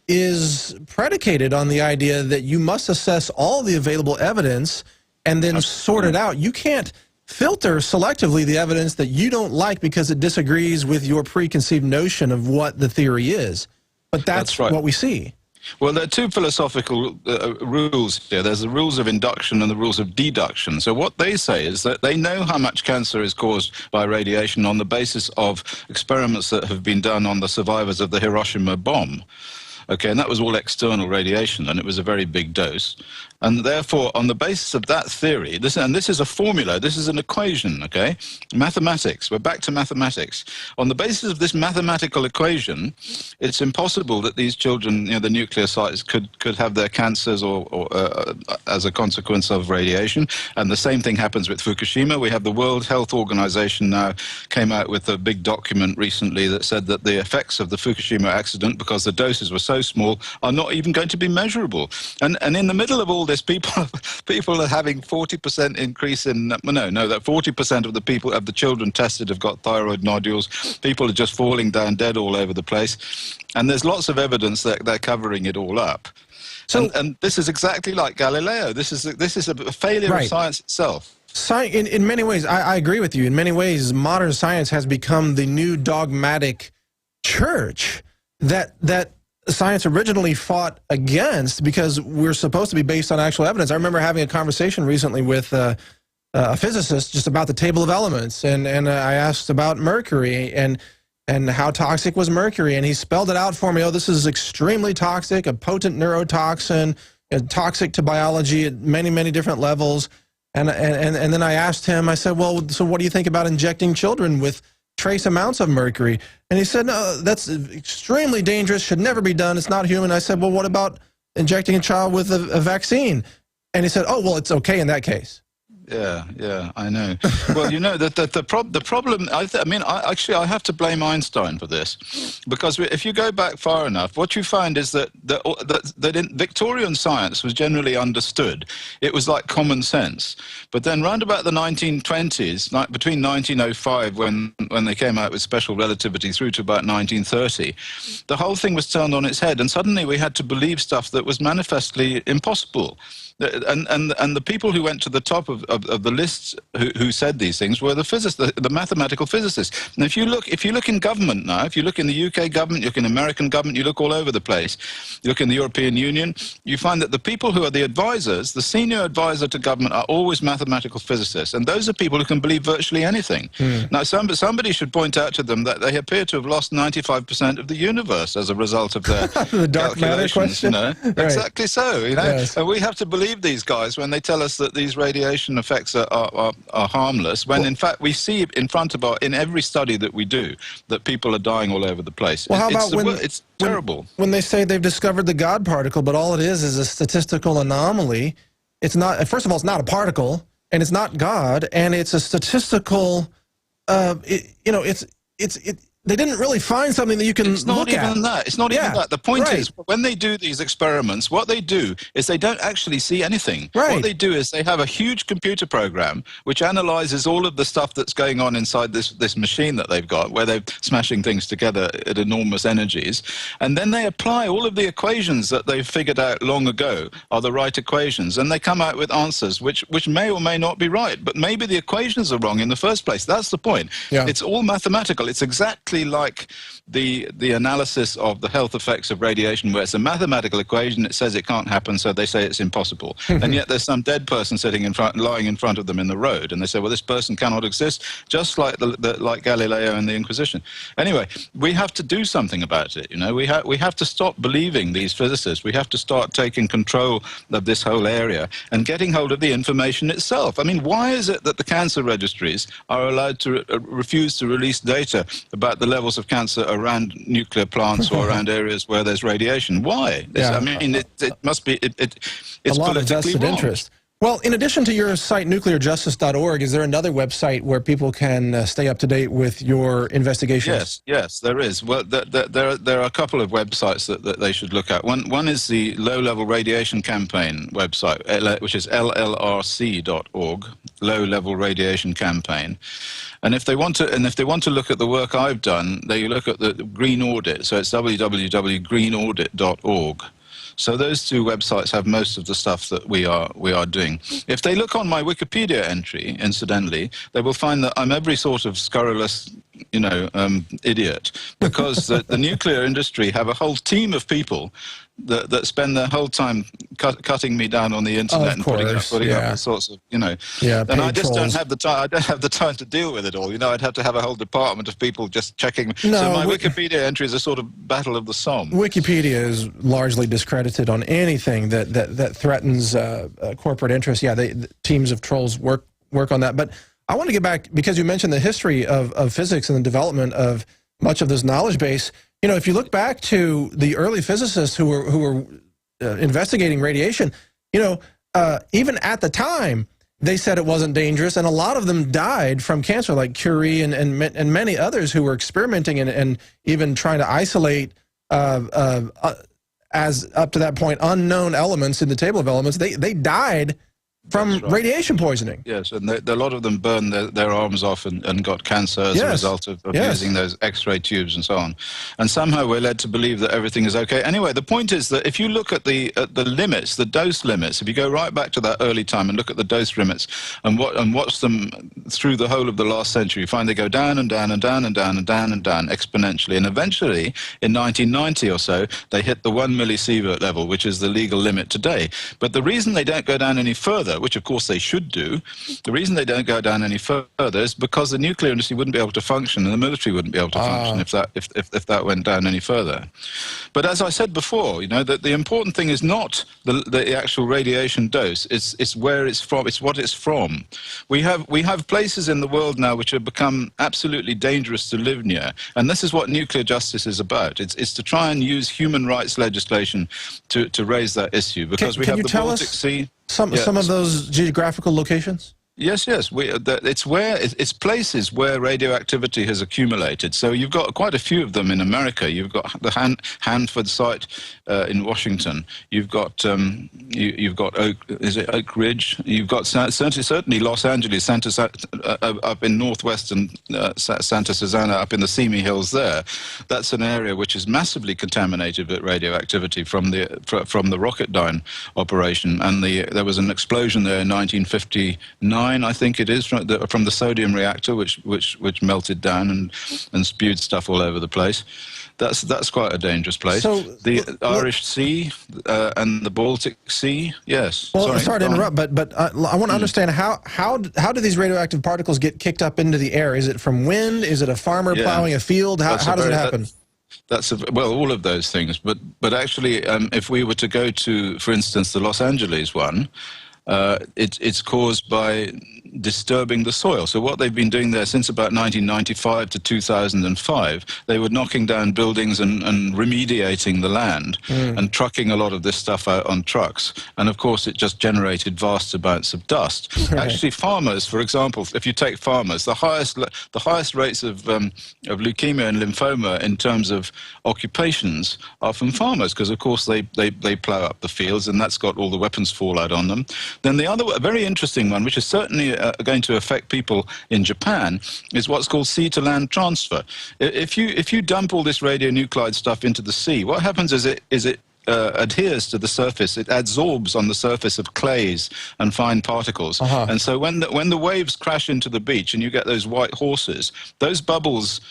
B: is predicated on the idea that you must assess all the available evidence and then sort it out. You can't filter selectively the evidence that you don't like because it disagrees with your preconceived notion of what the theory is. But that's right. What we see.
G: Well, there are two philosophical rules here. There's the rules of induction and the rules of deduction. So what they say is that they know how much cancer is caused by radiation on the basis of experiments that have been done on the survivors of the Hiroshima bomb. Okay, and that was all external radiation, and it was a very big dose. And therefore, on the basis of that theory, this is a formula, this is an equation, okay? Mathematics, we're back to mathematics. On the basis of this mathematical equation, it's impossible that these children, you know, the nuclear sites could have their cancers or as a consequence of radiation. And the same thing happens with Fukushima. We have the World Health Organization now came out with a big document recently that said that the effects of the Fukushima accident, because the doses were so small, are not even going to be measurable. And in the middle of all this, people are having 40% increase in, that 40% of the people, of the children tested have got thyroid nodules. People are just falling down dead all over the place. And there's lots of evidence that they're covering it all up. So, and this is exactly like Galileo. This is a failure of science itself.
B: In many ways, I agree with you. In many ways, modern science has become the new dogmatic church that science originally fought against, because we're supposed to be based on actual evidence. I remember having a conversation recently with a physicist just about the table of elements, and I asked about mercury and how toxic was mercury, and he spelled it out for me. Oh, this is extremely toxic, a potent neurotoxin, toxic to biology at many, many different levels. And then I asked him, I said, well, so what do you think about injecting children with trace amounts of mercury? And he said, no, that's extremely dangerous, should never be done, it's not human. I said, well, what about injecting a child with a vaccine? And he said, oh, well, it's okay in that case.
G: Yeah, I know. Well, you know, the problem, I mean, I have to blame Einstein for this, because if you go back far enough, what you find is that in Victorian science was generally understood. It was like common sense. But then round about the 1920s, like between 1905, when they came out with special relativity, through to about 1930, the whole thing was turned on its head, and suddenly we had to believe stuff that was manifestly impossible. And the people who went to the top of the lists who said these things were the mathematical physicists. And if you look in government now, if you look in the UK government, you look in American government, you look all over the place, you look in the European Union, you find that the people who are the advisors, the senior advisor to government, are always mathematical physicists. And those are people who can believe virtually anything. Now, somebody should point out to them that they appear to have lost 95% of the universe as a result of their
B: the dark matter question.
G: You know? Right. Exactly so. You know, yes. And we have to believe these guys when they tell us that these radiation effects are harmless, when in fact we see in every study that we do that people are dying all over the place.
B: Well, how about
G: it's terrible.
B: When they say they've discovered the God particle, but all it is a statistical anomaly. It's not, first of all, it's not a particle, and it's not God, and it's a statistical, they didn't really find something that you can
G: look at. It's not even that. It's not even that. The point is, when they do these experiments, what they do is they don't actually see anything.
B: Right.
G: What they do is they have a huge computer program which analyzes all of the stuff that's going on inside this machine that they've got, where they're smashing things together at enormous energies, and then they apply all of the equations that they've figured out long ago are the right equations, and they come out with answers which may or may not be right, but maybe the equations are wrong in the first place. That's the point. Yeah. It's all mathematical. It's exactly like the analysis of the health effects of radiation, where it's a mathematical equation. It says it can't happen, so they say it's impossible. And yet there's some dead person lying in front of them in the road, and they say, well, this person cannot exist, just like like Galileo and the Inquisition. Anyway, we have to do something about it. You know, we have to stop believing these physicists. We have to start taking control of this whole area and getting hold of the information itself. I mean, why is it that the cancer registries are allowed to refuse to release data about the levels of cancer around nuclear plants or around areas where there's radiation? Why?
B: Yeah.
G: I mean, it must be, it's
B: a lot
G: politically
B: of vested
G: wrong.
B: interest. Well, in addition to your site, nuclearjustice.org, is there another website where people can stay up to date with your investigations?
G: Yes, there is. Well, there are a couple of websites that they should look at. One is the Low Level Radiation Campaign website, which is llrc.org, Low Level Radiation Campaign. And if they want to look at the work I've done, they look at the Green Audit. So it's www.greenaudit.org. So those two websites have most of the stuff that we are doing. If they look on my Wikipedia entry, incidentally, they will find that I'm every sort of scurrilous, idiot, because the nuclear industry have a whole team of people that spend their whole time cutting me down on the internet and putting up all sorts of, and I just don't have the time. I don't have the time to deal with it all. I'd have to have a whole department of people just checking. So my Wikipedia entry is a sort of battle of the Somme.
B: Wikipedia is largely discredited on anything that threatens corporate interests. Yeah, teams of trolls work on that. But I want to get back, because you mentioned the history of physics and the development of much of this knowledge base. If you look back to the early physicists who were investigating radiation, even at the time, they said it wasn't dangerous, and a lot of them died from cancer, like Curie and many others who were experimenting and even trying to isolate as up to that point unknown elements in the table of elements. They died from radiation poisoning.
G: Yes, and a lot of them burned their arms off and got cancer as a result of using those X-ray tubes and so on. And somehow we're led to believe that everything is okay. Anyway, the point is that if you look at the limits, the dose limits, if you go right back to that early time and look at the dose limits and watch them through the whole of the last century, you find they go down and down and down and down and down and down exponentially. And eventually, in 1990 or so, they hit the 1 millisievert level, which is the legal limit today. But the reason they don't go down any further, which of course they should do, the reason they don't go down any further is because the nuclear industry wouldn't be able to function and the military wouldn't be able to function if that went down any further. But as I said before, you know, that the important thing is not the actual radiation dose, it's where it's from, it's what it's from. We have places in the world now which have become absolutely dangerous to live near, and this is what nuclear justice is about. It's to try and use human rights legislation to raise that issue, because we have the Baltic Sea.
B: Some of those geographical locations? Yes.
G: It's places where radioactivity has accumulated. So you've got quite a few of them in America. You've got the Hanford site in Washington. You've got Oak Ridge? You've got certainly Los Angeles, up in northwestern Santa Susana, up in the Simi Hills there. That's an area which is massively contaminated with radioactivity from the Rocketdyne operation. And there was an explosion there in 1959. I think it is, from the sodium reactor, which melted down and spewed stuff all over the place. That's quite a dangerous place. So the Irish Sea and the Baltic Sea, yes.
B: Well, sorry to interrupt, but I want to understand how do these radioactive particles get kicked up into the air? Is it from wind? Is it a farmer plowing a field? How does it happen?
G: Well, all of those things. But actually, if we were to go to, for instance, the Los Angeles one, it's caused by disturbing the soil. So what they've been doing there since about 1995 to 2005, they were knocking down buildings and remediating the land and trucking a lot of this stuff out on trucks. And of course, it just generated vast amounts of dust. Actually, farmers, for example, if you take farmers, the highest rates of leukemia and lymphoma in terms of occupations are from farmers, because of course they plow up the fields, and that's got all the weapons fallout on them. Then the other, a very interesting one, which is certainly going to affect people in Japan, is what's called sea-to-land transfer. If you dump all this radionuclide stuff into the sea, what happens is it adheres to the surface. It adsorbs on the surface of clays and fine particles. And so when the waves crash into the beach and you get those white horses, those bubbles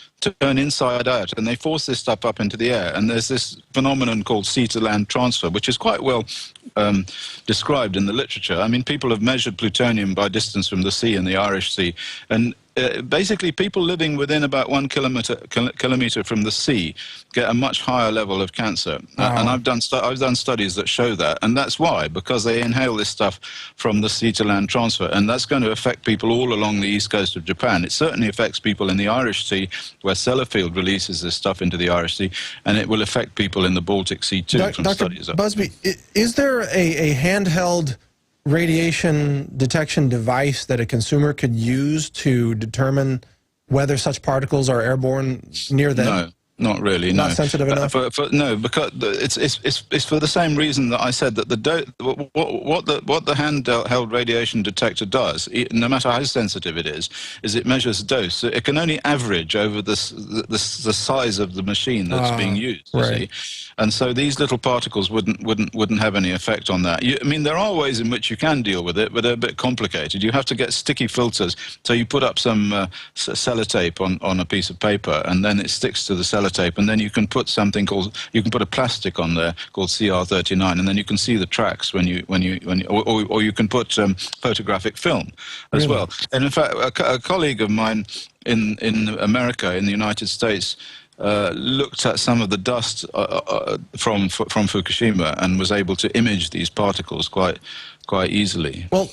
G: turn inside out and they force this stuff up into the air. And there's this phenomenon called sea-to-land transfer, which is quite well described in the literature. I mean, people have measured plutonium by distance from the sea in the Irish Sea, and basically people living within about 1 kilometer from the sea get a much higher level of cancer. And I've done studies that show that, and that's why, because they inhale this stuff from the sea-to-land transfer, and that's going to affect people all along the east coast of Japan. It certainly affects people in the Irish Sea, where Sellafield releases this stuff into the Irish Sea, and it will affect people in the Baltic Sea too.
B: Dr. Busby, is there a handheld radiation detection device that a consumer could use to determine whether such particles are airborne near them?
G: No. Not really, no.
B: Not sensitive enough?
G: No, because it's for the same reason that I said that what the handheld radiation detector does, no matter how sensitive it is it measures dose. So it can only average over the size of the machine that's being used. You see? And so these little particles wouldn't have any effect on that. I mean, there are ways in which you can deal with it, but they're a bit complicated. You have to get sticky filters. So you put up some sellotape on a piece of paper, and then it sticks to the sellotape, and then you can put a plastic on there called CR39, and then you can see the tracks or you can put photographic film as well. And in fact, a colleague of mine in America, in the United States, looked at some of the dust from Fukushima and was able to image these particles quite easily.
B: Well,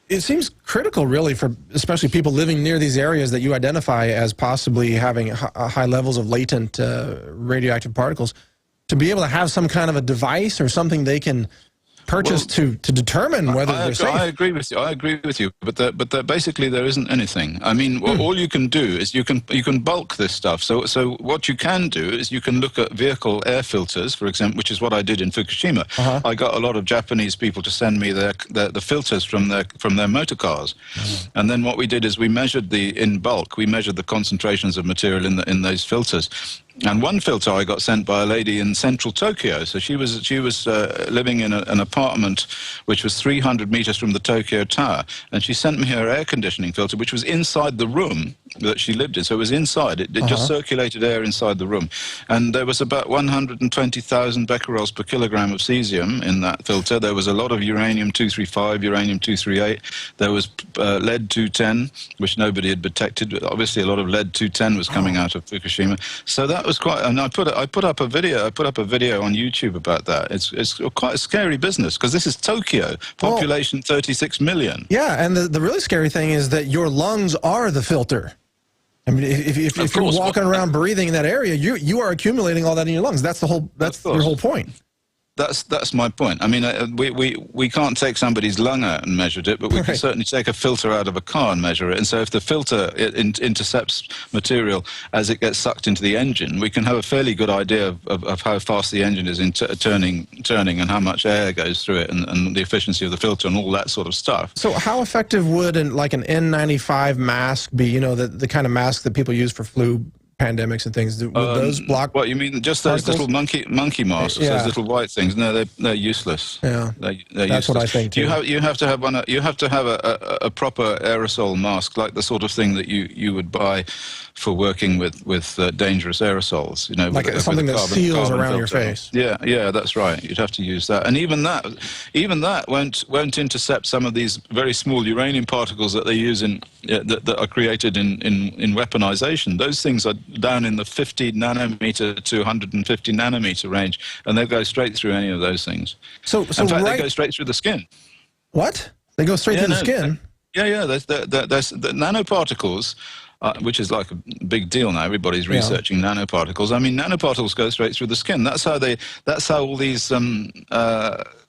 B: it seems critical, really, for especially people living near these areas that you identify as possibly having high levels of latent radioactive particles, to be able to have some kind of a device or something they can purchased to determine whether they're safe.
G: I agree with you. I agree with you. But basically, there isn't anything. I mean, all you can do is you can bulk this stuff. So what you can do is you can look at vehicle air filters, for example, which is what I did in Fukushima. I got a lot of Japanese people to send me the filters from their motor cars, and then what we did is we measured in bulk. We measured the concentrations of material in those filters. And one filter I got sent by a lady in central Tokyo. So she was living in an apartment which was 300 meters from the Tokyo Tower, and she sent me her air conditioning filter, which was inside the room that she lived in. So it was inside. It just circulated air inside the room, and there was about 120,000 becquerels per kilogram of cesium in that filter. There was a lot of uranium-235, uranium-238. There was lead-210, which nobody had detected. Obviously, a lot of lead-210 was coming out of Fukushima. So that was quite, and I put up a video on YouTube about that. It's quite a scary business because this is Tokyo, population 36 million.
B: Yeah, and the really scary thing is that your lungs are the filter. I mean, if you're walking around breathing in that area, you are accumulating all that in your lungs. That's your whole point.
G: That's my point. I mean, we can't take somebody's lung out and measure it, but we can certainly take a filter out of a car and measure it. And so if the filter intercepts material as it gets sucked into the engine, we can have a fairly good idea of how fast the engine is turning and how much air goes through it and the efficiency of the filter and all that sort of stuff.
B: So how effective would an N95 mask be, the kind of mask that people use for flu pandemics and things? Would those block?
G: What you mean? Just those little monkey masks, those little white things? No, they're useless.
B: Yeah,
G: they're
B: that's
G: useless.
B: what I think too.
G: You have to have one. You have to have a proper aerosol mask, like the sort of thing that you would buy for working with dangerous aerosols.
B: Like something that seals around your face.
G: Yeah, that's right. You'd have to use that, and even that won't intercept some of these very small uranium particles that they use that are created in weaponization. Those things are down in the 50 nanometer to 150 nanometer range, and they'll go straight through any of those things. So in fact, they go straight through the skin.
B: What? They go straight through the skin?
G: Yeah. There's the nanoparticles, which is like a big deal now. Everybody's researching nanoparticles. I mean, nanoparticles go straight through the skin. That's how all these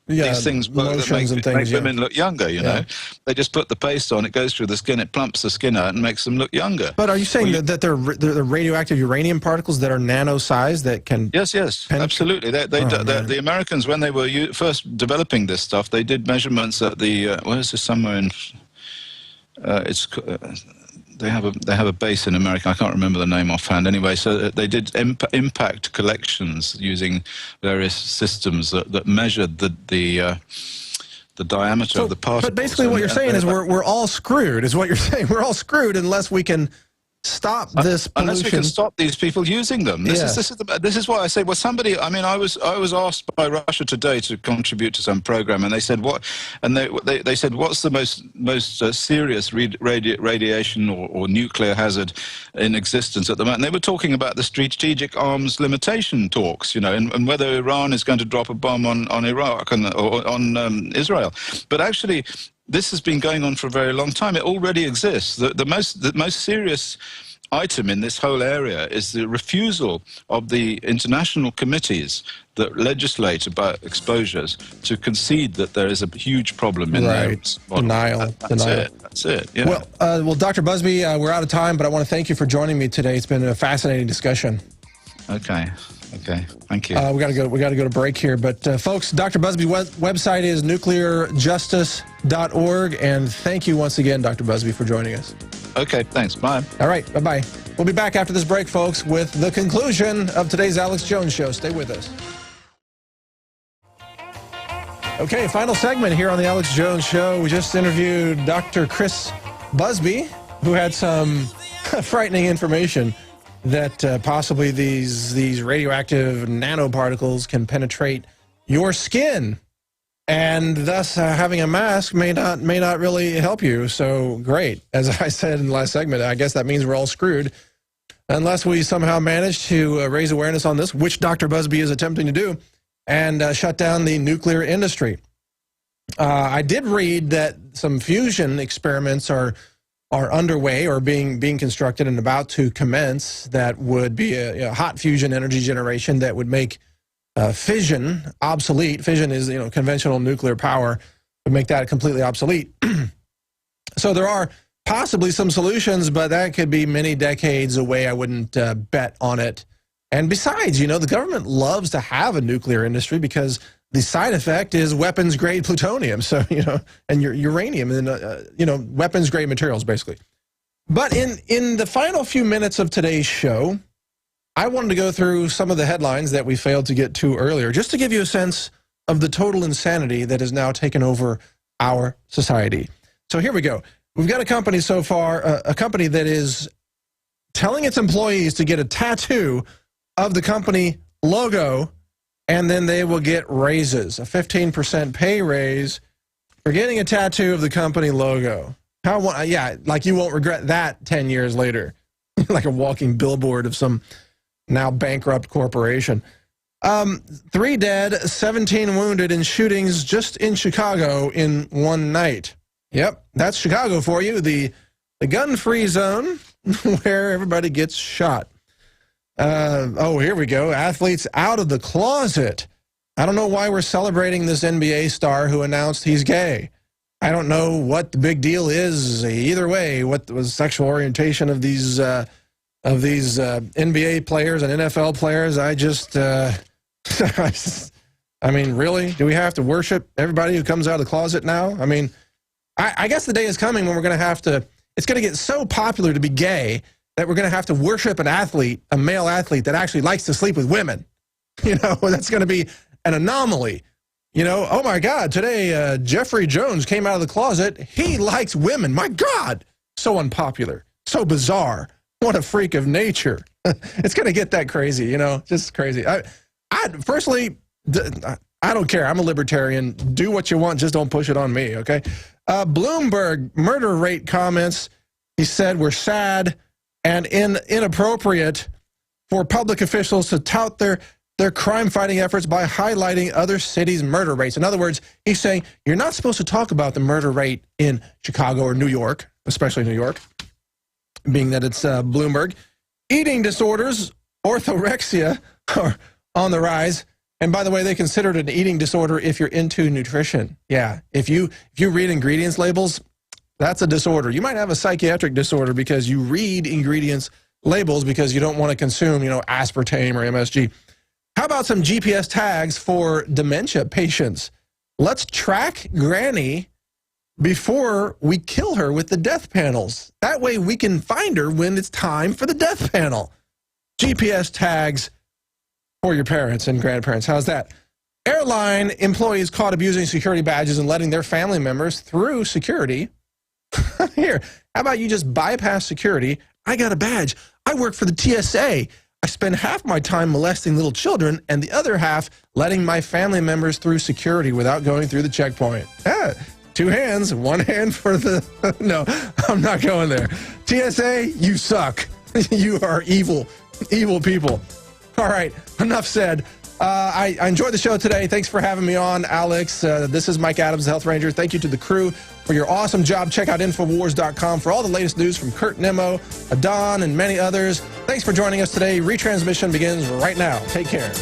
G: things work that make women look younger, you know. They just put the paste on, it goes through the skin, it plumps the skin out and makes them look younger.
B: But are you saying that they're radioactive uranium particles that are nano-sized that can...
G: Yes, absolutely. The Americans, when they were first developing this stuff, they did measurements at the... where is this? Somewhere in... They have a base in America. I can't remember the name offhand. Anyway, so they did impact collections using various systems that measured the diameter of the particles.
B: But basically, what you're saying is we're all screwed. Is what you're saying? We're all screwed unless we can stop this pollution.
G: Unless we can stop these people using them. This is why I say, well, somebody, I mean, I was asked by Russia Today to contribute to some program, and they said, what, and they said, what's the most serious radiation or nuclear hazard in existence at the moment? And they were talking about the strategic arms limitation talks, and whether Iran is going to drop a bomb on Iraq or on Israel. But actually, this has been going on for a very long time. It already exists. The most serious item in this whole area is the refusal of the international committees that legislate about exposures to concede that there is a huge problem in there.
B: Denial.
G: That's it. Yeah.
B: Well, Dr. Busby, we're out of time, but I want to thank you for joining me today. It's been a fascinating discussion.
G: Okay, thank you.
B: We got to go to break here, but folks, Dr. Busby's website is nuclearjustice.org, and thank you once again, Dr. Busby, for joining us.
G: Okay, thanks. Bye.
B: All right, bye-bye. We'll be back after this break, folks, with the conclusion of today's Alex Jones Show. Stay with us. Okay, final segment here on the Alex Jones Show. We just interviewed Dr. Chris Busby, who had some frightening information that possibly these radioactive nanoparticles can penetrate your skin, and thus having a mask may not really help you. So great. As I said in the last segment, I guess that means we're all screwed unless we somehow manage to raise awareness on this, which Dr. Busby is attempting to do, and shut down the nuclear industry. I did read that some fusion experiments are underway or being constructed and about to commence that would be a hot fusion energy generation that would make fission obsolete. Fission is, conventional nuclear power would make that completely obsolete. So there are possibly some solutions, but that could be many decades away. I wouldn't bet on it. And besides, the government loves to have a nuclear industry because the side effect is weapons-grade plutonium, so, and uranium, and, weapons-grade materials, basically. But in the final few minutes of today's show, I wanted to go through some of the headlines that we failed to get to earlier, just to give you a sense of the total insanity that has now taken over our society. So here we go. We've got a company so far, a company that is telling its employees to get a tattoo of the company logo, and then they will get raises, a 15% pay raise for getting a tattoo of the company logo. Yeah, like you won't regret that 10 years later, like a walking billboard of some now bankrupt corporation. 3 dead, 17 wounded in shootings just in Chicago in one night. Yep, that's Chicago for you, the gun-free zone where everybody gets shot. Oh, here we go. Athletes out of the closet. I don't know why we're celebrating this NBA star who announced he's gay. I don't know what the big deal is either way. What was sexual orientation of these NBA players and NFL players? I mean, really? Do we have to worship everybody who comes out of the closet now? I mean, I guess the day is coming when we're going to have to, it's going to get so popular to be gay that we're going to have to worship an athlete, a male athlete that actually likes to sleep with women. That's going to be an anomaly. Oh my God, today Jeffrey Jones came out of the closet. He likes women. My God, so unpopular, so bizarre. What a freak of nature. It's going to get that crazy, just crazy. I personally, I don't care. I'm a libertarian. Do what you want. Just don't push it on me, okay? Bloomberg murder rate comments, he said, were sad and inappropriate for public officials to tout their crime-fighting efforts by highlighting other cities' murder rates. In other words, he's saying you're not supposed to talk about the murder rate in Chicago or New York, especially New York, being that it's Bloomberg. Eating disorders, orthorexia, are on the rise. And by the way, they consider it an eating disorder if you're into nutrition. Yeah, if you read ingredients labels, that's a disorder. You might have a psychiatric disorder because you read ingredients labels because you don't want to consume, aspartame or MSG. How about some GPS tags for dementia patients? Let's track Granny before we kill her with the death panels. That way we can find her when it's time for the death panel. GPS tags for your parents and grandparents. How's that? Airline employees caught abusing security badges and letting their family members through security. Here, how about you just bypass security? I got a badge. I work for the TSA. I spend half my time molesting little children and the other half letting my family members through security without going through the checkpoint. Ah, 2 hands, 1 hand for the... No, I'm not going there. TSA, you suck. You are evil, evil people. All right, enough said. I enjoyed the show today. Thanks for having me on, Alex. This is Mike Adams, the Health Ranger. Thank you to the crew for your awesome job. Check out Infowars.com for all the latest news from Kurt Nimmo, Adon, and many others. Thanks for joining us today. Retransmission begins right now. Take care.